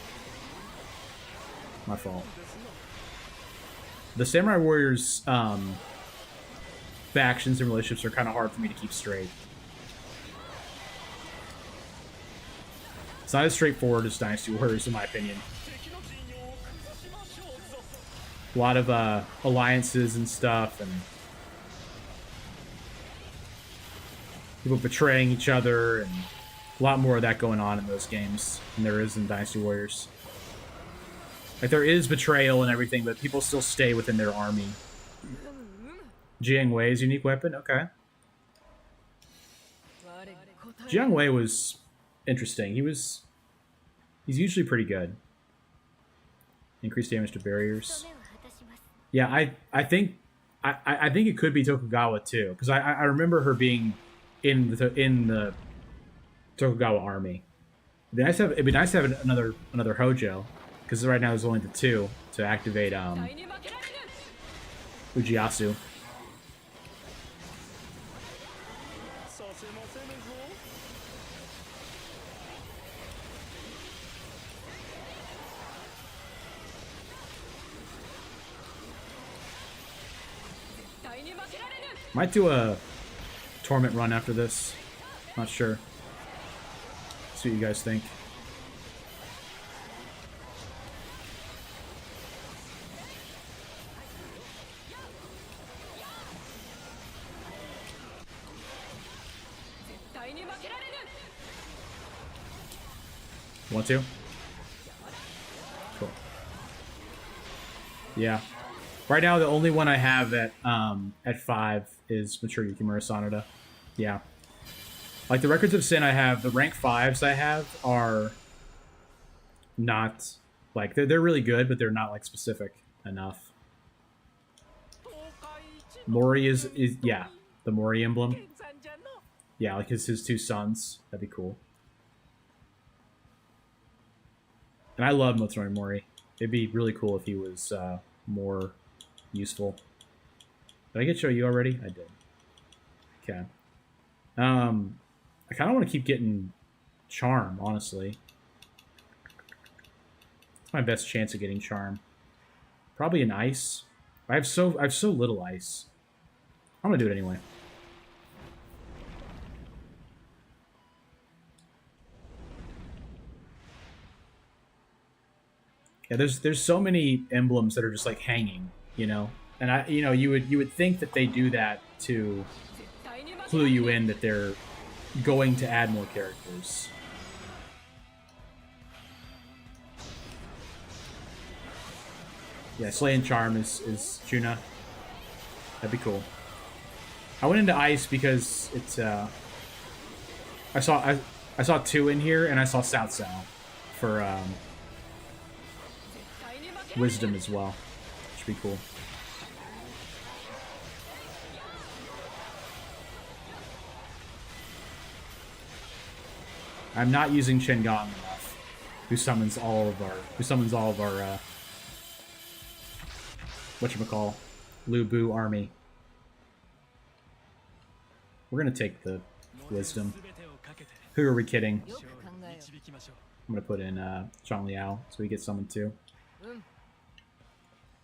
My fault. The Samurai Warriors factions and relationships are kind of hard for me to keep straight. It's not as straightforward as Dynasty Warriors, in my opinion. A lot of alliances and stuff, and people betraying each other, and a lot more of that going on in those games than there is in Dynasty Warriors. Like, there is betrayal and everything, but people still stay within their army. Jiang Wei's unique weapon? Okay. Jiang Wei was interesting. He's usually pretty good. Increased damage to barriers. Yeah, I think it could be Tokugawa too, because I remember her being in the Tokugawa army. It'd be nice to have another Hojo, because right now there's only the 2 to activate Ujiyasu. Might do a Torment run after this. Not sure. See what you guys think. Want to? Cool. Yeah. Right now, the only one I have at 5 is mature Yukimura Sanada. Yeah. Like, the Records of Sin I have, the rank 5s I have are not, like, they're really good, but they're not, like, specific enough. Mori is yeah, the Mori emblem. Yeah, like his 2 sons. That'd be cool. And I love Motsunori Mori. It'd be really cool if he was more useful. Did I get show you already? I did. Okay. I kind of want to keep getting Charm, honestly. It's my best chance of getting Charm. Probably an Ice. I have so little Ice. I'm gonna do it anyway. Yeah, there's so many emblems that are just like hanging, you know. And you would think that they do that to clue you in that they're going to add more characters. Yeah, Slay and Charm is Chuna. That'd be cool. I went into Ice because it's I saw 2 in here, and I saw South Sao for Wisdom as well. Should be cool. I'm not using Shengang enough, who summons all of our whatchamacall, Lu Bu army. We're gonna take the Wisdom. Who are we kidding? I'm gonna put in Zhang Liao so we get summoned too.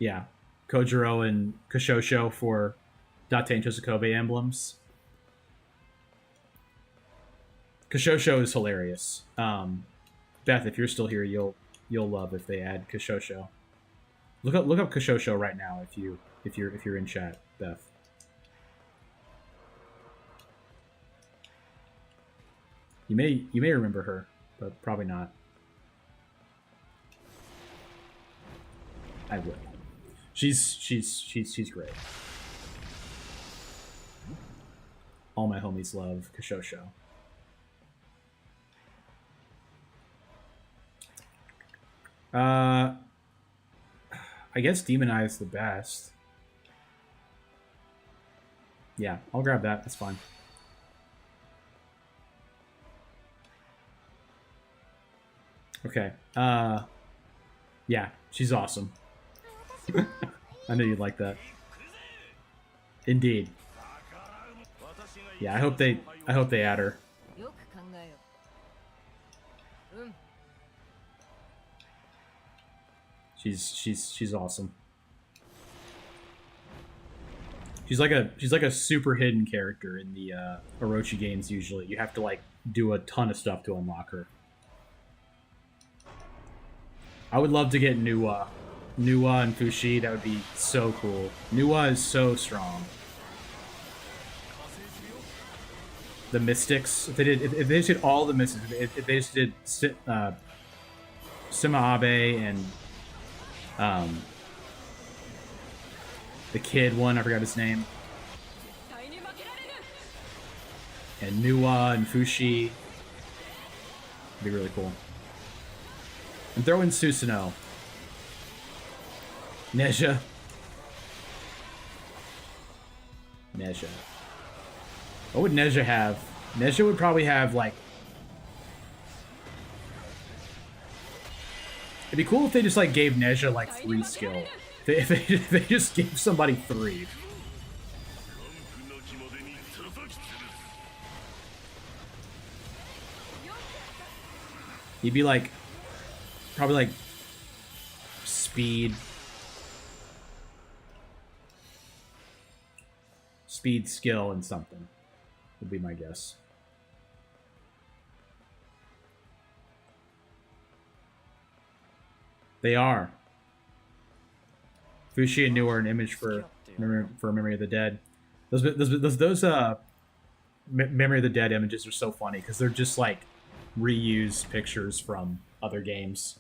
Yeah, Kojiro and Kashosho for Date and Chosokobe emblems. Kashosho is hilarious. Beth, if you're still here, you'll love if they add Kashosho. Look up Kashosho right now if you're in chat, Beth. You may remember her, but probably not. I will. She's great. All my homies love Kashosho. I guess Demon Eye is the best. Yeah, I'll grab that. That's fine. Okay. Yeah, she's awesome. I know you'd like that. Indeed. Yeah, I hope they add her. She's awesome. She's like a super hidden character in the Orochi games. Usually, you have to like do a ton of stuff to unlock her. I would love to get Nuwa and Fushi. That would be so cool. Nuwa is so strong. The Mystics. If they just did all the Mystics, if they just did Sima Abe and the kid one, I forgot his name, and Nuwa and Fushi, it'd be really cool. And throw in Susanoo. Neja. What would Neja have? Neja would probably have, like... It'd be cool if they just, like, gave Neja, like, 3 skill. If they just gave somebody 3. He'd be, like... Probably, like... Speed, skill, and something would be my guess. They are. Fushi and New are an image for Memory of the Dead. Those Memory of the Dead images are so funny because they're just like reused pictures from other games.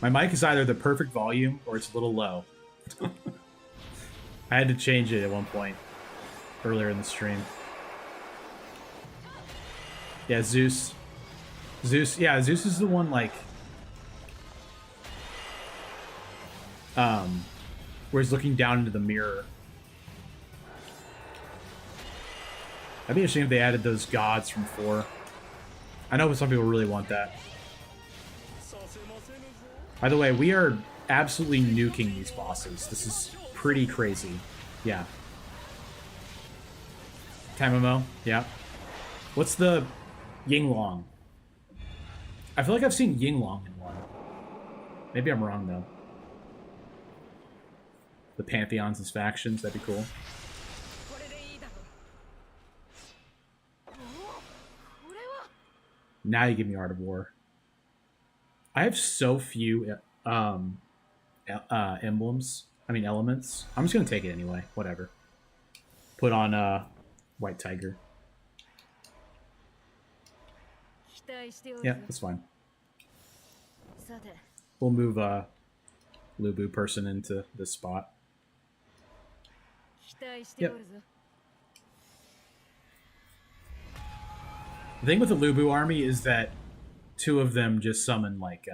My mic is either the perfect volume or it's a little low. I had to change it at one point earlier in the stream. Yeah, Zeus. Yeah, Zeus is the one, like, where he's looking down into the mirror. That'd be interesting if they added those gods from 4. I know some people really want that. By the way, we are absolutely nuking these bosses. This is pretty crazy. Yeah. Tamamo? Yeah. What's the Yinglong? I feel like I've seen Yinglong in one. Maybe I'm wrong, though. The Pantheons as factions, that'd be cool. Now you give me Art of War. I have so few emblems. I mean, elements. I'm just going to take it anyway. Whatever. Put on White Tiger. Yeah, that's fine. We'll move Lubu person into this spot. Yep. The thing with the Lubu army is that 2 of them just summon like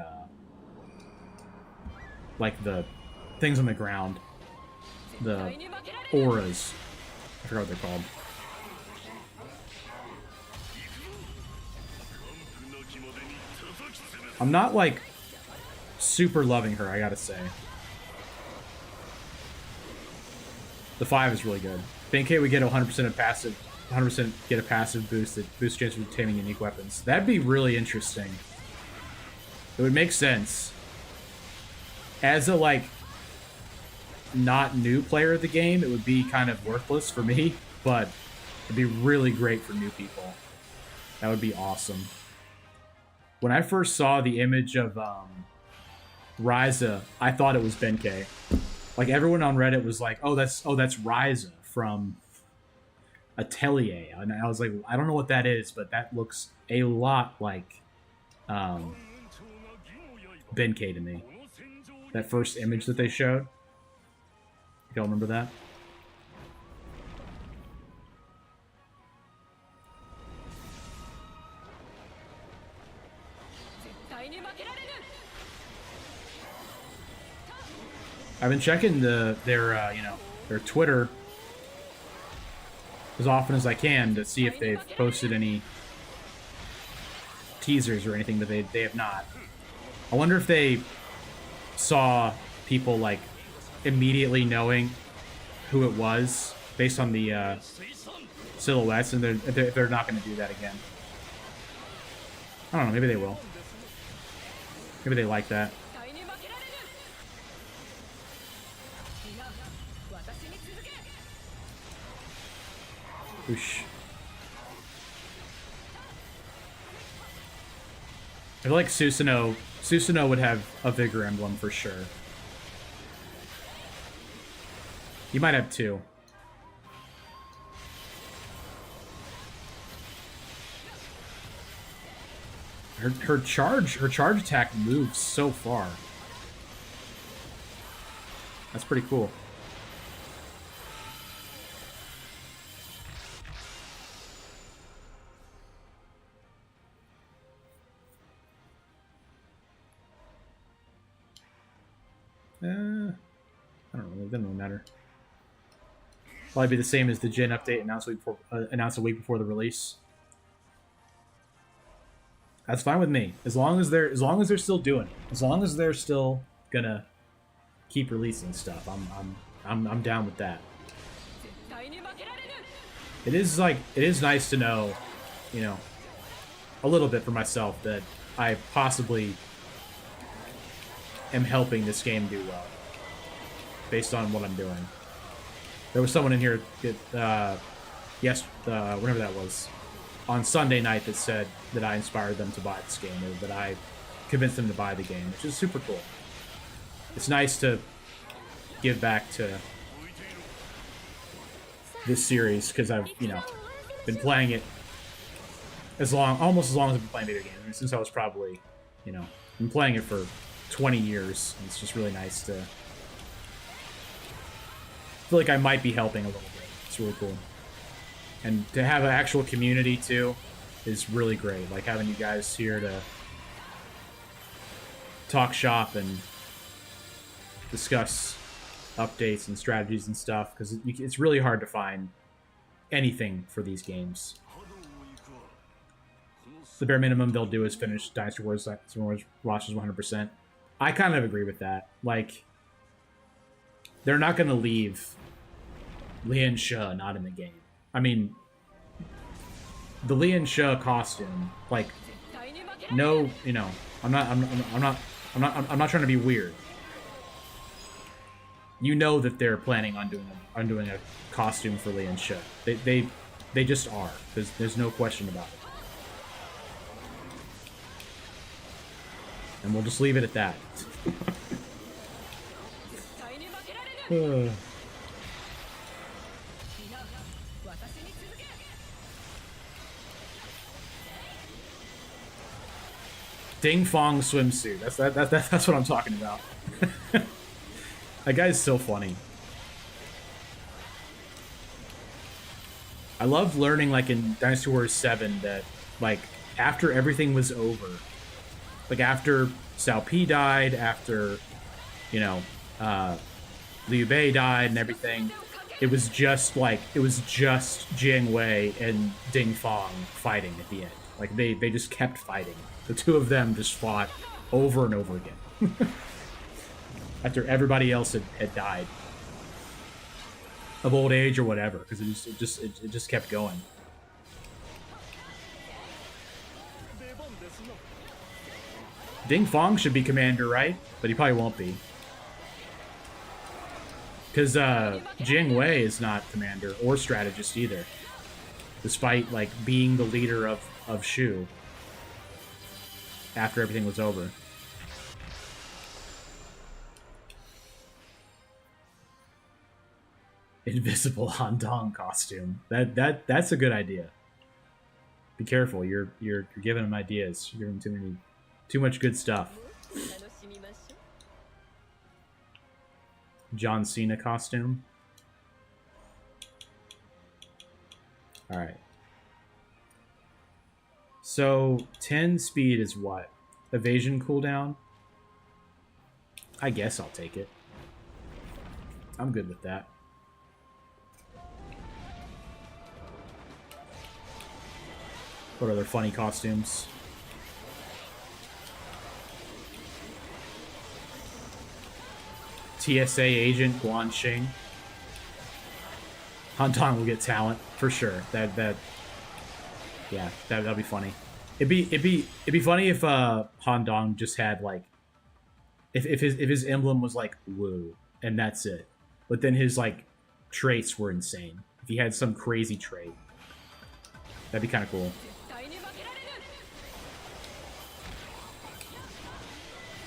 the things on the ground, the auras. I forgot what they're called. I'm not like super loving her, I gotta say. The 5 is really good. Benkei would get 100% of passive, 100% get a passive boost that boosts chance of obtaining unique weapons. That'd be really interesting. It would make sense. As a, like, not new player of the game, it would be kind of worthless for me, but it'd be really great for new people. That would be awesome. When I first saw the image of Ryza, I thought it was Benkei. Like, everyone on Reddit was like, oh, that's Ryza from Atelier. And I was like, I don't know what that is, but that looks a lot like Benkei to me. That first image that they showed. You don't remember that? I've been checking their Twitter as often as I can to see if they've posted any teasers or anything, but they have not. I wonder if they saw people like immediately knowing who it was based on the silhouettes, and they're not going to do that again. I don't know. Maybe they will. Maybe they like that. Oosh. I feel like Susanoo would have a Vigor emblem for sure. You might have 2. Her charge attack moves so far. That's pretty cool. I don't know. It doesn't really matter. Probably be the same as the Gen update announced a week before the release. That's fine with me. As long as they're still doing it. As long as they're still gonna keep releasing stuff, I'm down with that. It is nice to know, you know, a little bit for myself that I possibly am helping this game do well based on what I'm doing. There was someone in here whenever that was, on Sunday night that said that I inspired them to buy this game, or that I convinced them to buy the game, which is super cool. It's nice to give back to this series because I've, you know, been playing it almost as long as I've been playing video games. I mean, since I was probably, you know, been playing it for 20 years. And it's just really nice to feel like I might be helping a little bit. It's really cool. And to have an actual community, too, is really great. Like, having you guys here to talk shop and discuss updates and strategies and stuff, because it's really hard to find anything for these games. The bare minimum they'll do is finish Dynasty Wars Watches 100%. I kind of agree with that. Like, they're not going to leave Lian Sha not in the game. I mean, the Lian Sha costume, like, no, you know, I'm not trying to be weird. You know that they're planning on doing a costume for Lian Sha. They just are. There's no question about it. And we'll just leave it at that. Ding Fong swimsuit. That's what I'm talking about. That guy's so funny. I love learning, like, in Dynasty Warriors 7 that, like, after everything was over, like, after Cao Pi died, after, you know, Liu Bei died and everything, it was just Jiang Wei and Ding Fong fighting at the end. Like, they just kept fighting. The two of them just fought over and over again. After everybody else had died of old age or whatever, because it just kept going. Ding Fong should be commander, right? But he probably won't be, because Jiang Wei is not commander or strategist either, despite, like, being the leader of Shu after everything was over. Invisible Han Dong costume. That's a good idea. Be careful. You're giving him ideas. You're giving him too much good stuff. John Cena costume. All right. So 10 speed is what? Evasion cooldown? I guess I'll take it. I'm good with that. What other funny costumes? TSA agent Guan Xing. Han Dong will get talent for sure. Yeah, that'll be funny. It'd be funny if Han Dong just had, like, if his emblem was like Wu and that's it, but then his, like, traits were insane. If he had some crazy trait, that'd be kind of cool.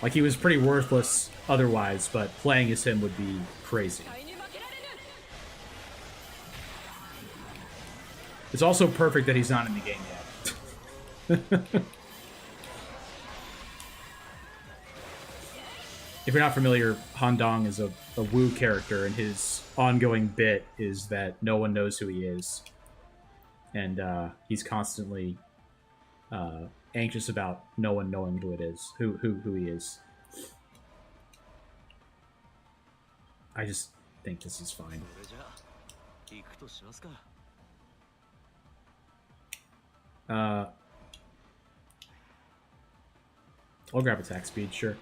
Like, he was pretty worthless otherwise, but playing as him would be crazy. It's also perfect that he's not in the game yet. If you're not familiar, Han Dong is a Wu character, and his ongoing bit is that no one knows who he is. And he's constantly anxious about no one knowing who it is, who he is. I just think this is fine. I'll grab attack speed, sure.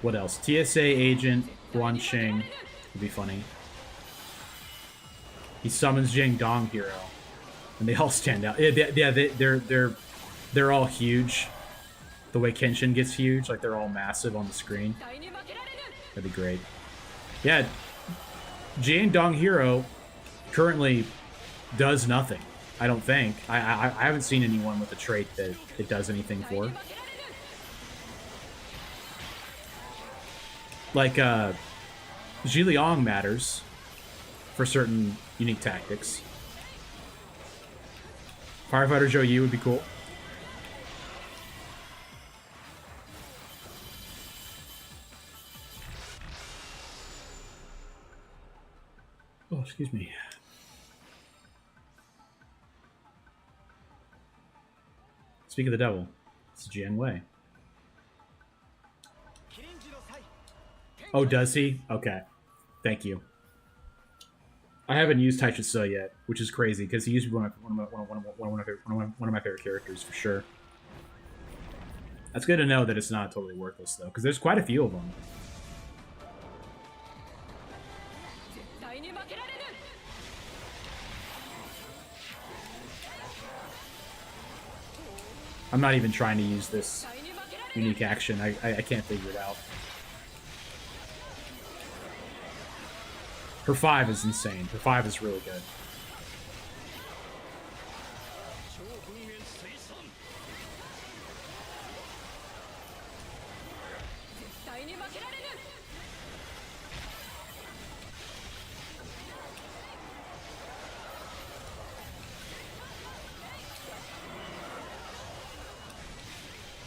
What else? TSA agent Guan Xing would be funny. He summons Jing Dong Hero, and they all stand out. Yeah, they're all huge. The way Kenshin gets huge, like, they're all massive on the screen. That'd be great. Yeah, Jing Dong Hero currently does nothing. I don't think. I haven't seen anyone with a trait that it does anything for. Like, Zhiliang matters for certain unique tactics. Firefighter Joe Yu would be cool. Oh, excuse me. Speak of the devil, it's Jian Wei. Oh, does he? Okay. Thank you. I haven't used Taichitsu yet, which is crazy, because he used to be one of my favorite characters, for sure. That's good to know that it's not totally worthless, though, because there's quite a few of them. I'm not even trying to use this unique action. I can't figure it out. Her 5 is insane. Her 5 is really good.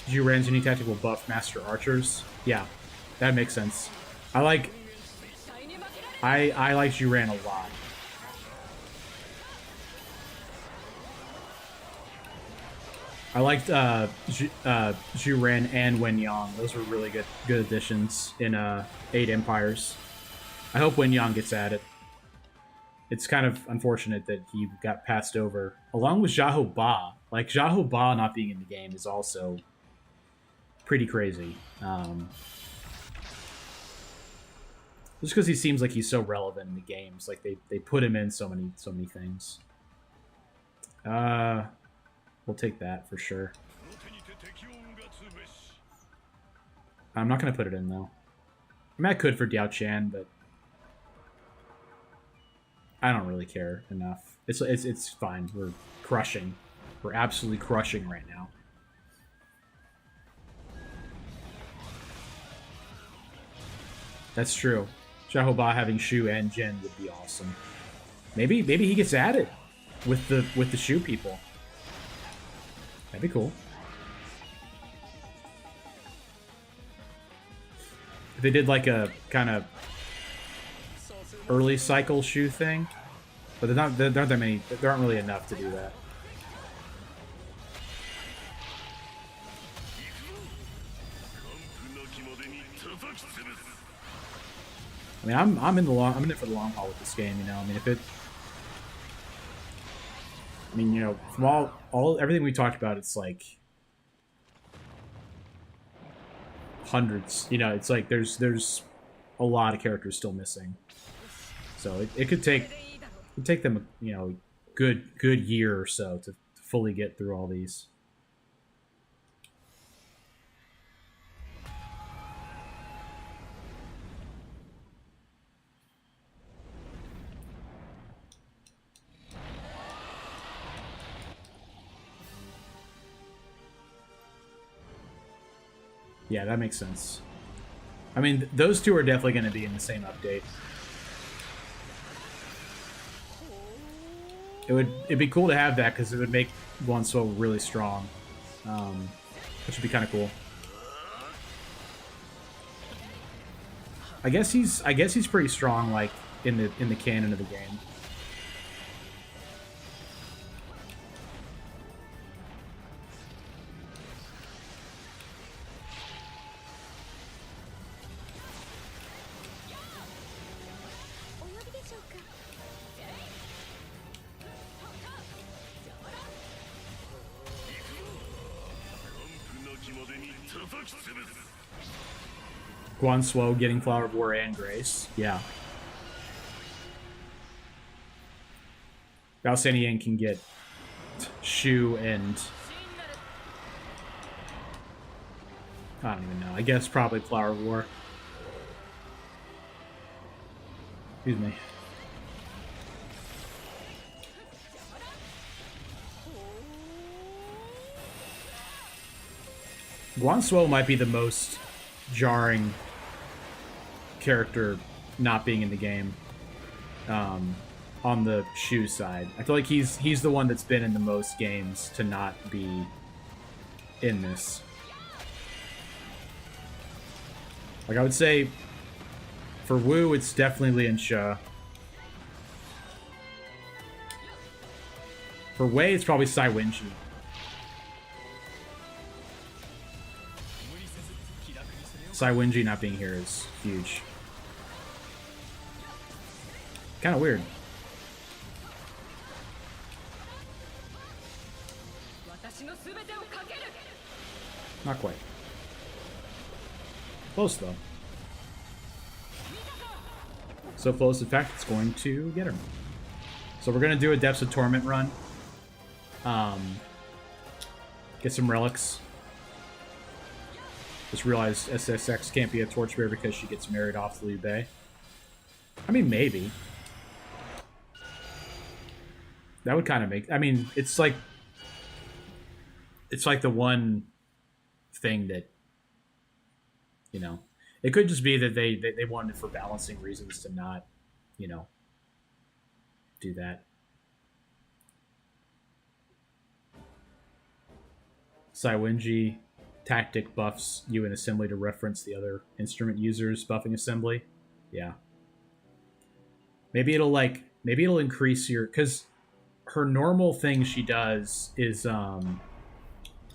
Juran's unique tactic will buff Master Archers. Yeah, that makes sense. I like Juran a lot. I liked Juran and Wen Yang. Those were really good additions in 8 Empires. I hope Wen Yang gets added. It's kind of unfortunate that he got passed over, along with Xiahou Ba. Like, Xiahou Ba not being in the game is also pretty crazy. Just because he seems like he's so relevant in the games, like they put him in so many things. We'll take that for sure. I'm not gonna put it in though. I mean, I could for Diao Chan, but I don't really care enough. It's fine. We're crushing. We're absolutely crushing right now. That's true. Xiahou Ba having Shu and Jin would be awesome. Maybe he gets added with the Shu people. That'd be cool. If they did like a kind of early cycle Shu thing, but there aren't that many. There aren't really enough to do that. I mean, I'm in it for the long haul with this game, you know. I mean, you know, from everything we talked about, it's like hundreds. You know, it's like there's a lot of characters still missing. So it could take them, you know, good year or so to fully get through all these. Yeah, that makes sense. I mean, those two are definitely going to be in the same update. It'd be cool to have that because it would make Guansuo really strong, which would be kind of cool. I guess he's pretty strong, like in the canon of the game. Guansuo getting Flower of War and Grace. Yeah. Gao Senian can get Shu and... I don't even know. I guess probably Flower of War. Excuse me. Guansuo might be the most jarring character not being in the game. on the Shu side. I feel like he's the one that's been in the most games to not be in this. Like, I would say for Wu, it's definitely Lian Xia. For Wei, it's probably Sai Wenji. Sai Wenji not being here is huge. Kind of weird. Not quite. Close, though. So close, in fact, it's going to get her. So we're going to do a Depths of Torment run. Get some relics. Just realized SSX can't be a Torchbearer because she gets married off to Liu Bei. I mean, maybe. That would kind of make... I mean, it's like the one thing that, you know... It could just be that they wanted for balancing reasons to not, you know, do that. Sai Wenji tactic buffs you in assembly to reference the other instrument users buffing assembly. Yeah. Maybe it'll increase your... Because her normal thing she does is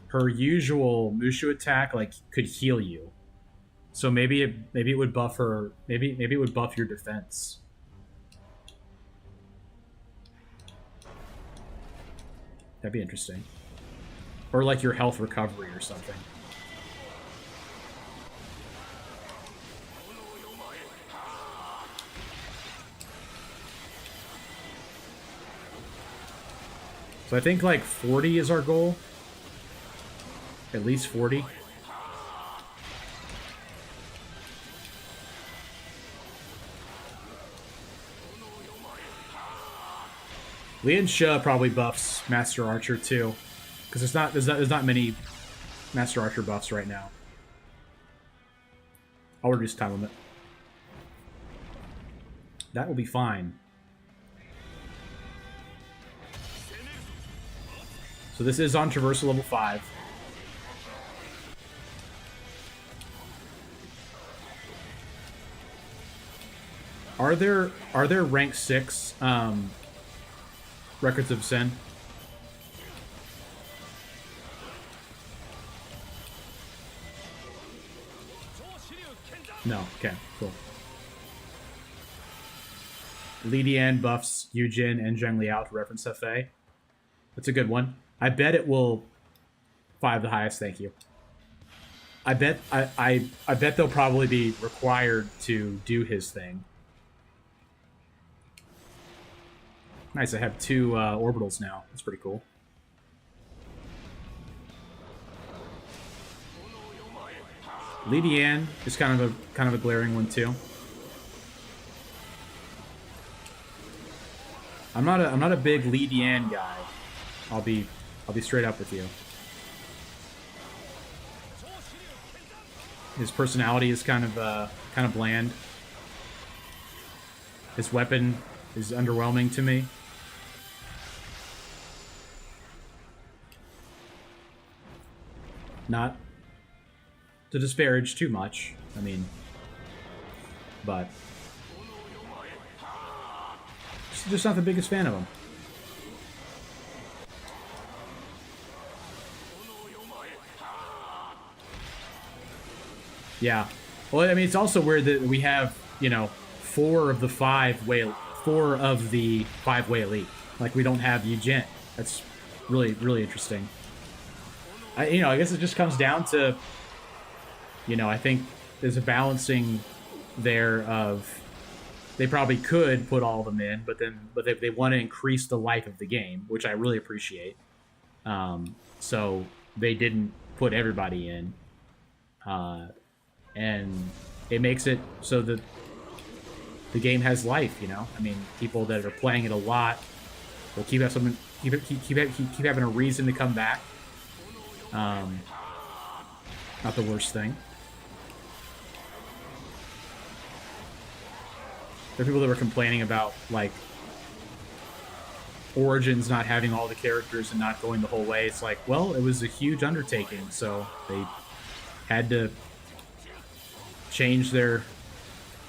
her usual Mushu attack could heal you. So maybe it would buff her. Maybe it would buff your defense. That'd be interesting. Or like your health recovery or something. So I think like 40 is our goal. At least 40. Lian Xia probably buffs Master Archer too, because there's not many Master Archer buffs right now. I'll reduce time limit. That will be fine. So this is on Traversal level 5. Are there rank 6 Records of Sin? No. Okay, cool. Li Dian buffs Yujin and Zheng Liao to reference FA. That's a good one. I bet it will 5 the highest, thank you. I bet they'll probably be required to do his thing. Nice, I have 2 orbitals now. That's pretty cool. Li Dian is kind of a glaring one too. I'm not a big Li Dian guy. I'll be straight up with you. His personality is kind of bland. His weapon is underwhelming to me. Not to disparage too much, I mean, but just not the biggest fan of him. Yeah. Well, I mean, it's also weird that we have, you know, 4 of the 5 Wei elite. Like, we don't have Yujin. That's really, really interesting. I guess it just comes down to, you know, I think there's a balancing there of they probably could put all of them in, but they want to increase the life of the game, which I really appreciate. So they didn't put everybody in, and it makes it so that the game has life. You know, I mean, people that are playing it a lot will keep having a reason to come back. Not the worst thing. There are people that were complaining about, like, Origins not having all the characters and not going the whole way, it's like, well, it was a huge undertaking, so they had to change their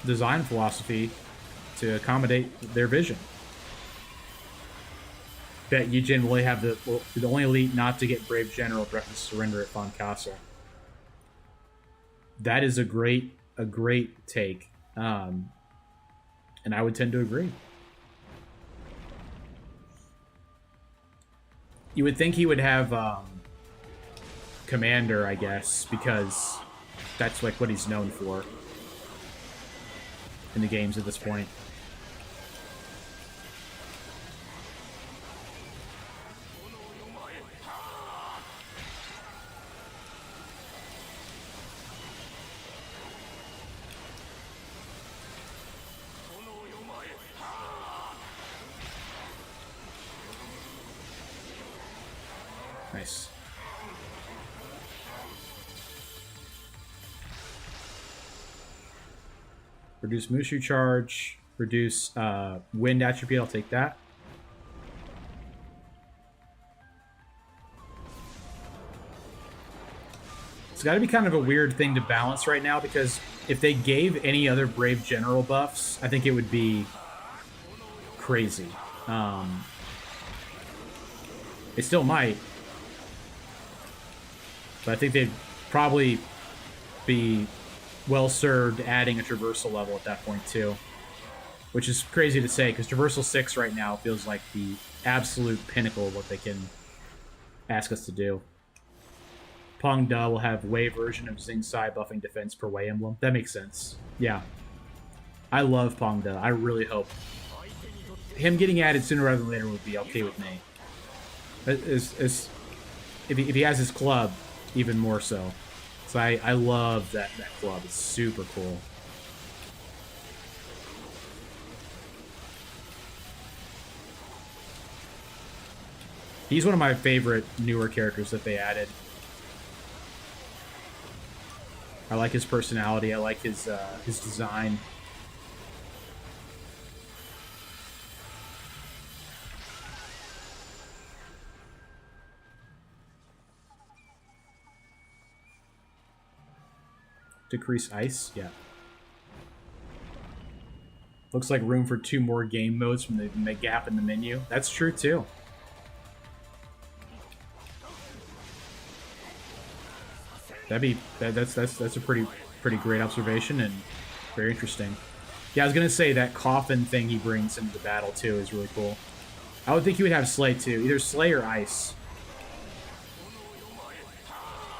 design philosophy to accommodate their vision. Bet Yujin will have the only elite not to get Brave General directly surrender at Fawn Castle. That is a great take, and I would tend to agree. You would think he would have Commander, I guess, because that's like what he's known for in the games at this point. Nice. Reduce Mushu charge. Reduce wind attribute. I'll take that. It's got to be kind of a weird thing to balance right now, because if they gave any other Brave General buffs, I think it would be crazy. They still might. But I think they'd probably be well-served adding a Traversal level at that point, too. Which is crazy to say, because Traversal 6 right now feels like the absolute pinnacle of what they can ask us to do. Pong Da will have Wei version of Xing Sai buffing defense per Wei emblem. That makes sense. Yeah. I love Pong Da. I really hope him getting added sooner rather than later would be okay with me. If he has his club, even more so. So I love that club. It's super cool. He's one of my favorite newer characters that they added. I like his personality. I like his design. Decrease ice? Yeah. Looks like room for 2 more game modes from the gap in the menu. That's true, too. That's a pretty great observation and very interesting. Yeah, I was gonna say that coffin thing he brings into the battle too is really cool. I would think he would have Slay too, either Slay or Ice.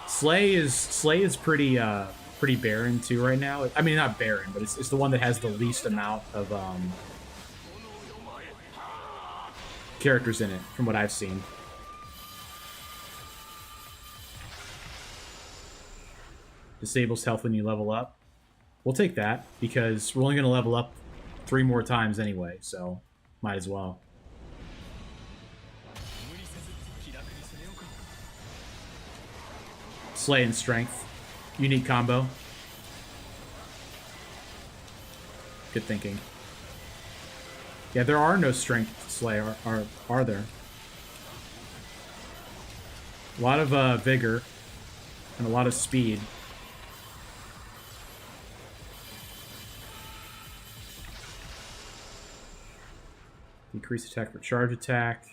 Slay is pretty barren too right now. I mean, not barren, but it's the one that has the least amount of characters in it from what I've seen. Disables health when you level up. We'll take that, because we're only going to level up 3 more times anyway, so might as well. Slay and Strength. Unique combo. Good thinking. Yeah, there are no Strength Slay, are there? A lot of Vigor and a lot of Speed. Increase attack for charge attack.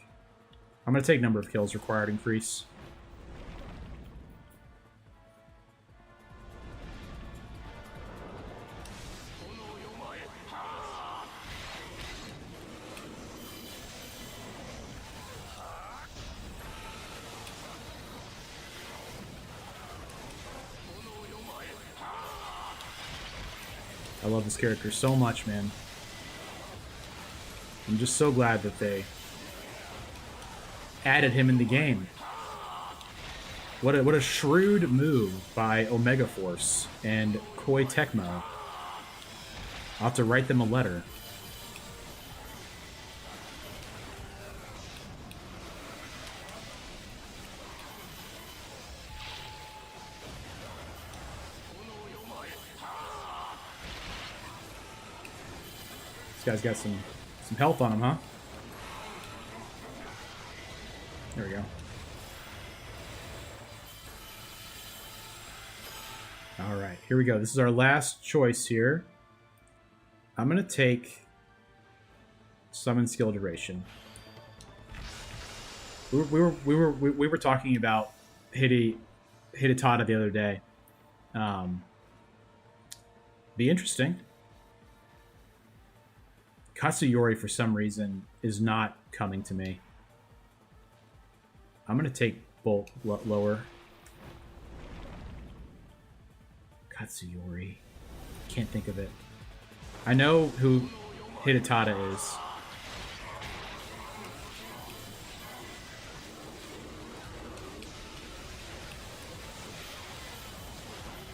I'm going to take number of kills required increase. I love this character so much, man. I'm just so glad that they added him in the game. What a shrewd move by Omega Force and Koei Tecmo. I'll have to write them a letter. This guy's got some health on him, huh? There we go. All right, here we go. This is our last choice here. I'm gonna take summon skill duration. We were talking about Hidetada the other day. Be interesting. Katsuyori, for some reason, is not coming to me. I'm going to take Bolt lower. Katsuyori. Can't think of it. I know who Hidetada is.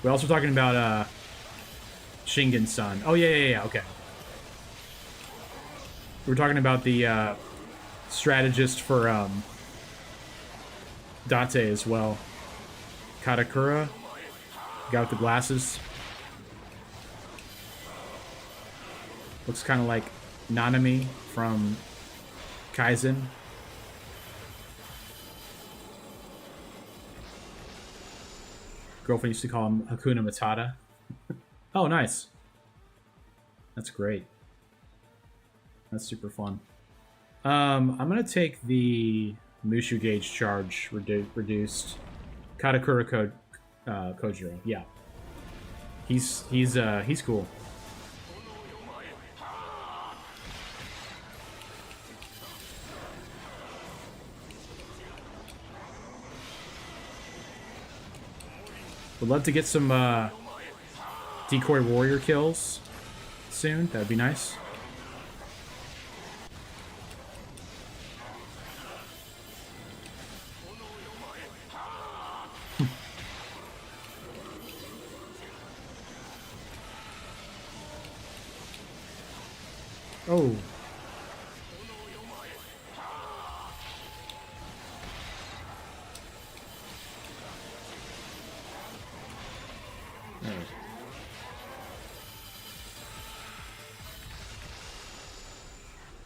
We're also talking about Shingen-san. Oh, yeah, okay. We're talking about the strategist for Date as well. Katakura. Guy with the glasses. Looks kind of like Nanami from Kaizen. Girlfriend used to call him Hakuna Matata. Oh, nice. That's great. That's super fun. I'm going to take the Mushu Gauge charge reduced. Katakura Kojiro. Yeah. He's cool. Would love to get some decoy warrior kills soon. That'd be nice. Oh.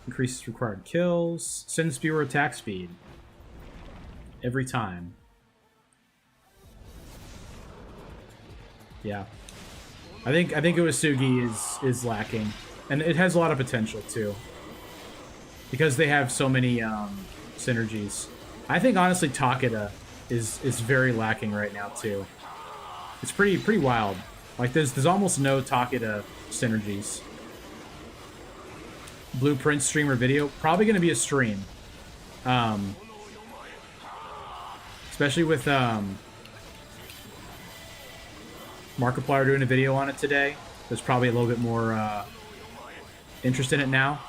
Increases required kills. Sends fewer attack speed. Every time. Yeah. I think Uesugi is lacking. And it has a lot of potential too. Because they have so many synergies. I think honestly Takeda is very lacking right now too. It's pretty wild. Like there's almost no Takeda synergies. Blueprint streamer video, probably going to be a stream. Especially with Markiplier doing a video on it today. There's probably a little bit more interest in it now.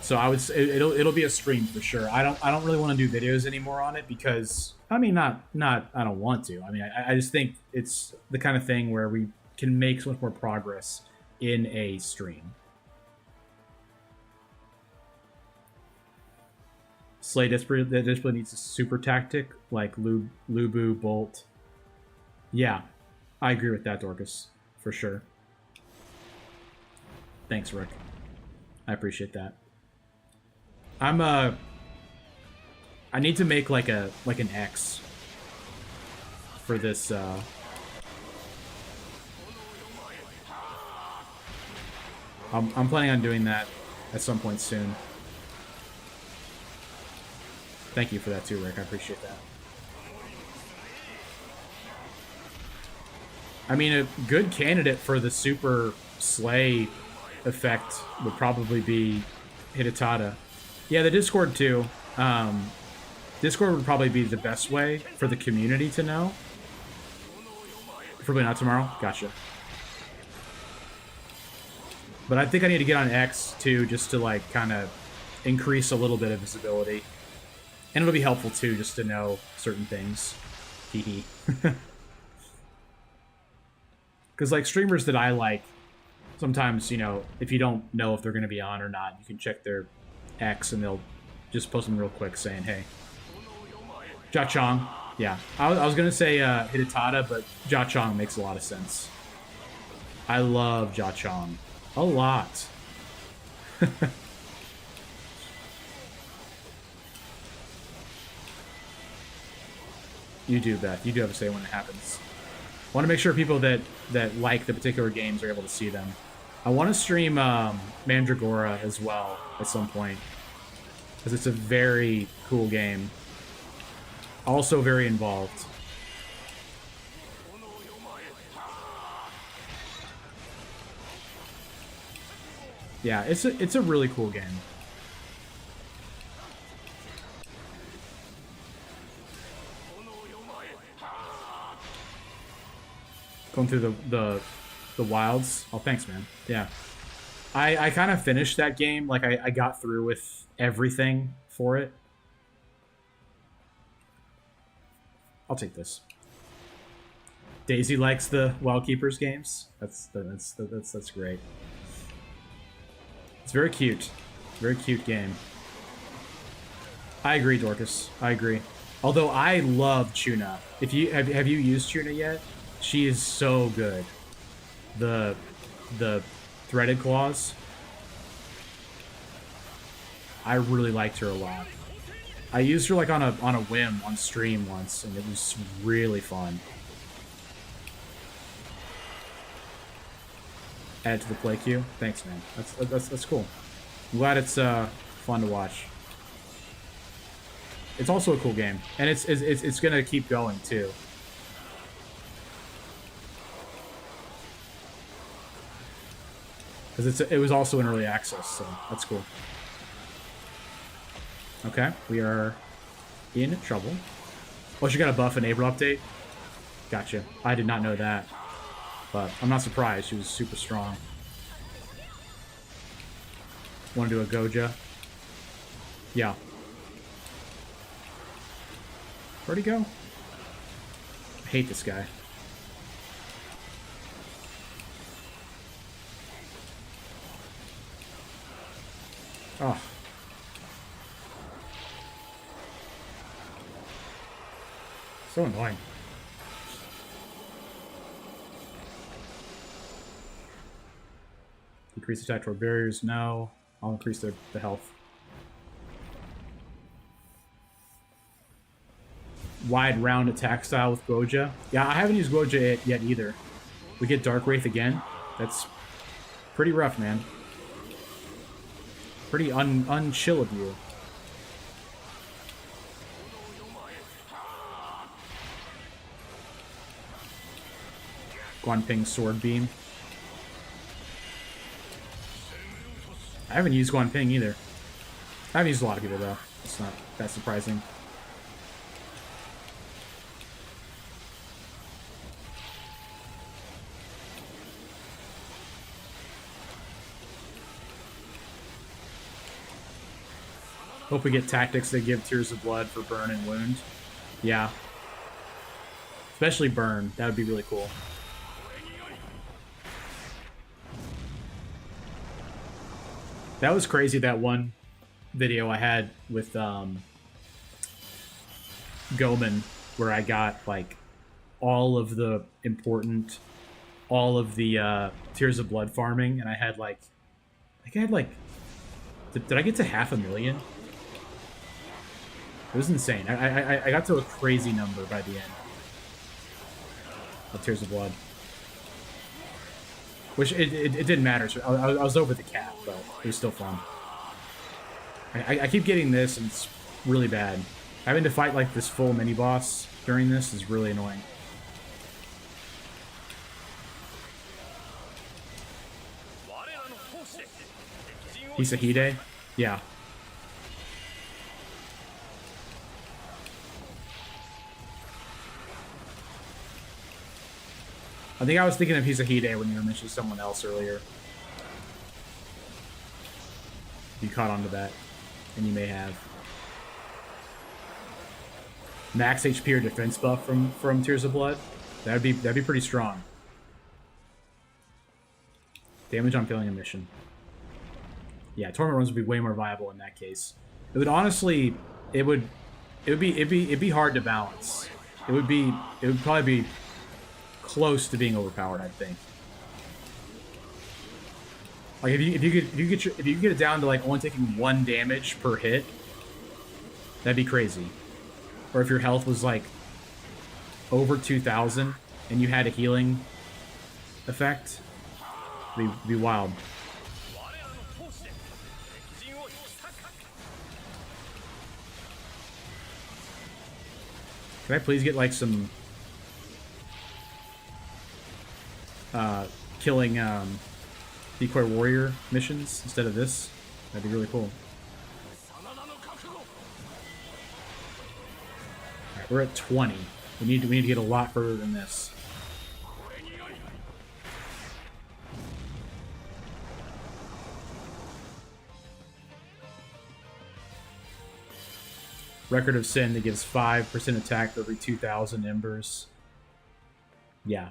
So I would say it'll be a stream for sure. I don't really want to do videos anymore on it because I mean not I don't want to. I mean I just think it's the kind of thing where we can make so much more progress in a stream. Slay desperately needs a super tactic like Lubu Bolt. Yeah, I agree with that, Dorcas, for sure. Thanks, Rick. I appreciate that. I need to make like an X for this. I'm planning on doing that at some point soon. Thank you for that too, Rick. I appreciate that. I mean, a good candidate for the super slay effect would probably be Hidetada. Yeah, the Discord too. Discord would probably be the best way for the community to know. Probably not tomorrow. Gotcha. But I think I need to get on X too, just to like kind of increase a little bit of visibility. And it'll be helpful too, just to know certain things. Hee. Because like streamers that I like, sometimes, you know, if you don't know if they're going to be on or not, you can check their X and they'll just post them real quick saying, hey. Ja Chong. Yeah. I was going to say Hidetada, but Ja Chong makes a lot of sense. I love Ja Chong. A lot. You do, Beth. You do have a say when it happens. I want to make sure people that like the particular games are able to see them. I want to stream Mandragora as well at some point, because it's a very cool game. Also very involved. Yeah, it's a really cool game. Going through the wilds. Oh, thanks, man. Yeah. I kind of finished that game. Like, I got through with everything for it. I'll take this. Daisy likes the Wild Keepers games. That's great. It's very cute. Very cute game. I agree, Dorcas. I agree. Although I love Tuna. If you have you used Tuna yet? She is so good. The threaded claws. I really liked her a lot. I used her like on a whim on stream once, and it was really fun. Add it to the play queue. Thanks, man. That's cool. I'm glad it's fun to watch. It's also a cool game, and it's gonna keep going too. Because it was also in early access, so that's cool. Okay, we are in trouble. Oh, she got a buff enable update? Gotcha. I did not know that. But I'm not surprised. She was super strong. Want to do a Goja? Yeah. Where'd he go? I hate this guy. Oh. So annoying. Decrease attack toward barriers? No. I'll increase the health. Wide round attack style with Goja. Yeah, I haven't used Goja yet either. We get Dark Wraith again. That's pretty rough, man. Pretty unchill of you. Guanping Sword Beam. I haven't used Guanping either. I haven't used a lot of people though. It's not that surprising. Hope we get tactics that give Tears of Blood for burn and wound. Yeah. Especially burn. That would be really cool. That was crazy, that one video I had with Goman, where I got like all of the important, all of the Tears of Blood farming, and I had like, did I get to 500,000? It was insane. I got to a crazy number by the end of Tears of Blood. Which, it didn't matter. So I was over the cap, but it was still fun. I keep getting this, and it's really bad. Having to fight, like, this full mini-boss during this is really annoying. Hisahide? Yeah. I think I was thinking of Hisahide when you were mentioning someone else earlier. You caught on to that, and you may have. Max HP or defense buff from Tears of Blood. That'd be pretty strong. Damage on failing a mission. Yeah, tournament runs would be way more viable in that case. It would honestly, it'd be hard to balance. It would probably be close to being overpowered, I think. Like if you could get it down to like only taking 1 damage per hit, that'd be crazy. Or if your health was like over 2,000 and you had a healing effect, be wild. Can I please get like some killing decoy warrior missions instead of this? That'd be really cool. Alright, we're at 20. We need to get a lot further than this. Record of Sin that gives 5% attack for every 2,000 embers. Yeah,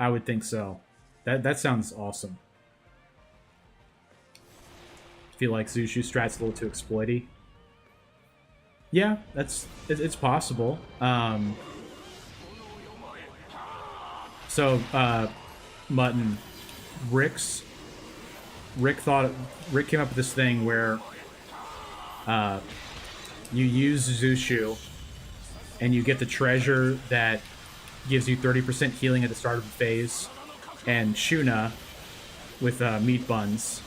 I would think so. That sounds awesome. Feel like Zushu strat's a little too exploity. Yeah, it's possible. So Mutton, Rick came up with this thing where you use Zushu and you get the treasure that gives you 30% healing at the start of the phase, and Shuna with meat buns,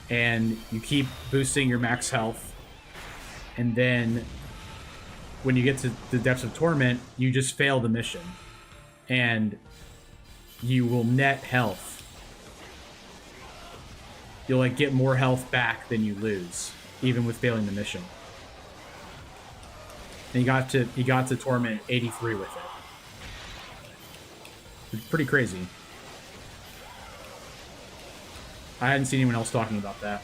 and you keep boosting your max health, and then when you get to the depths of torment, you just fail the mission and you will net health. You'll like get more health back than you lose, even with failing the mission. And he got to torment 83 with it. It's pretty crazy. I hadn't seen anyone else talking about that.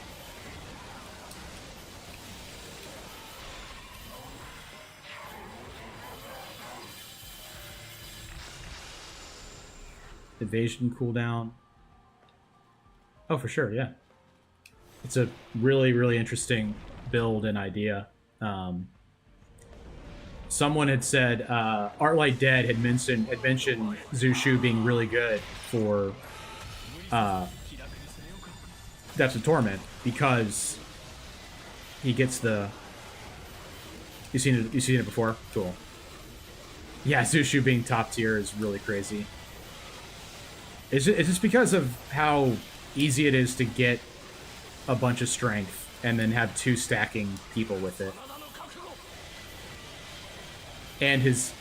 Evasion cooldown. Oh, for sure, yeah. It's a really, really interesting build and idea. Someone had said Artlight Dead had mentioned Zushu being really good for Depths of Torment because he gets the. You've seen it before? Cool. Yeah, Zushu being top tier is really crazy. It's just because of how easy it is to get a bunch of strength and then have 2 stacking people with it. And his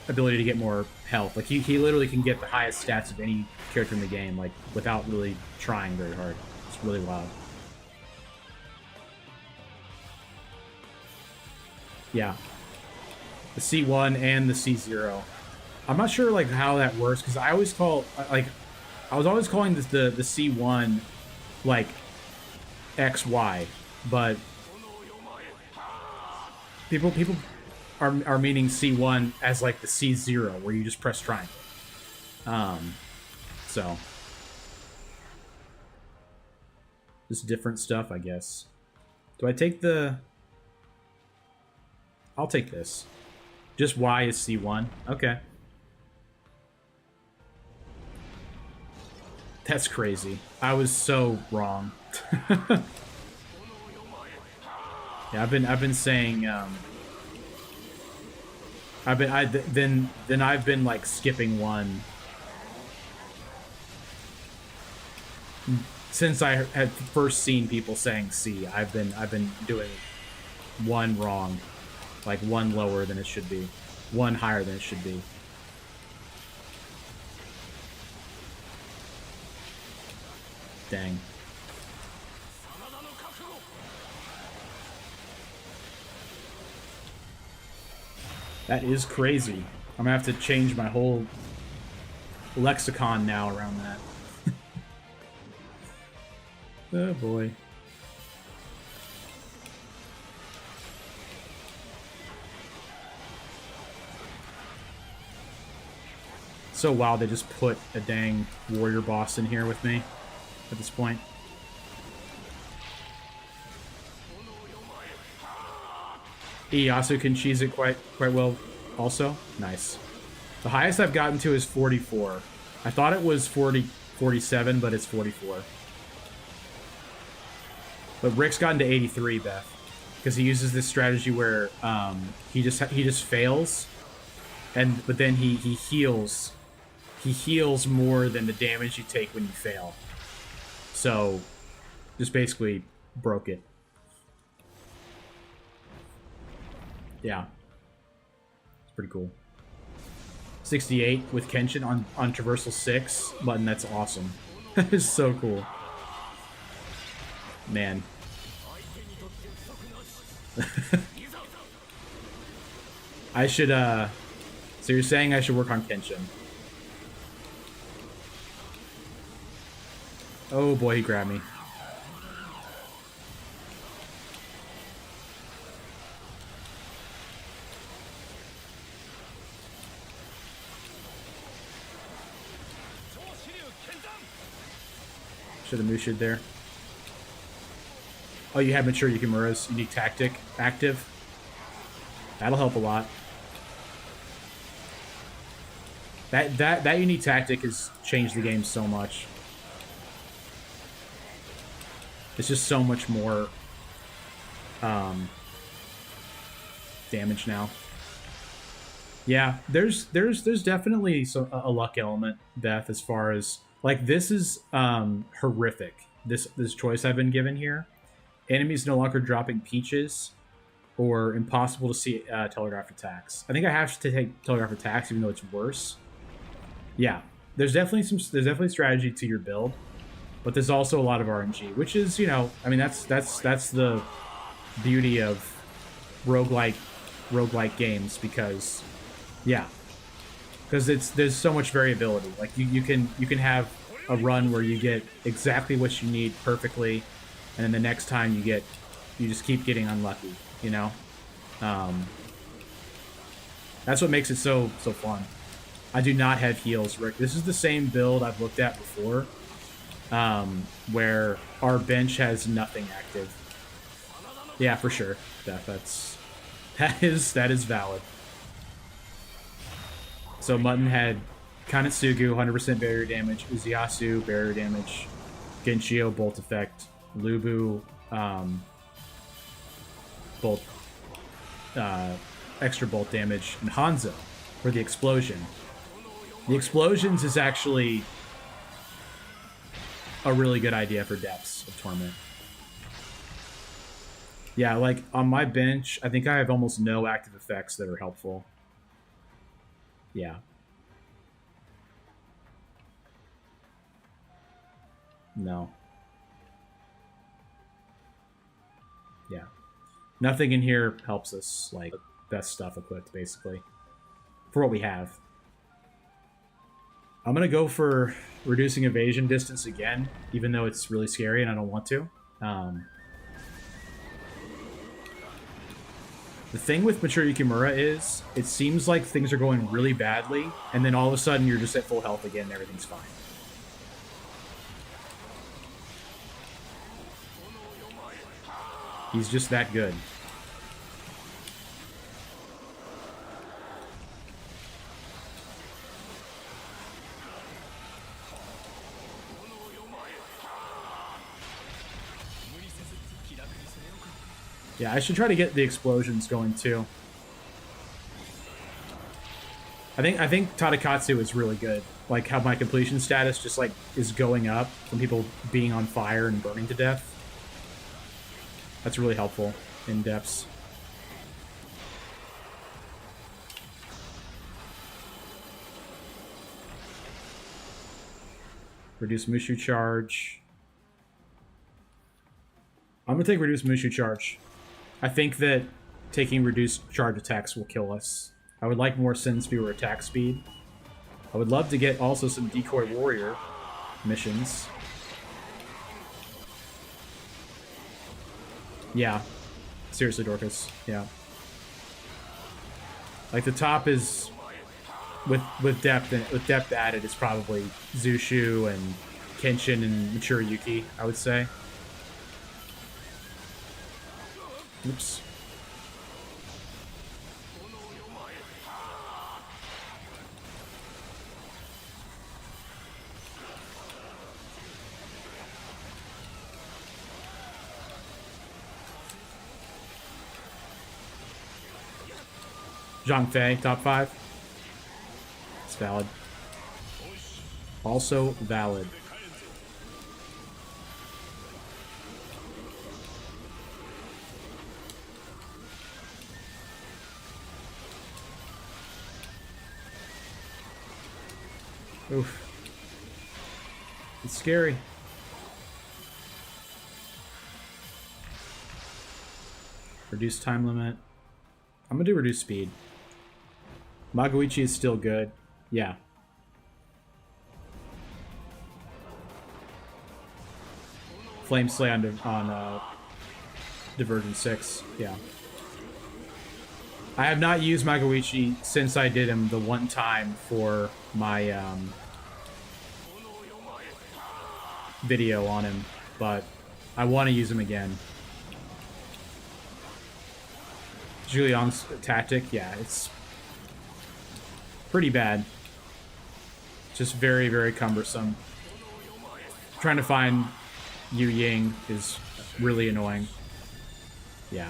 ability to get more health. Like, he literally can get the highest stats of any character in the game, like, without really trying very hard. It's really wild. Yeah. The C1 and the C0. I'm not sure, like, how that works, because I always call, like, I was always calling this the C1, like, XY, but people are meaning C1 as like the C0 where you just press triangle. So just different stuff, I guess. Do I take the? I'll take this. Just Y is C1. Okay. That's crazy. I was so wrong. Yeah, I've been saying I've been like skipping one since I had first seen people saying C. I've been doing one wrong, like one lower than it should be, one higher than it should be. Dang. That is crazy. I'm gonna have to change my whole lexicon now around that. Oh boy. So wild they just put a dang warrior boss in here with me at this point. Ieyasu can cheese it quite well also. Nice. The highest I've gotten to is 44. I thought it was 47, but it's 44. But Rick's gotten to 83, Beth, because he uses this strategy where he just fails, but then he heals. He heals more than the damage you take when you fail. So, just basically broke it. Yeah. It's pretty cool. 68 with Kenshin on Traversal 6 button. That's awesome. That is so cool. Man. I should, so you're saying I should work on Kenshin. Oh boy, he grabbed me. Should have Mushi'd there. Oh, you have Mature Yukimura's unique tactic active. That'll help a lot. That unique tactic has changed the game so much. It's just so much more damage now. Yeah, there's definitely a luck element, Beth, as far as like this is horrific. This choice I've been given here. Enemies no longer dropping peaches, or impossible to see telegraph attacks. I think I have to take telegraph attacks, even though it's worse. Yeah, there's definitely strategy to your build, but there's also a lot of RNG, which is, you know, I mean that's the beauty of roguelike games, because yeah, because there's so much variability. Like you can have a run where you get exactly what you need perfectly, and then the next time you just keep getting unlucky, you know. That's what makes it so fun. I do not have heals, Rick. This is the same build I've looked at before, where our bench has nothing active. Yeah, for sure. That is valid. So Mutton had Kanetsugu, 100% barrier damage, Uziasu, barrier damage, Genshio, bolt effect, Lubu, bolt, extra bolt damage, and Hanzo for the explosion. The explosions is actually a really good idea for depths of Torment. Yeah, like on my bench, I think I have almost no active effects that are helpful. Yeah. No. Yeah. Nothing in here helps us, like, best stuff equipped, basically. For what we have. I'm going to go for reducing evasion distance again, even though it's really scary and I don't want to. The thing with Mature Yukimura is, it seems like things are going really badly, and then all of a sudden you're just at full health again and everything's fine. He's just that good. Yeah, I should try to get the explosions going too. I think Tadakatsu is really good. Like how my completion status just like is going up from people being on fire and burning to death. That's really helpful in depths. Reduce Mushu charge. I'm gonna take reduce Mushu charge. I think that taking reduced charge attacks will kill us. I would like more Sin Spear attack speed. I would love to get also some Decoy Warrior missions. Yeah. Seriously, Dorcas. Yeah. Like the top is with depth added is probably Zushu and Kenshin and Mature Yuki, I would say. Oops. Zhang Fei, top 5. It's valid. Also valid. Oof. It's scary. Reduce time limit. I'm gonna do reduce speed. Magoichi is still good. Yeah. Flame Slay on Divergent 6. Yeah. I have not used Magoichi since I did him the one time for my video on him, but I want to use him again. Julian's tactic, yeah, it's pretty bad. Just very, very cumbersome. Trying to find Yu Ying is really annoying. Yeah.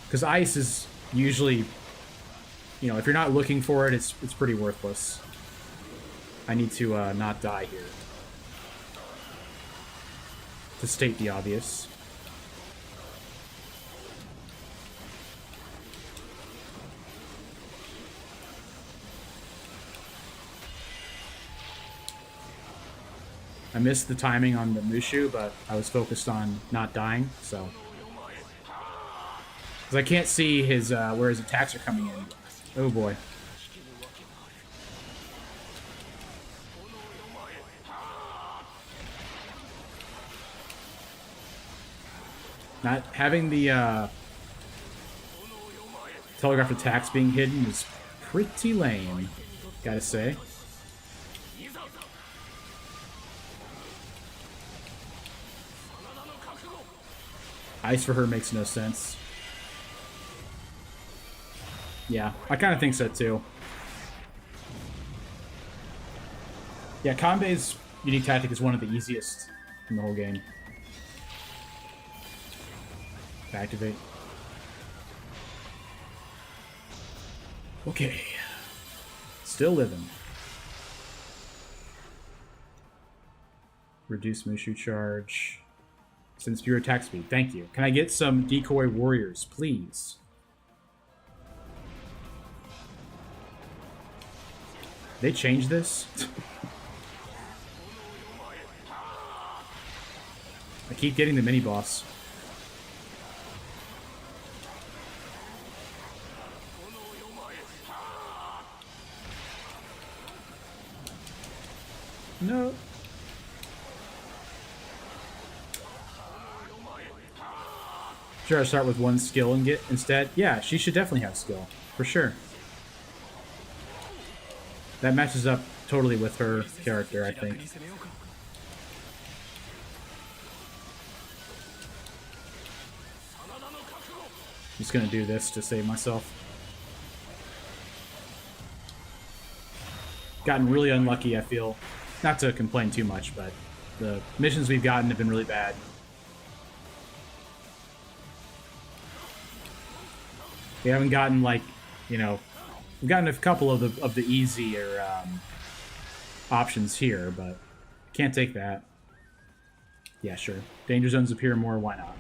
Because ice is usually, you know, if you're not looking for it, it's pretty worthless. I need to not die here. To state the obvious. I missed the timing on the Mushu, but I was focused on not dying, so. Because I can't see his where his attacks are coming in. Oh boy. Not having the telegraph attacks being hidden is pretty lame, gotta say. Ice for her makes no sense. Yeah, I kind of think so too. Yeah, Kanbei's unique tactic is one of the easiest in the whole game. Activate. Okay. Still living. Reduce Mushu charge. Since pure attack speed. Thank you. Can I get some decoy warriors, please? They changed this? I keep getting the mini boss. No. Sure, I start with one skill and get instead. Yeah, she should definitely have skill. For sure. That matches up totally with her character, I think. Just gonna do this to save myself. Gotten really unlucky, I feel. Not to complain too much, but the missions we've gotten have been really bad. We haven't gotten, like, you know, we've gotten a couple of the easier options here, but can't take that. Yeah, sure. Danger zones appear more, why not?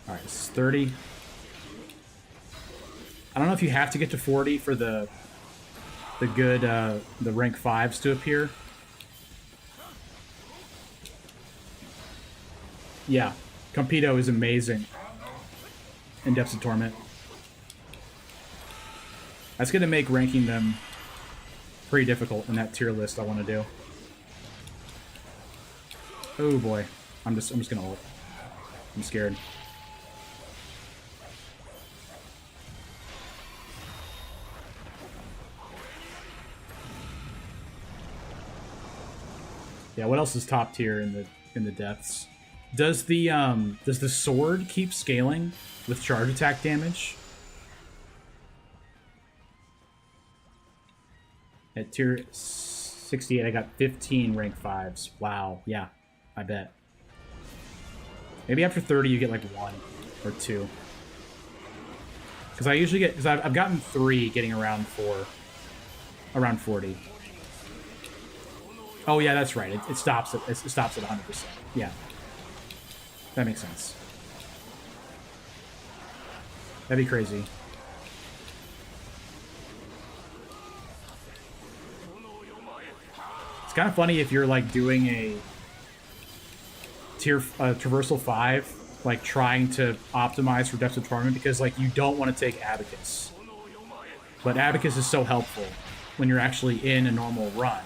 Alright, this is 30. I don't know if you have to get to 40 for the good, the rank 5s to appear. Yeah, Competo is amazing in Depths of Torment. That's going to make ranking them pretty difficult in that tier list I want to do. Oh boy, I'm just gonna ult. I'm scared. Yeah, what else is top tier in the depths? Does the sword keep scaling with charge attack damage? At tier 68, I got 15 rank 5s. Wow. Yeah, I bet. Maybe after 30, you get like 1 or 2. Because I usually get... Because I've gotten 3 getting around 4. Around 40. Oh, yeah, that's right. It stops at 100%. Yeah. That makes sense. That'd be crazy. It's kind of funny if you're like doing a Traversal 5, like trying to optimize for Depths of Torment, because like you don't want to take Abacus. But Abacus is so helpful when you're actually in a normal run.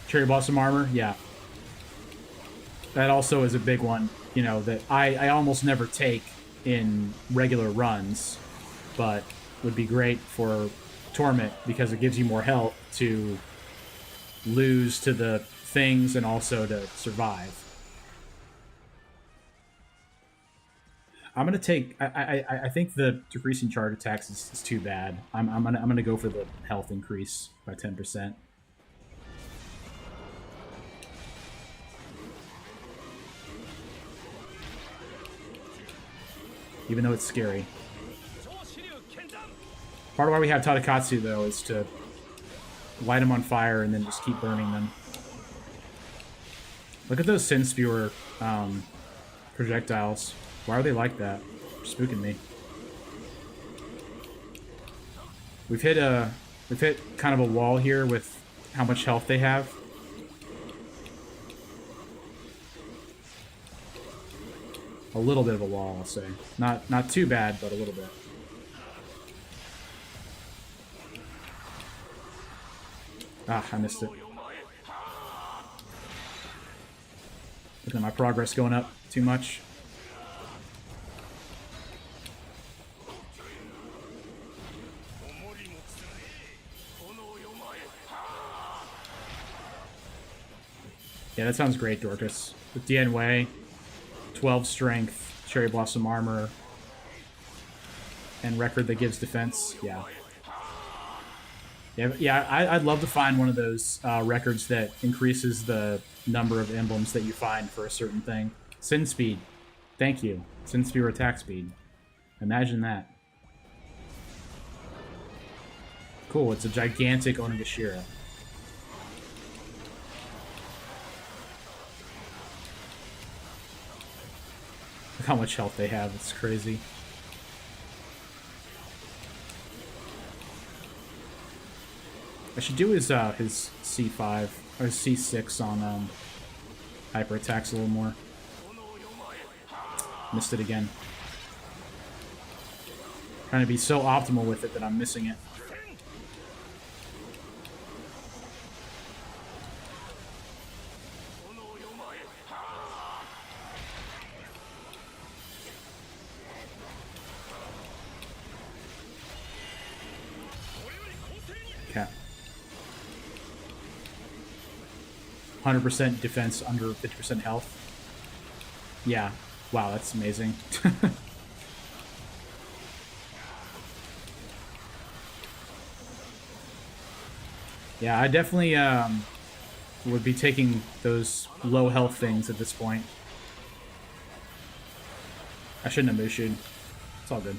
Cherry Blossom Armor, yeah. That also is a big one, you know, that I almost never take in regular runs, but would be great for Torment because it gives you more health to lose to the things and also to survive. I'm gonna take. I think the decreasing charge attacks is too bad. I'm gonna go for the health increase by 10%. Even though it's scary. Part of why we have Tadakatsu, though, is to light them on fire and then just keep burning them. Look at those Sin Spewer projectiles. Why are they like that? They're spooking me. We've hit kind of a wall here with how much health they have. A little bit of a wall, I'll say. Not too bad, but a little bit. Ah, I missed it. Look at my progress going up too much. Yeah, that sounds great, Dorcas. With Dian Wei, 12 strength, Cherry Blossom Armor, and record that gives defense. Yeah. Yeah, I'd love to find one of those records that increases the number of emblems that you find for a certain thing. Sin Speed. Thank you. Sin Speed or attack speed. Imagine that. Cool, it's a gigantic Onigashira. Look how much health they have, it's crazy. I should do his C5 or his C6 on hyper attacks a little more. Missed it again. Trying to be so optimal with it that I'm missing it. Okay. 100% defense under 50% health. Yeah. Wow, that's amazing. Yeah, I definitely would be taking those low health things at this point. I shouldn't have Mushu'd. It's all good.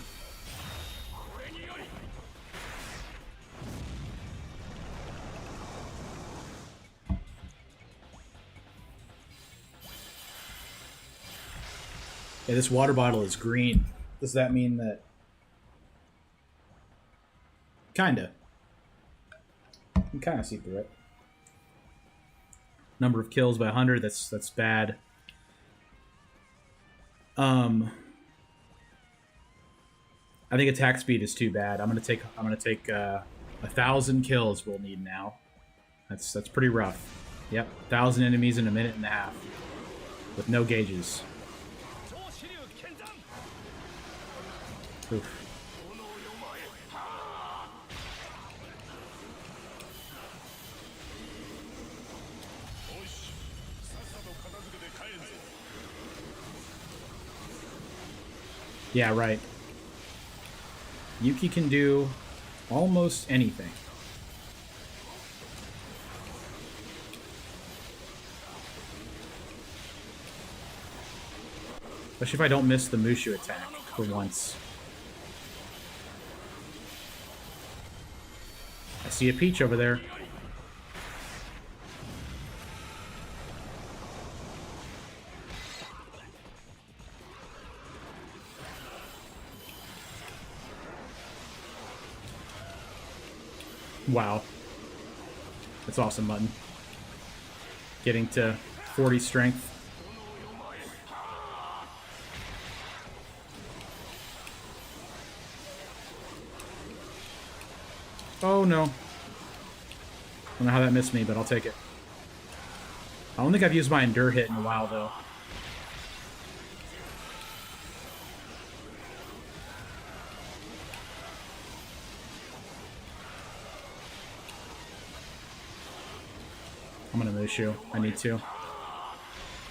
Yeah, this water bottle is green. Does that mean that... Kinda. You can kind of see through it. Number of kills by 100, that's bad. I think attack speed is too bad. I'm gonna take 1,000 kills we'll need now. That's pretty rough. Yep, 1,000 enemies in a minute and a half. With no gauges. Oof. Yeah, right. Yuki can do almost anything. Especially if I don't miss the Mushu attack for once. I see a Peach over there. Wow. That's awesome, Mutton. Getting to 40 strength. Oh, no. I don't know how that missed me, but I'll take it. I don't think I've used my Endure hit in a while, though. I'm gonna Mushu. I need to.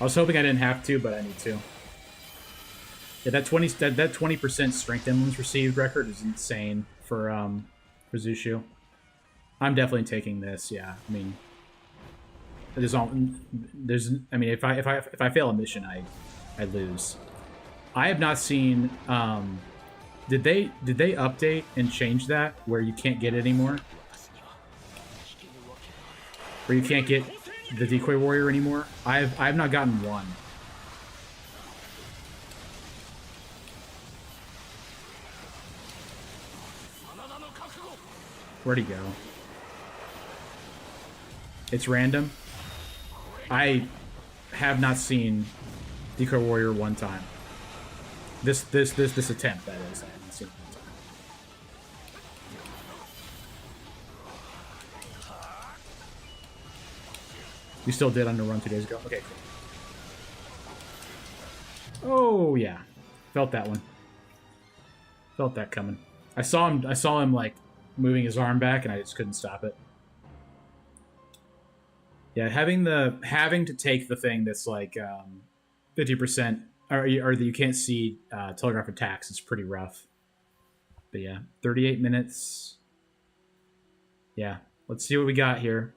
I was hoping I didn't have to, but I need to. Yeah, that 20% strength emblems received record is insane for Zushu. I'm definitely taking this. Yeah, I mean, I mean, if I fail a mission, I lose. I have not seen. Did they update and change that where you can't get it anymore? Where you can't get the Decoy Warrior anymore? I have not gotten one. Where'd he go? It's random. I have not seen Decoy Warrior one time. This attempt, that is. I haven't seen it one time. You still did underrun 2 days ago? Okay, cool. Oh, yeah. Felt that one. Felt that coming. I saw him like moving his arm back, and I just couldn't stop it. Yeah, having to take the thing that's like 50% or that you can't see telegraph attacks is pretty rough. But yeah, 38 minutes. Yeah, let's see what we got here.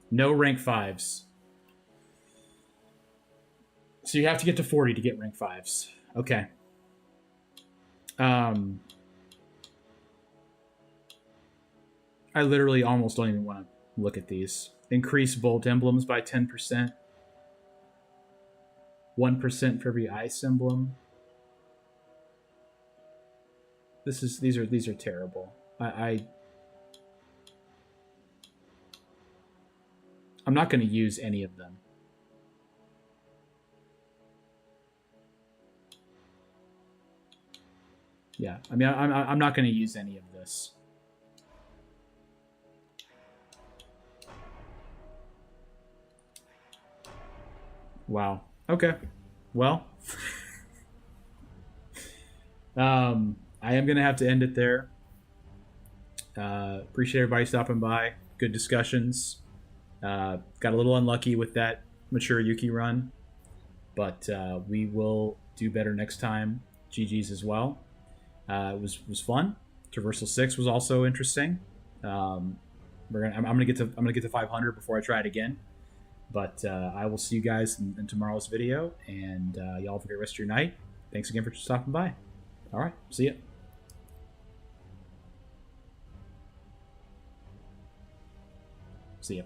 No rank 5s. So you have to get to 40 to get rank 5s. Okay. I literally almost don't even want to look at these. Increase bolt emblems by 10%. 1% for every ice emblem. These are terrible. I'm not going to use any of them. Yeah, I mean, I'm not going to use any of this. Wow. Okay. Well, I am going to have to end it there. Appreciate everybody stopping by. Good discussions. Got a little unlucky with that mature Yuki run, but we will do better next time. GG's as well. It was fun. Traversal 6 was also interesting. I'm gonna get to 500 before I try it again. But I will see you guys in tomorrow's video, and y'all have a great rest of your night. Thanks again for stopping by. All right, see ya. See ya.